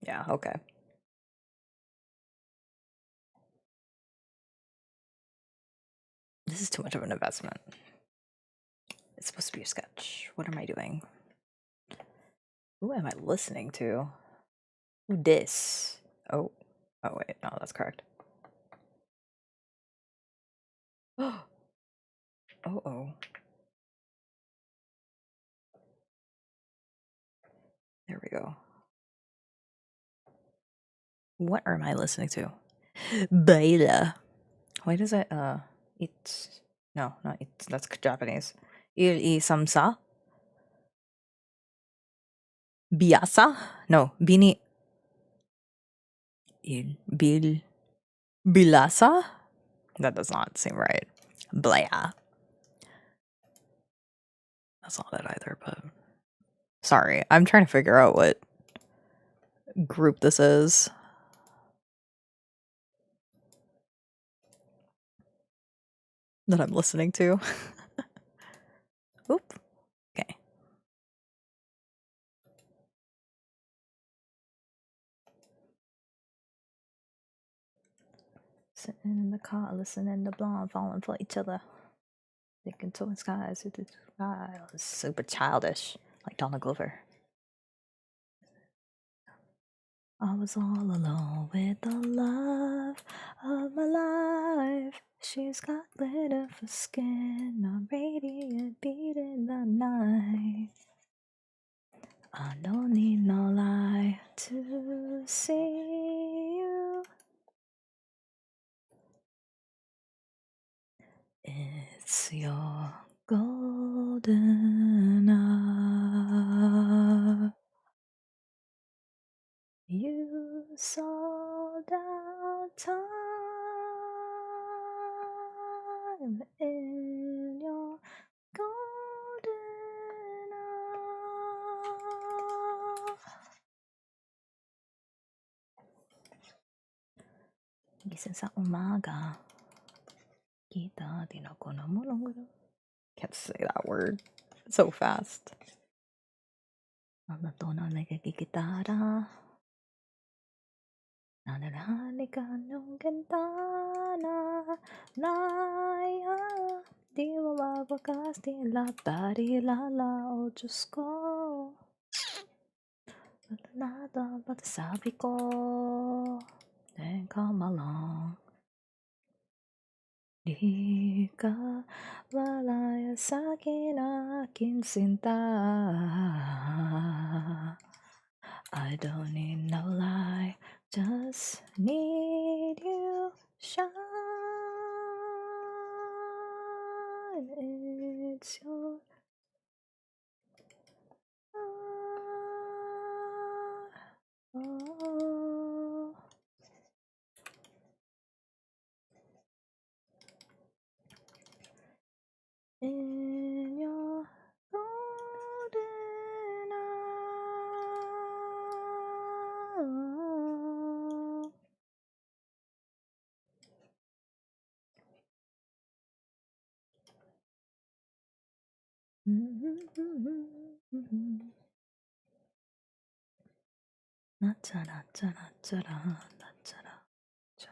Yeah, okay. This is too much of an investment. It's supposed to be a sketch. What am I doing? Who am I listening to? Who dis? Oh. Oh, wait. No, that's correct. Oh. Oh. There we go. What am I listening to? Baila. Why does it, it's... No, not it's... That's Japanese. Il I samsa? Biasa? No, bini... Il... Bil... Bilasa? That does not seem right. Blaya. That's not it either, but... Sorry, I'm trying to figure out what group this is. That I'm listening to. Oop. Okay. Sitting in the car, listening to Blonde, falling for each other. Thinking to the skies, super childish, like Donna Glover. I was all alone with the love of my life. She's got glitter for skin, a radiant beat in the night. I don't need no lie to see you. It's your golden hour. You sold out time in your golden hour. Gising sa umaga. Kita din ako na mulong. Can't say that word so fast. Ano to na nagkikitara? Nananahani ka ng gantana. Naya, di mawawakas tila parilala. O Diyos ko. Nada ba't sabi ko? Then come along. Di ka malaya sa'kin aking sinta. I don't need no lie, just need you shine. It's your oh. In your golden hour. 나짜라 짜라 짜라 나짜라 짜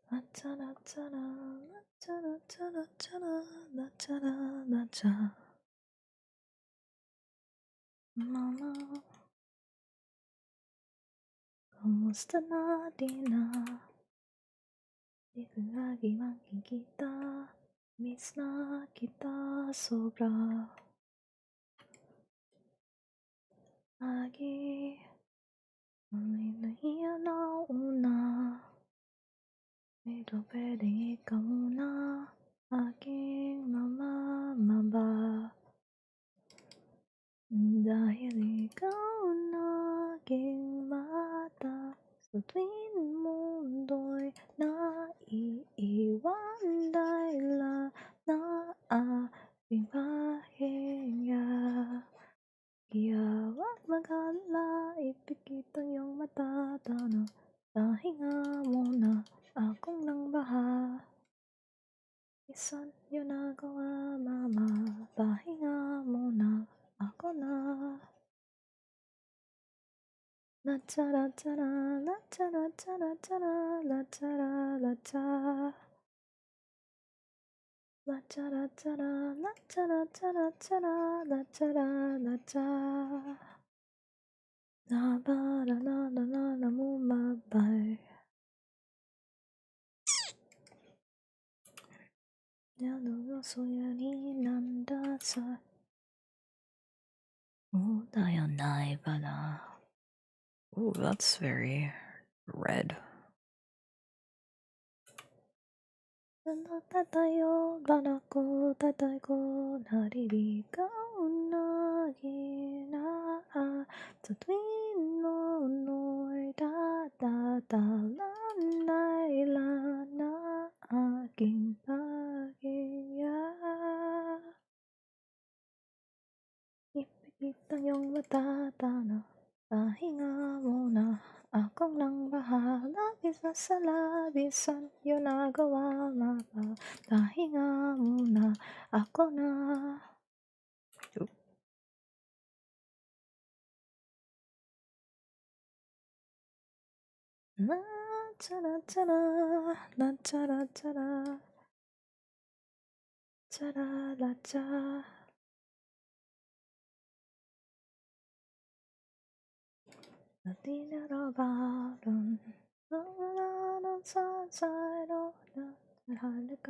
나짜라 짜라 나짜라 짜라 짜라 나짜라 나짜 Mama Kamusta na din na Di ko lagi makikita Miss na kita sobra Lagi May nahiya na una Ito pwedeng ikaw muna Aking mamamaba Dahil ikaw ang aking mata Sa tuwing mundo'y naiiwan Dahil lang na aking pahinga Kaya wag mag-alala, ipikit ang iyong mata Tanong, pahinga muna, ako 비싼 윤하고와 마마 바히가 모나 아거나 라짜라짜라 라짜라짜라짜라 라짜라라짜 라짜라짜라 라짜라짜라짜라 라짜라라짜 나바라나나나나 무마발 야노노 소연이 난다사 오다야 나이바나. Ooh, that's very red. 따다요 라라고 따다고 나리리가 운나기나 저dwi노 노이다다다란나일라나 아긴바기야 이쁘기땅 영마다다나 나hinga muna akong lang bahala bisa labisan yun nagawa mapa pahinga muna ako na. Oop. Na chara chara na chara chara chara la cha 나디나로 바론 나나나 사사로 날 할까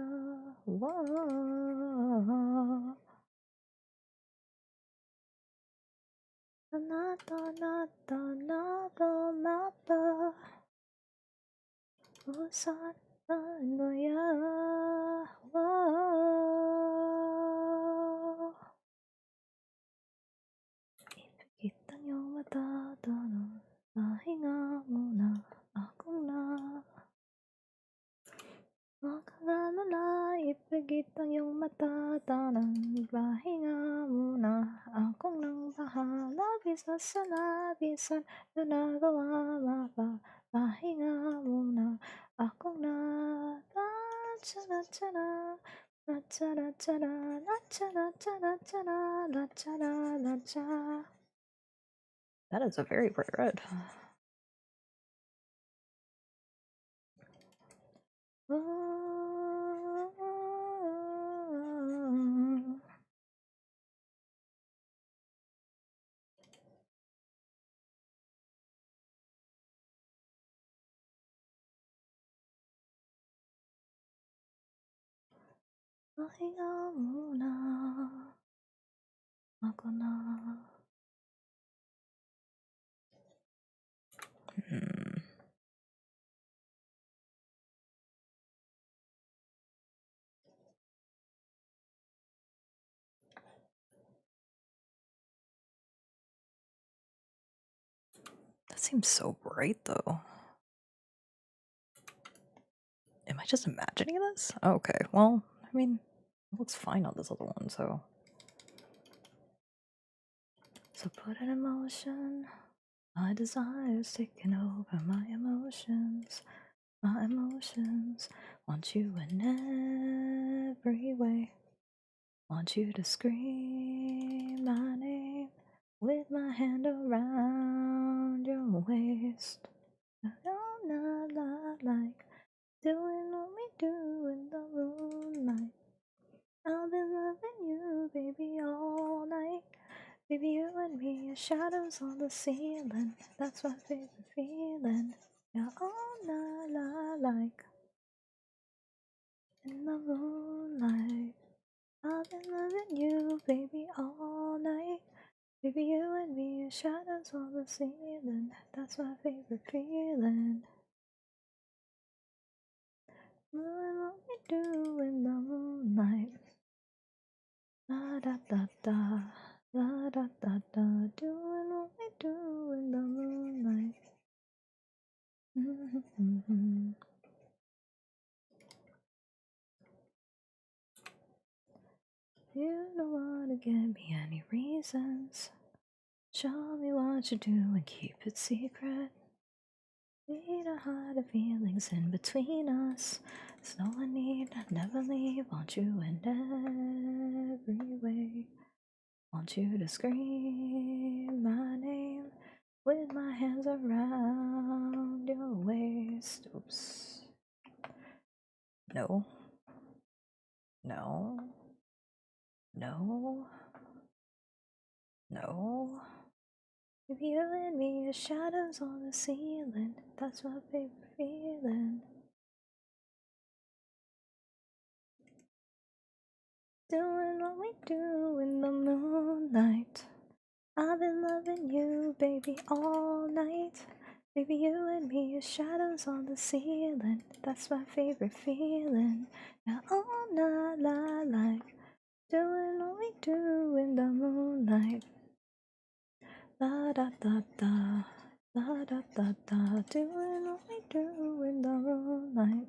와 나도 마빠 우산 거야 와 이땅 영마다 너는 나hinga muna akong na Makakalala, ipagitang iyong mata Tanang pahinga muna Akong nang bahala Bisa sa labisan Yung nagawa mapa Pahinga muna Akong na La-cha-la-cha-la La-cha-la-cha-la La-cha-la-cha-la-cha-la La-cha-la-la-cha. That is a very bright red. Pahinga muna ako na. That seems so bright though. Am I just imagining this? Okay, well, I mean, it looks fine on this other one, so. So put it in motion. My desires taking over my emotions. My emotions want you in every way. Want you to scream my name with my hand around your waist. I don't not like doing what we do in the moonlight. I've been loving you, baby, all night. Baby, you and me are shadows on the ceiling. That's my favorite feeling. Yeah, all night like in the moonlight. I've been loving you, baby, all night. Baby, you and me are shadows on the ceiling. That's my favorite feeling. Doing what we do in the moonlight. La da da da, la da da da. Doing what we do in the moonlight. You don't wanna give me any reasons. Show me what you do and keep it secret. We don't hide the feelings in between us. There's no one need, never leave. Want you in every way. Want you to scream my name with my hands around your waist. Oops. No. No. No. No. If you and me are shadows on the ceiling, that's my favorite feeling. Doing what we do in the moonlight. I've been loving you, baby, all night. Baby, you and me are shadows on the ceiling. That's my favorite feeling. Now all night, like doing what we do in the moonlight. La da da da, la da da da, doing what we do in the moonlight.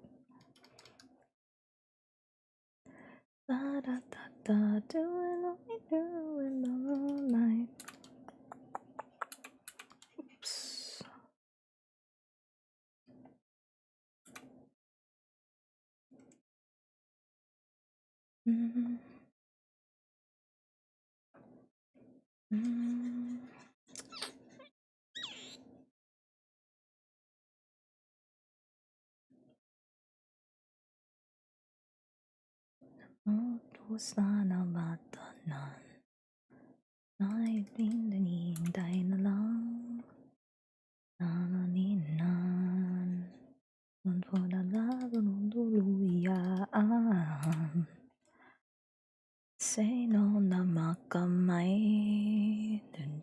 La da da da, doing what we do in the moonlight. Oops. Mm-hmm. Mm-hmm. 또 사나마다 난 나의 빈둥이 다이나랑 나나니 난 너보다 나도 누구야 Say no na makamay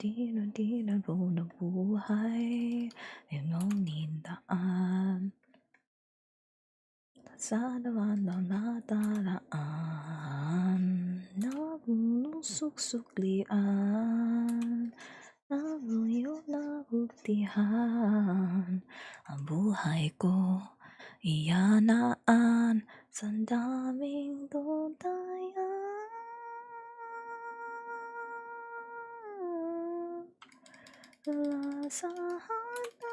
Di na buong buhay Inonindaan Sa naman na nadaraan Nabulusuk-suklian Nabuyo nabuktihan Ang buhay ko iyanaan Sa daming dodayan Wala sa hanggapan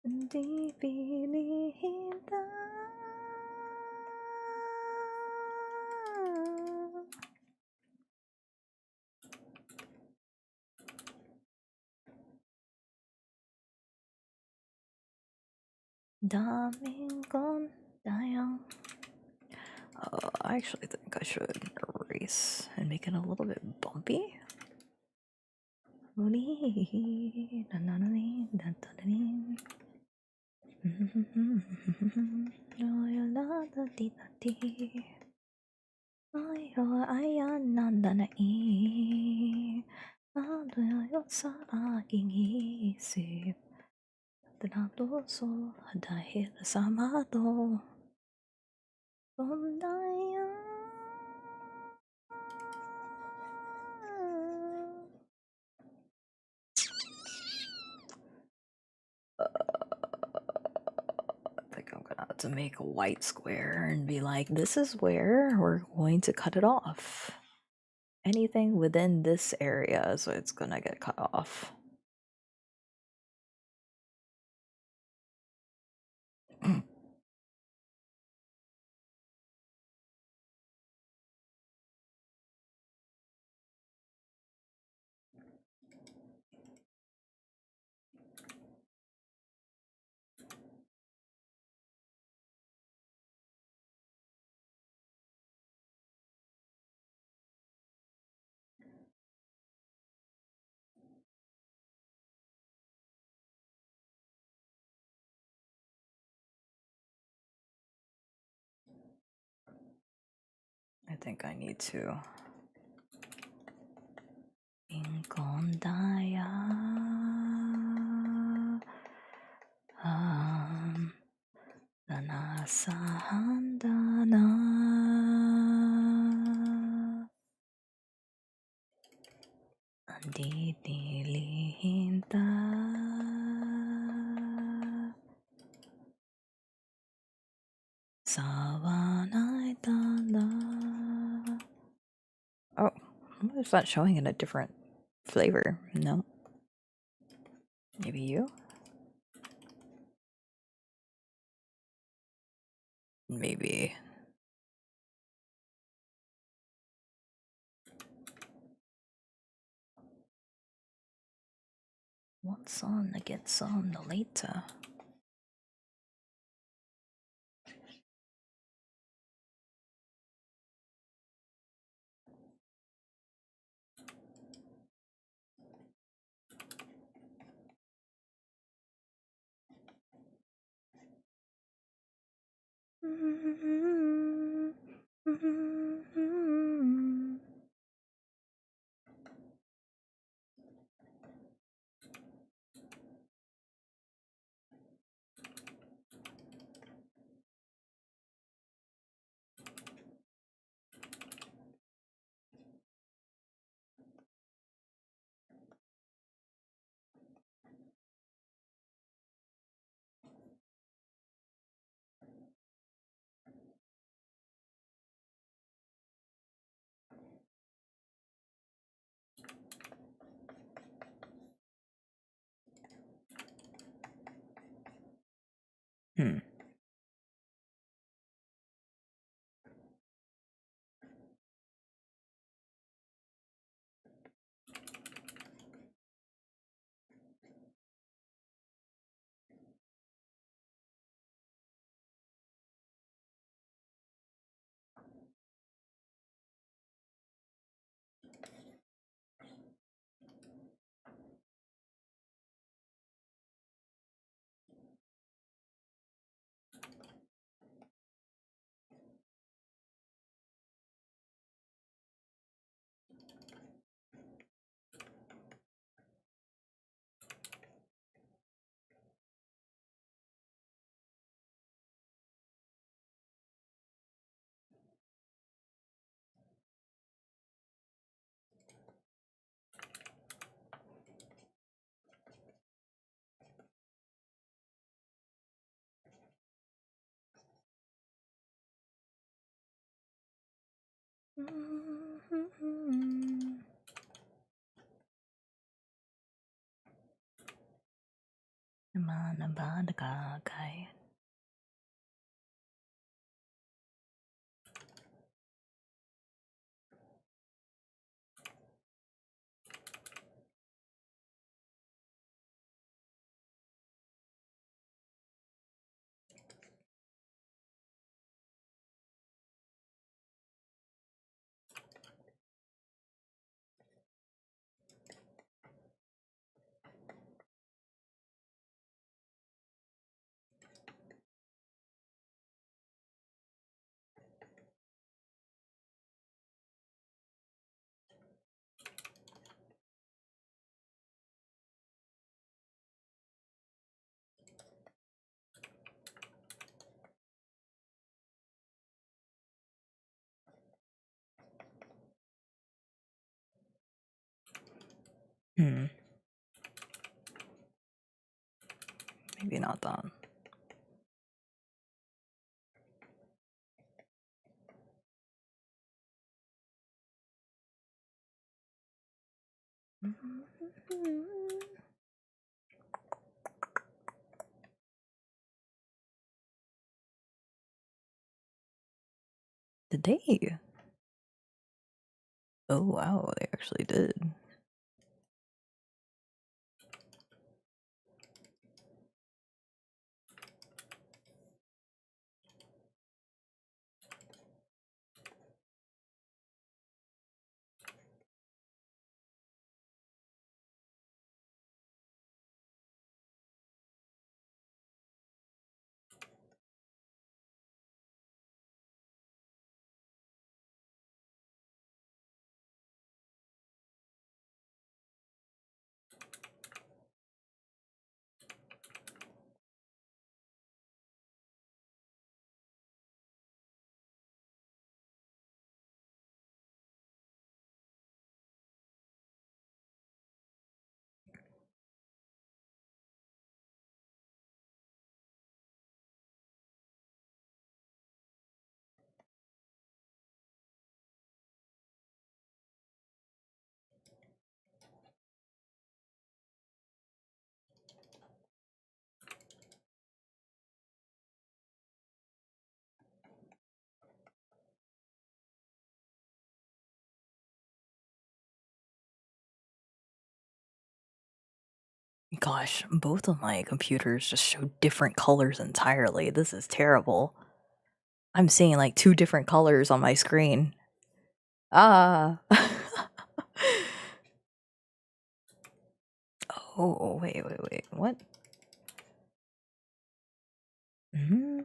Hindi pinihintay Daming kondayang I actually think I should erase and make it a little bit bumpy. Ayan nandanai Nadoyo sa aking isip Tinapuso dahil sama to Kondayang I think I'm gonna have to make a white square and be like, this is where we're going to cut it off. Anything within this area, so it's gonna get cut off. I think I need to Inkondaya na nasa handa na ang didilihinta sawa na'y tanda. Oh, it's not showing in a different Flavor, no. Maybe you? Maybe. What's on to get some later? Hmm. Hmm. Maybe not that. Did they? Oh wow, they actually did. Gosh, both of my computers just show different colors entirely. This is terrible. I'm seeing like 2 different colors on my screen. Ah. Oh, wait. What? Mhm.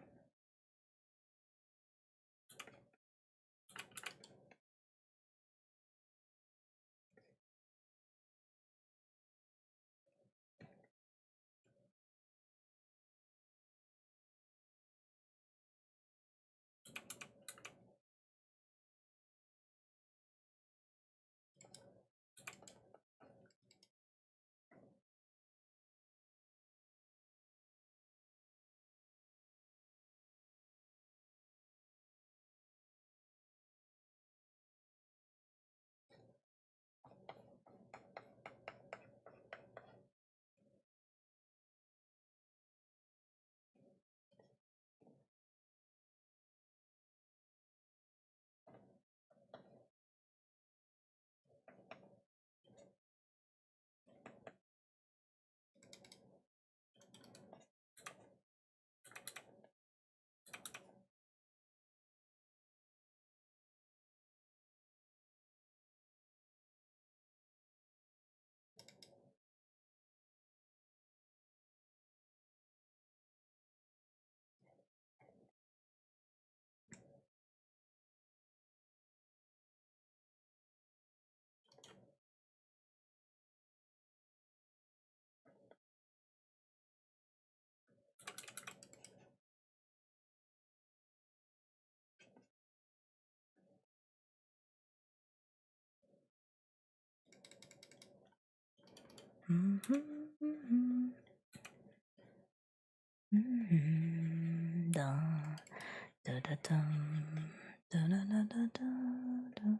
Da, da, da, dum. Da, da, da, da, da, da.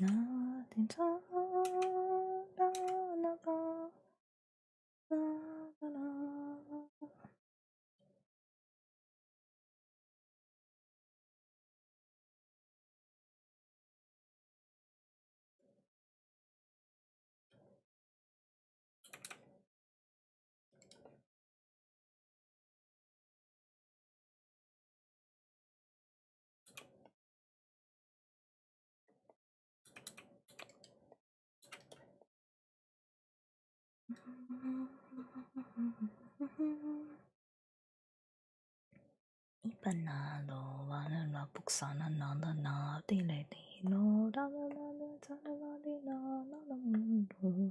Nothing's on, Ipanalo, wala na puksana nanda na diletino, dala dala dala dala dala mundo.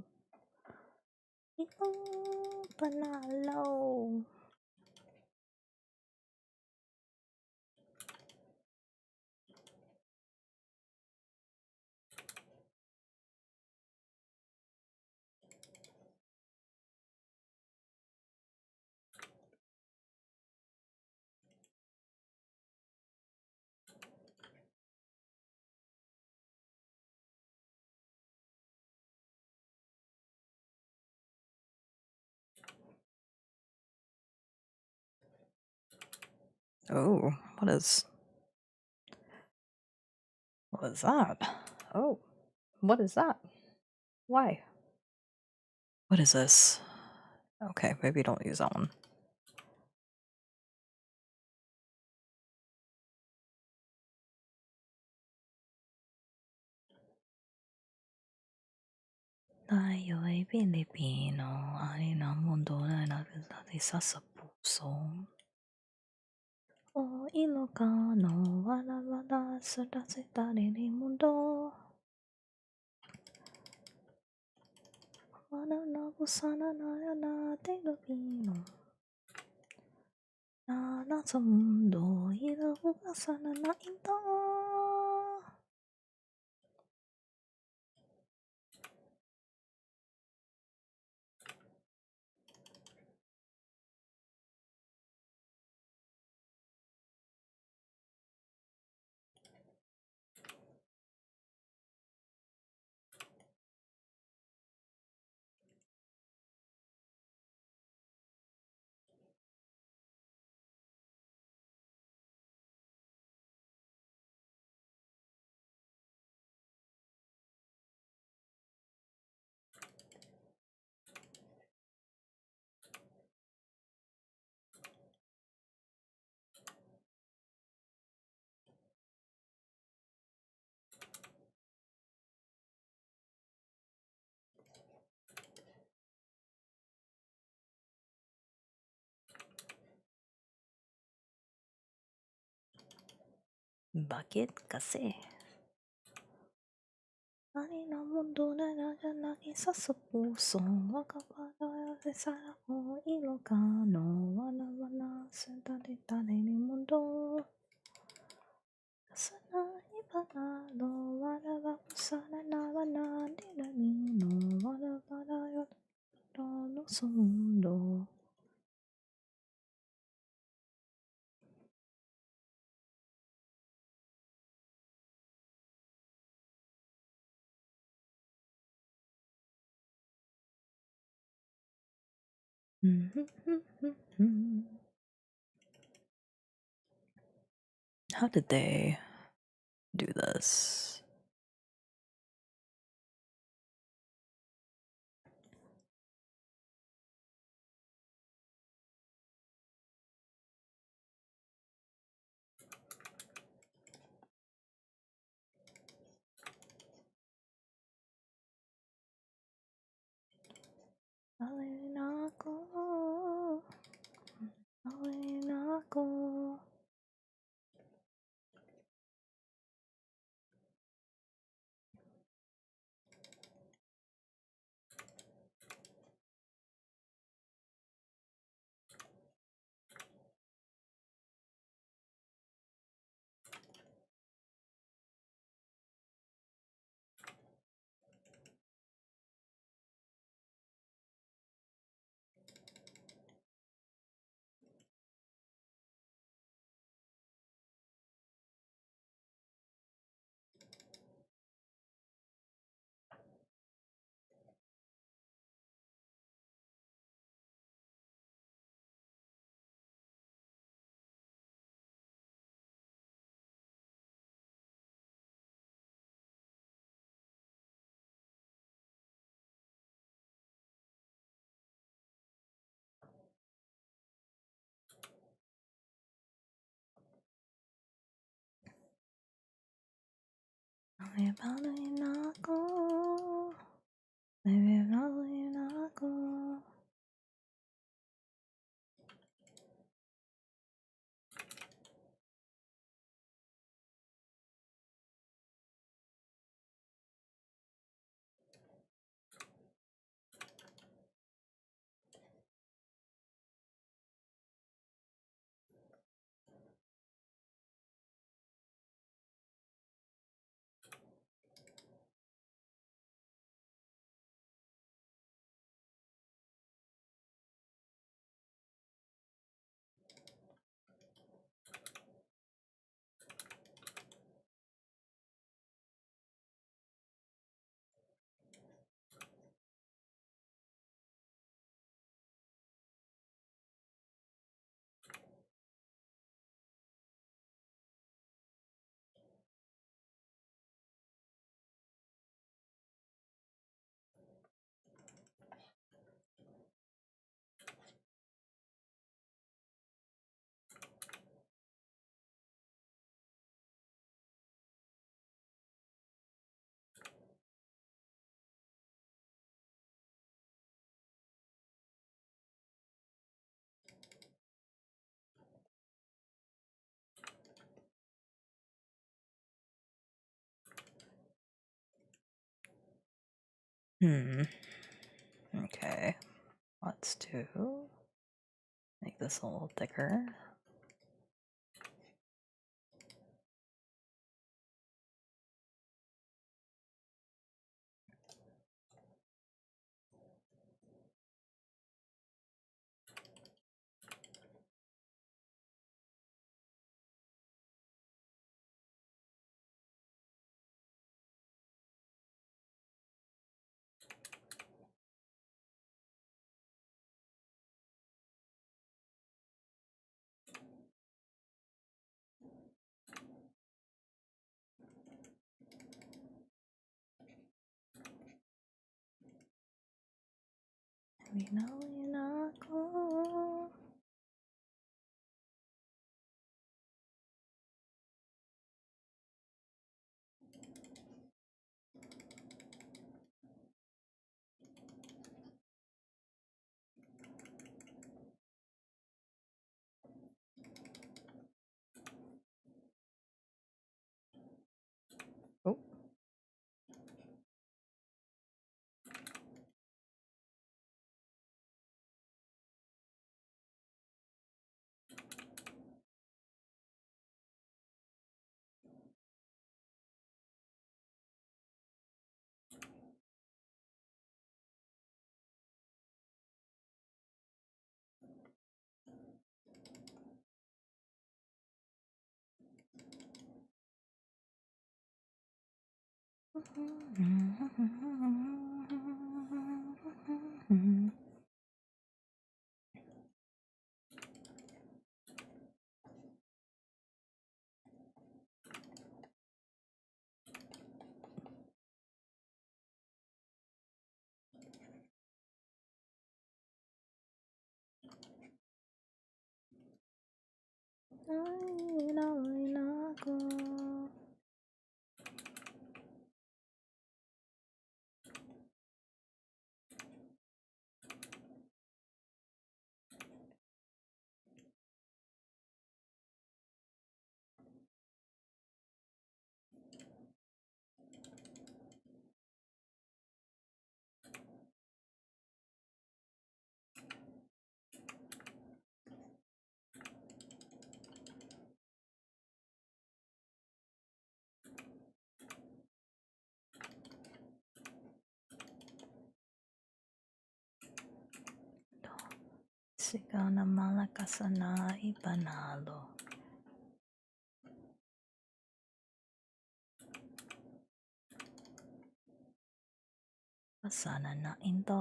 Ipanalo. Oh, what is that? Oh, what is that? Why? What is this? Okay, maybe don't use that one. Tayo ay Pilipino, ani ng mundo na nag-isa sa puso. O Ilocano, wala sa dasidarin ng mundo. Mananago sana na natin Pilipino. Na nasa mundo, ilabuka sana na ito. Bakit kasi? Ani ng mundo na nag-isa sa puso. Makapala sa ako, Ilocano. Wala sa dali-dali ng mundo. Sana ipanalo, wala ba sana naman na dinamino. Wala ba tayo talo sa mundo. How did they do this? Alin ako. Alin ako. Alin ako. Alin ako. Okay. Let's make this a little thicker. Oh. Sigana malakasana ipanalo. Pasana na into.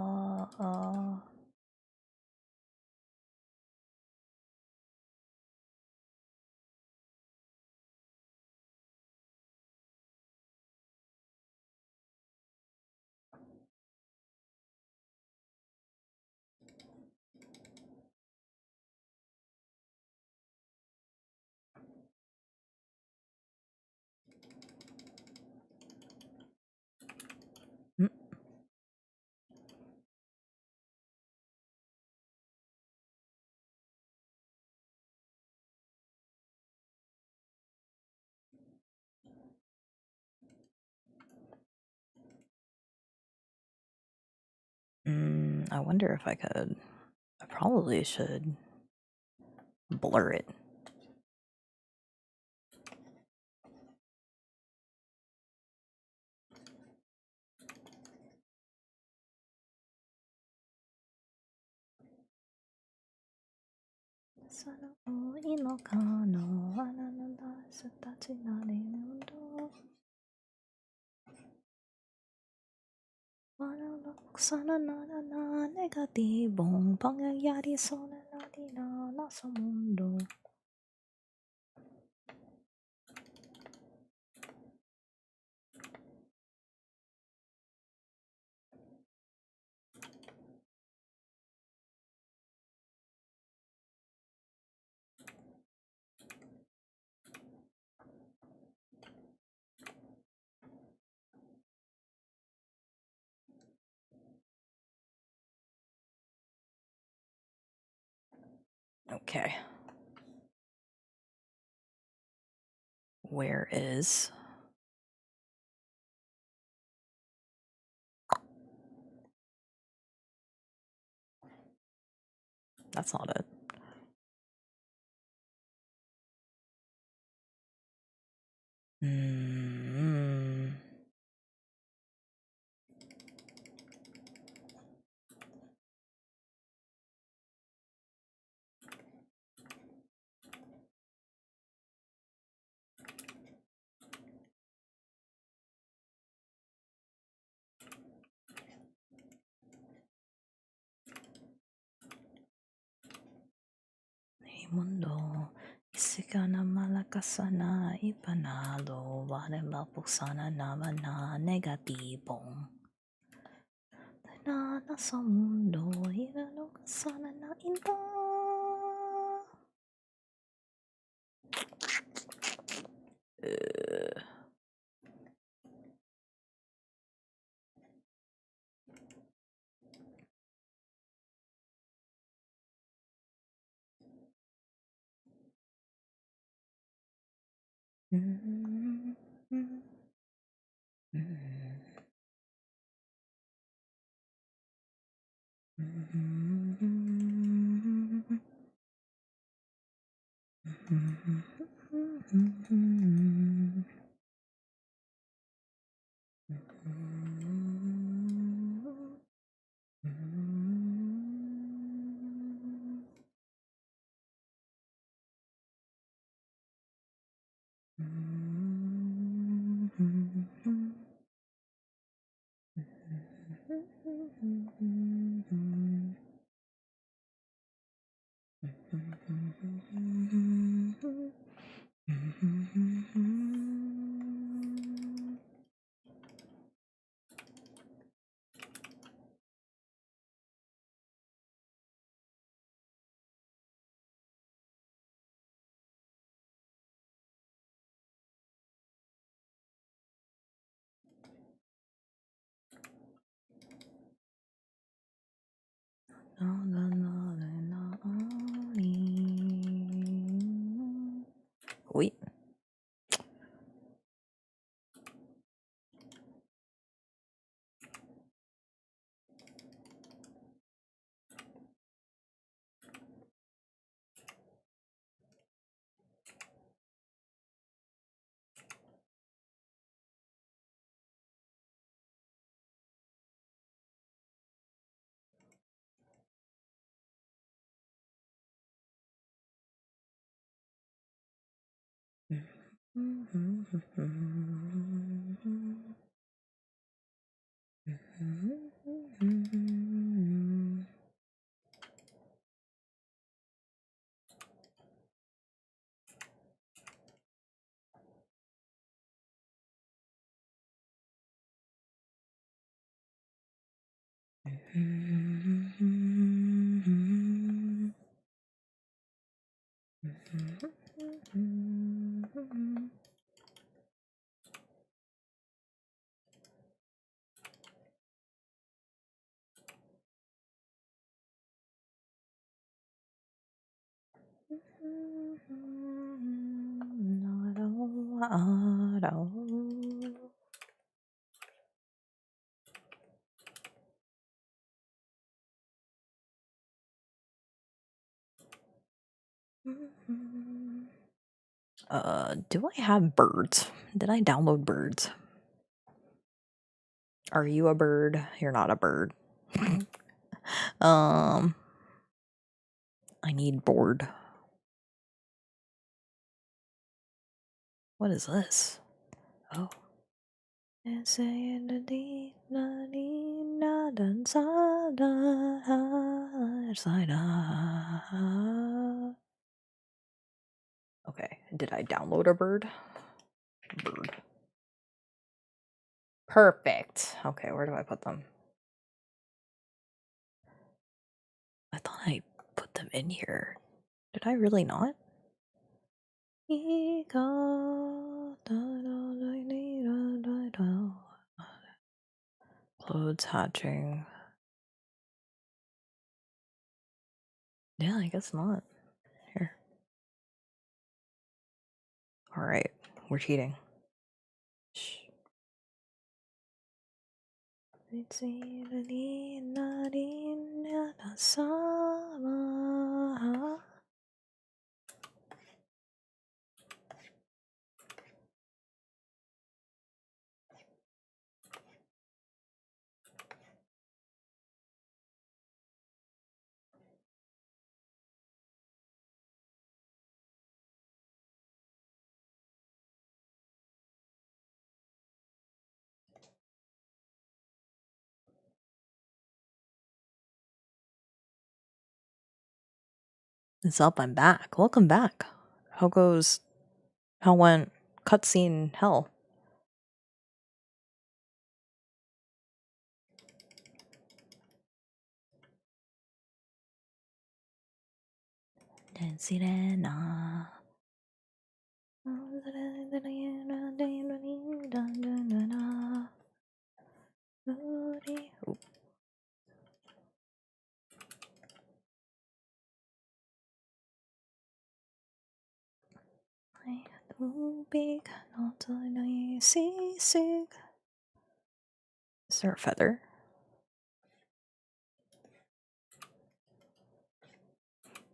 I wonder if I could. I probably should blur it. Sana negatibong pangyayari sa natin na nasa mundo. Okay. Where is That's not it. Mundo isikana malakasana ipanalo wale mapuksana naman na negatibong na sa mundo inano sana na ito. Wait. Do I have birds? Did I download birds? Are you a bird? You're not a bird. I need board. What is this? Oh. Okay, did I download a bird? Bird. Perfect. Okay, where do I put them? I thought I put them in here. Did I really not? Clothes hatching. Yeah, I guess not. Here. Alright, we're cheating. Shh. It's up, I'm back. Welcome back. How went cutscene hell? Sirena. Is there a feather?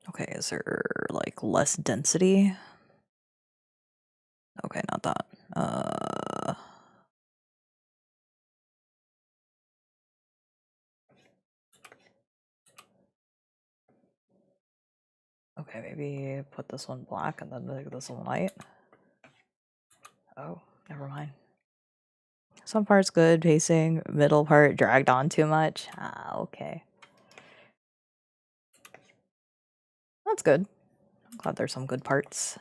Okay, is there like less density? Okay, not that. Okay, maybe put this one black and then make this one white. Oh, never mind. Some parts good, pacing, middle part dragged on too much. Ah, okay. That's good. I'm glad there's some good parts.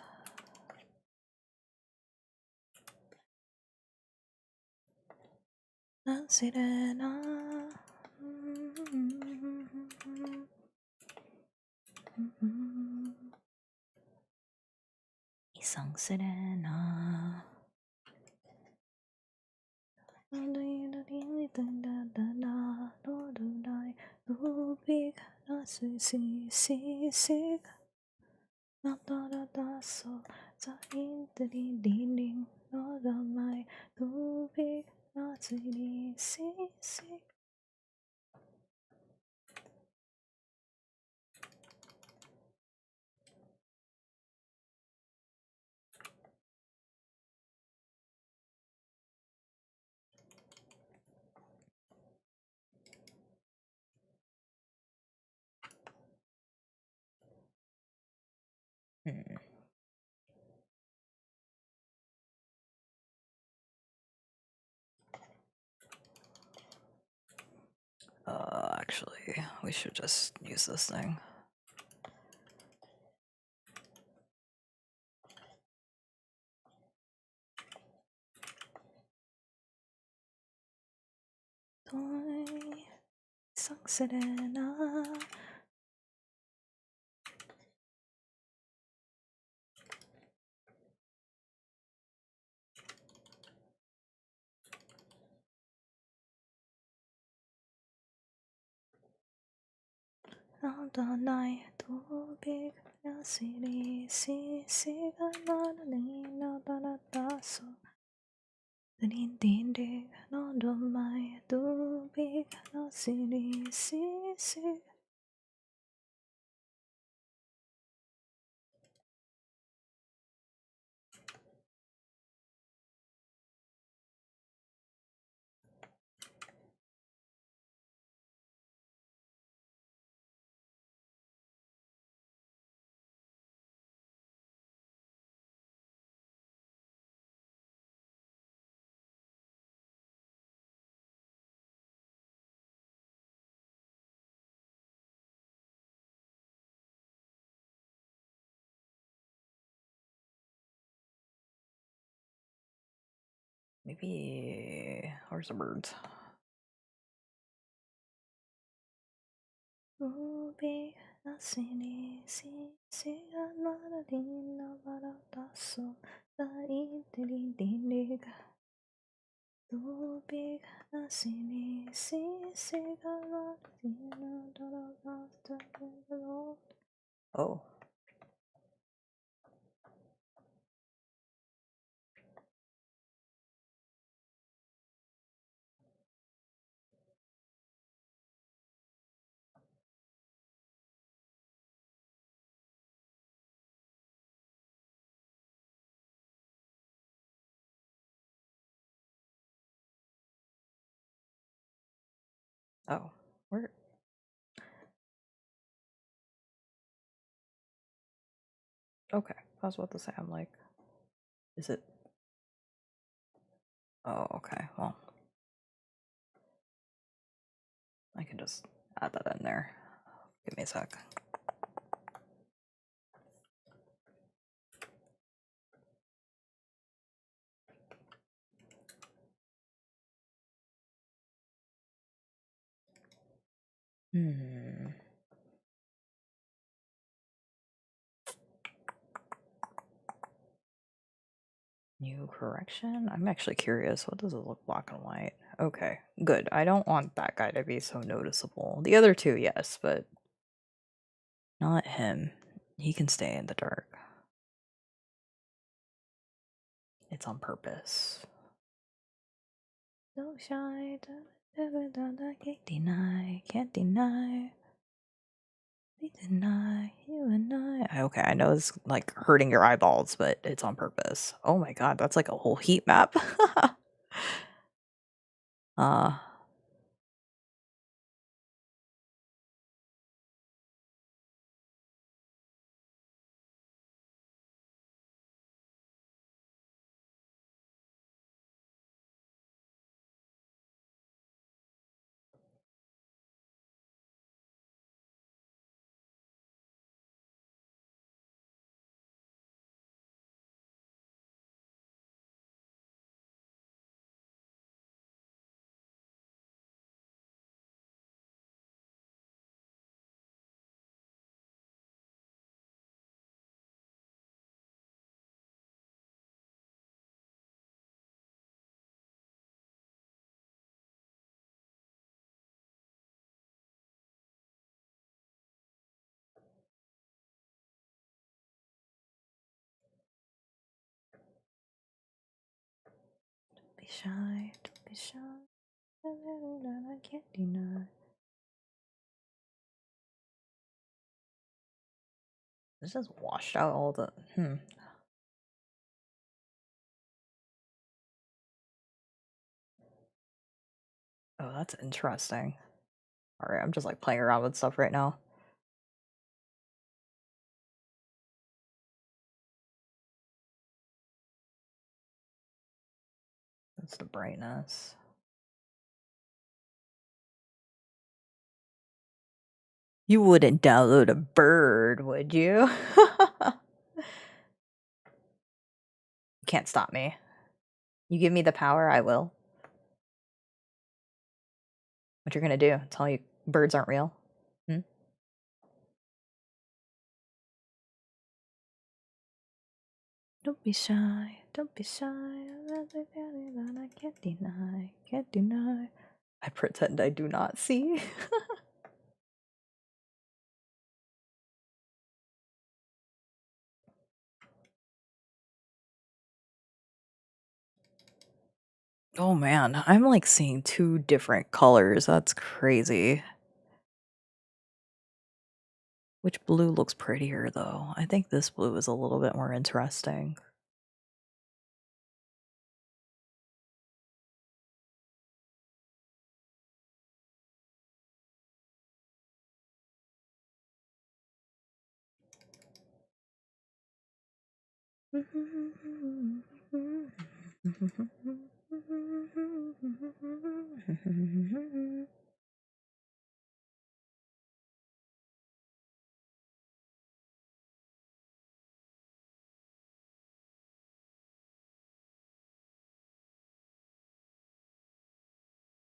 Sirena. Isang sirena. Actually, we should just use this thing. Isang sirena. Adonai, tubig na sinisisigan na naninadalataso. Nanintindig na damay, tubig na sinisisig. Maybe... where's the birds? Tubig na sinisisigan na naninadalataso. Nanintindig. Tubig na sinisisigan na naninadalataso. Oh. Oh. Where? Okay. I was about to say, I'm like, is it? Oh, okay. Well, I can just add that in there. Give me a sec. Hmm. New correction? I'm actually curious. What does it look black and white? Okay, good. I don't want that guy to be so noticeable. The other two, yes, but not him. He can stay in the dark. It's on purpose. So shy, can't deny, can't deny. We deny, you and I. Okay, I know it's like hurting your eyeballs, but it's on purpose. Oh my god, that's like a whole heat map. uh be shy, don't be shy. I can't deny. This just washed out all the Oh, that's interesting. Alright, I'm just like playing around with stuff right now. That's the brightness. You wouldn't download a bird, would you? You can't stop me. You give me the power, I will. What you're gonna do? Tell you birds aren't real? Hmm? Don't be shy, don't be shy. I can't deny, can't deny. I pretend I do not see. Oh man, I'm like seeing two different colors. That's crazy. Which blue looks prettier though? I think this blue is a little bit more interesting.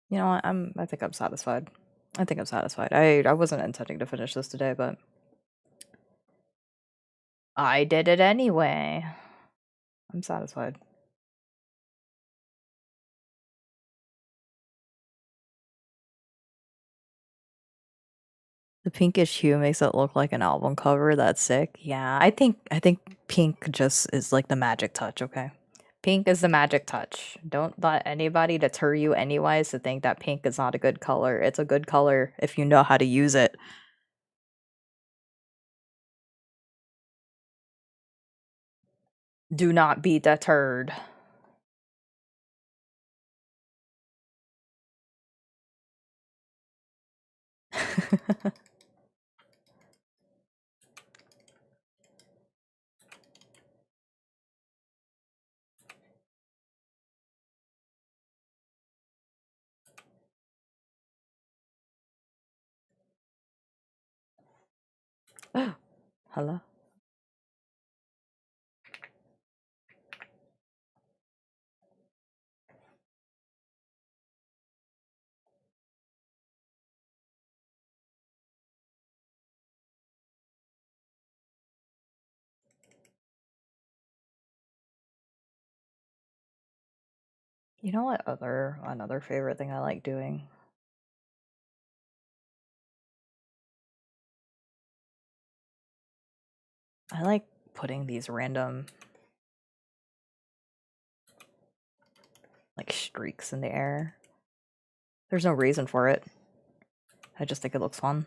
You know what? I think I'm satisfied. I think I'm satisfied. I wasn't intending to finish this today, but I did it anyway. I'm satisfied. The pinkish hue makes it look like an album cover. That's sick. Yeah, I think pink just is like the magic touch, okay? Pink is the magic touch. Don't let anybody deter you anyways to think that pink is not a good color. It's a good color if you know how to use it. Do not be deterred. Hello? You know what another favorite thing I like doing? I like putting these random like streaks in the air. There's no reason for it. I just think it looks fun.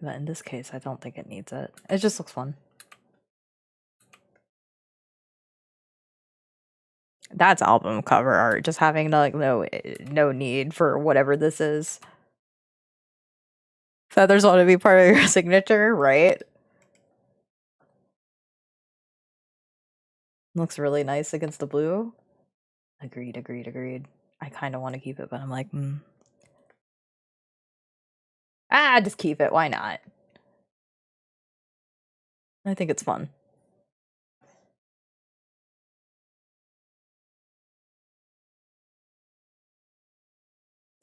But in this case, I don't think it needs it. It just looks fun. That's album cover art. Just having like no need for whatever this is. Feathers want to be part of your signature, right? Looks really nice against the blue. Agreed, agreed, agreed. I kind of want to keep it, but I'm like, just keep it. Why not? I think it's fun.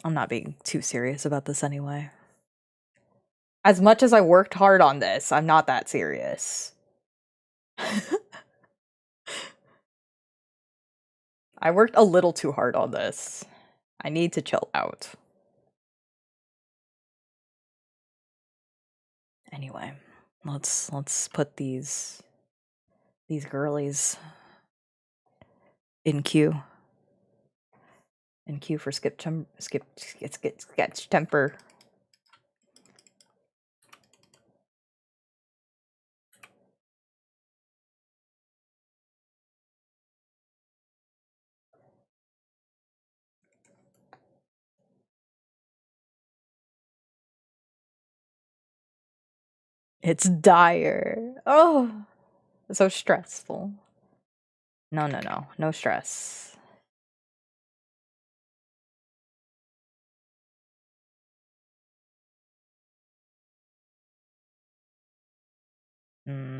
I'm not being too serious about this anyway. As much as I worked hard on this, I'm not that serious. I worked a little too hard on this. I need to chill out. Anyway, let's put these girlies in queue. In queue for sketch temper. It's dire. Oh, so stressful. No stress.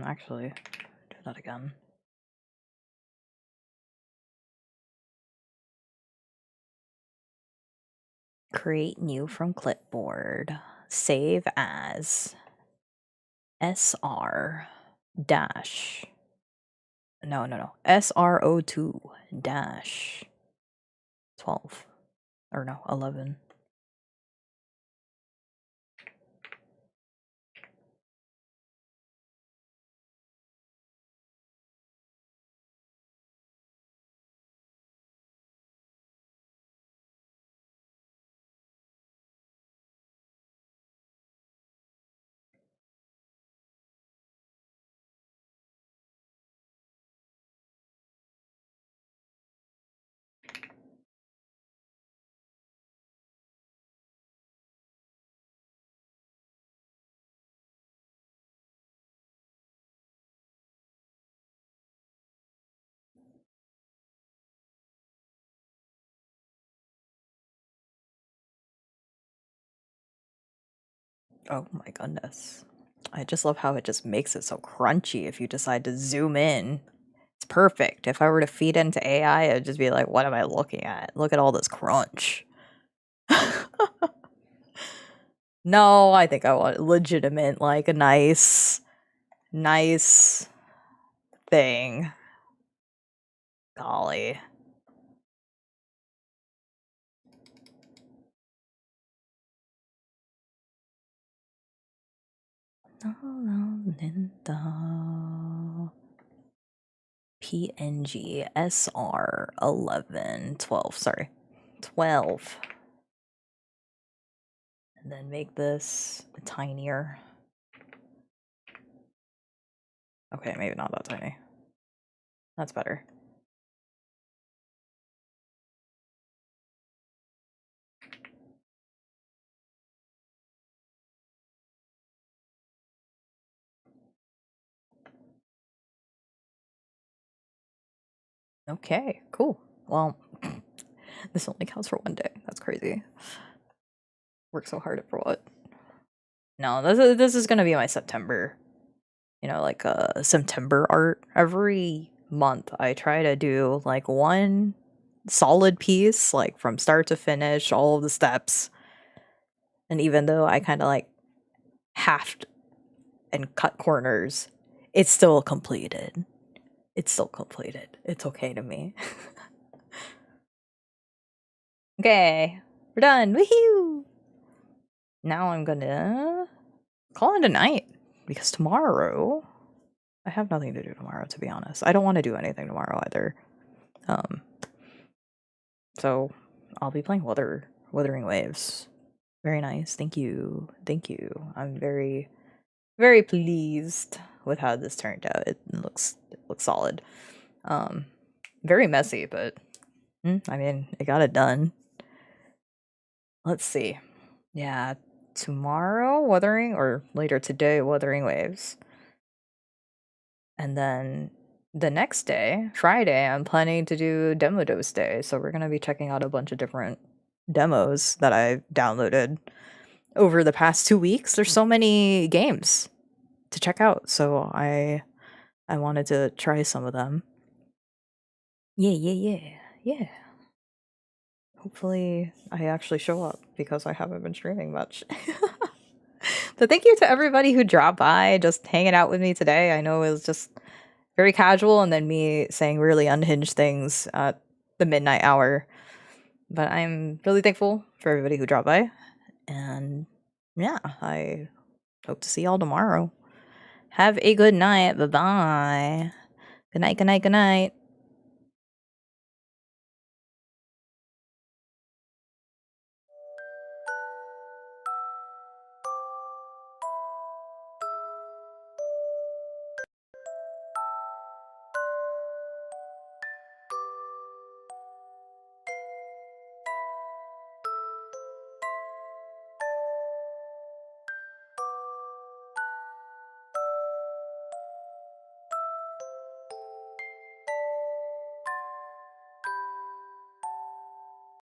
Actually, do that again. Create new from clipboard. Save as SR dash. No. SRO2 dash 12. Or no, 11. Oh my goodness. I just love how it just makes it so crunchy if you decide to zoom in. It's perfect. If I were to feed into AI, it'd just be like, what am I looking at? Look at all this crunch. No, I think I want legitimate, like a nice thing. Golly. PNG SR 11 12, sorry. 12. And then make this tinier. Okay, maybe not that tiny. That's better. Okay, cool. Well, this only counts for one day. That's crazy. Work so hard for what? No, this is gonna be my September. You know, like September art. Every month I try to do like one solid piece, like from start to finish, all of the steps. And even though I kind of like halved and cut corners, it's still completed. It's still completed. It's okay to me. Okay, we're done. Woohoo! Now I'm gonna call it a night because tomorrow I have nothing to do tomorrow, to be honest. I don't want to do anything tomorrow either. So I'll be playing Wuthering Waves. Very nice. Thank you. Thank you. I'm very, very pleased with how this turned out. It looks solid. Very messy, but I mean, it got it done. Let's see. Yeah, tomorrow Wuthering, or later today Wuthering Waves. And then the next day, Friday, I'm planning to do Demo Dose Day. So we're gonna be checking out a bunch of different demos that I downloaded over the past 2 weeks. There's so many games to check out, so I wanted to try some of them. Yeah. Hopefully I actually show up because I haven't been streaming much. But thank you to everybody who dropped by, just hanging out with me today. I know it was just very casual and then me saying really unhinged things at the midnight hour. But I'm really thankful for everybody who dropped by. And yeah, I hope to see y'all tomorrow. Have a good night. Bye-bye. Good night, good night, good night.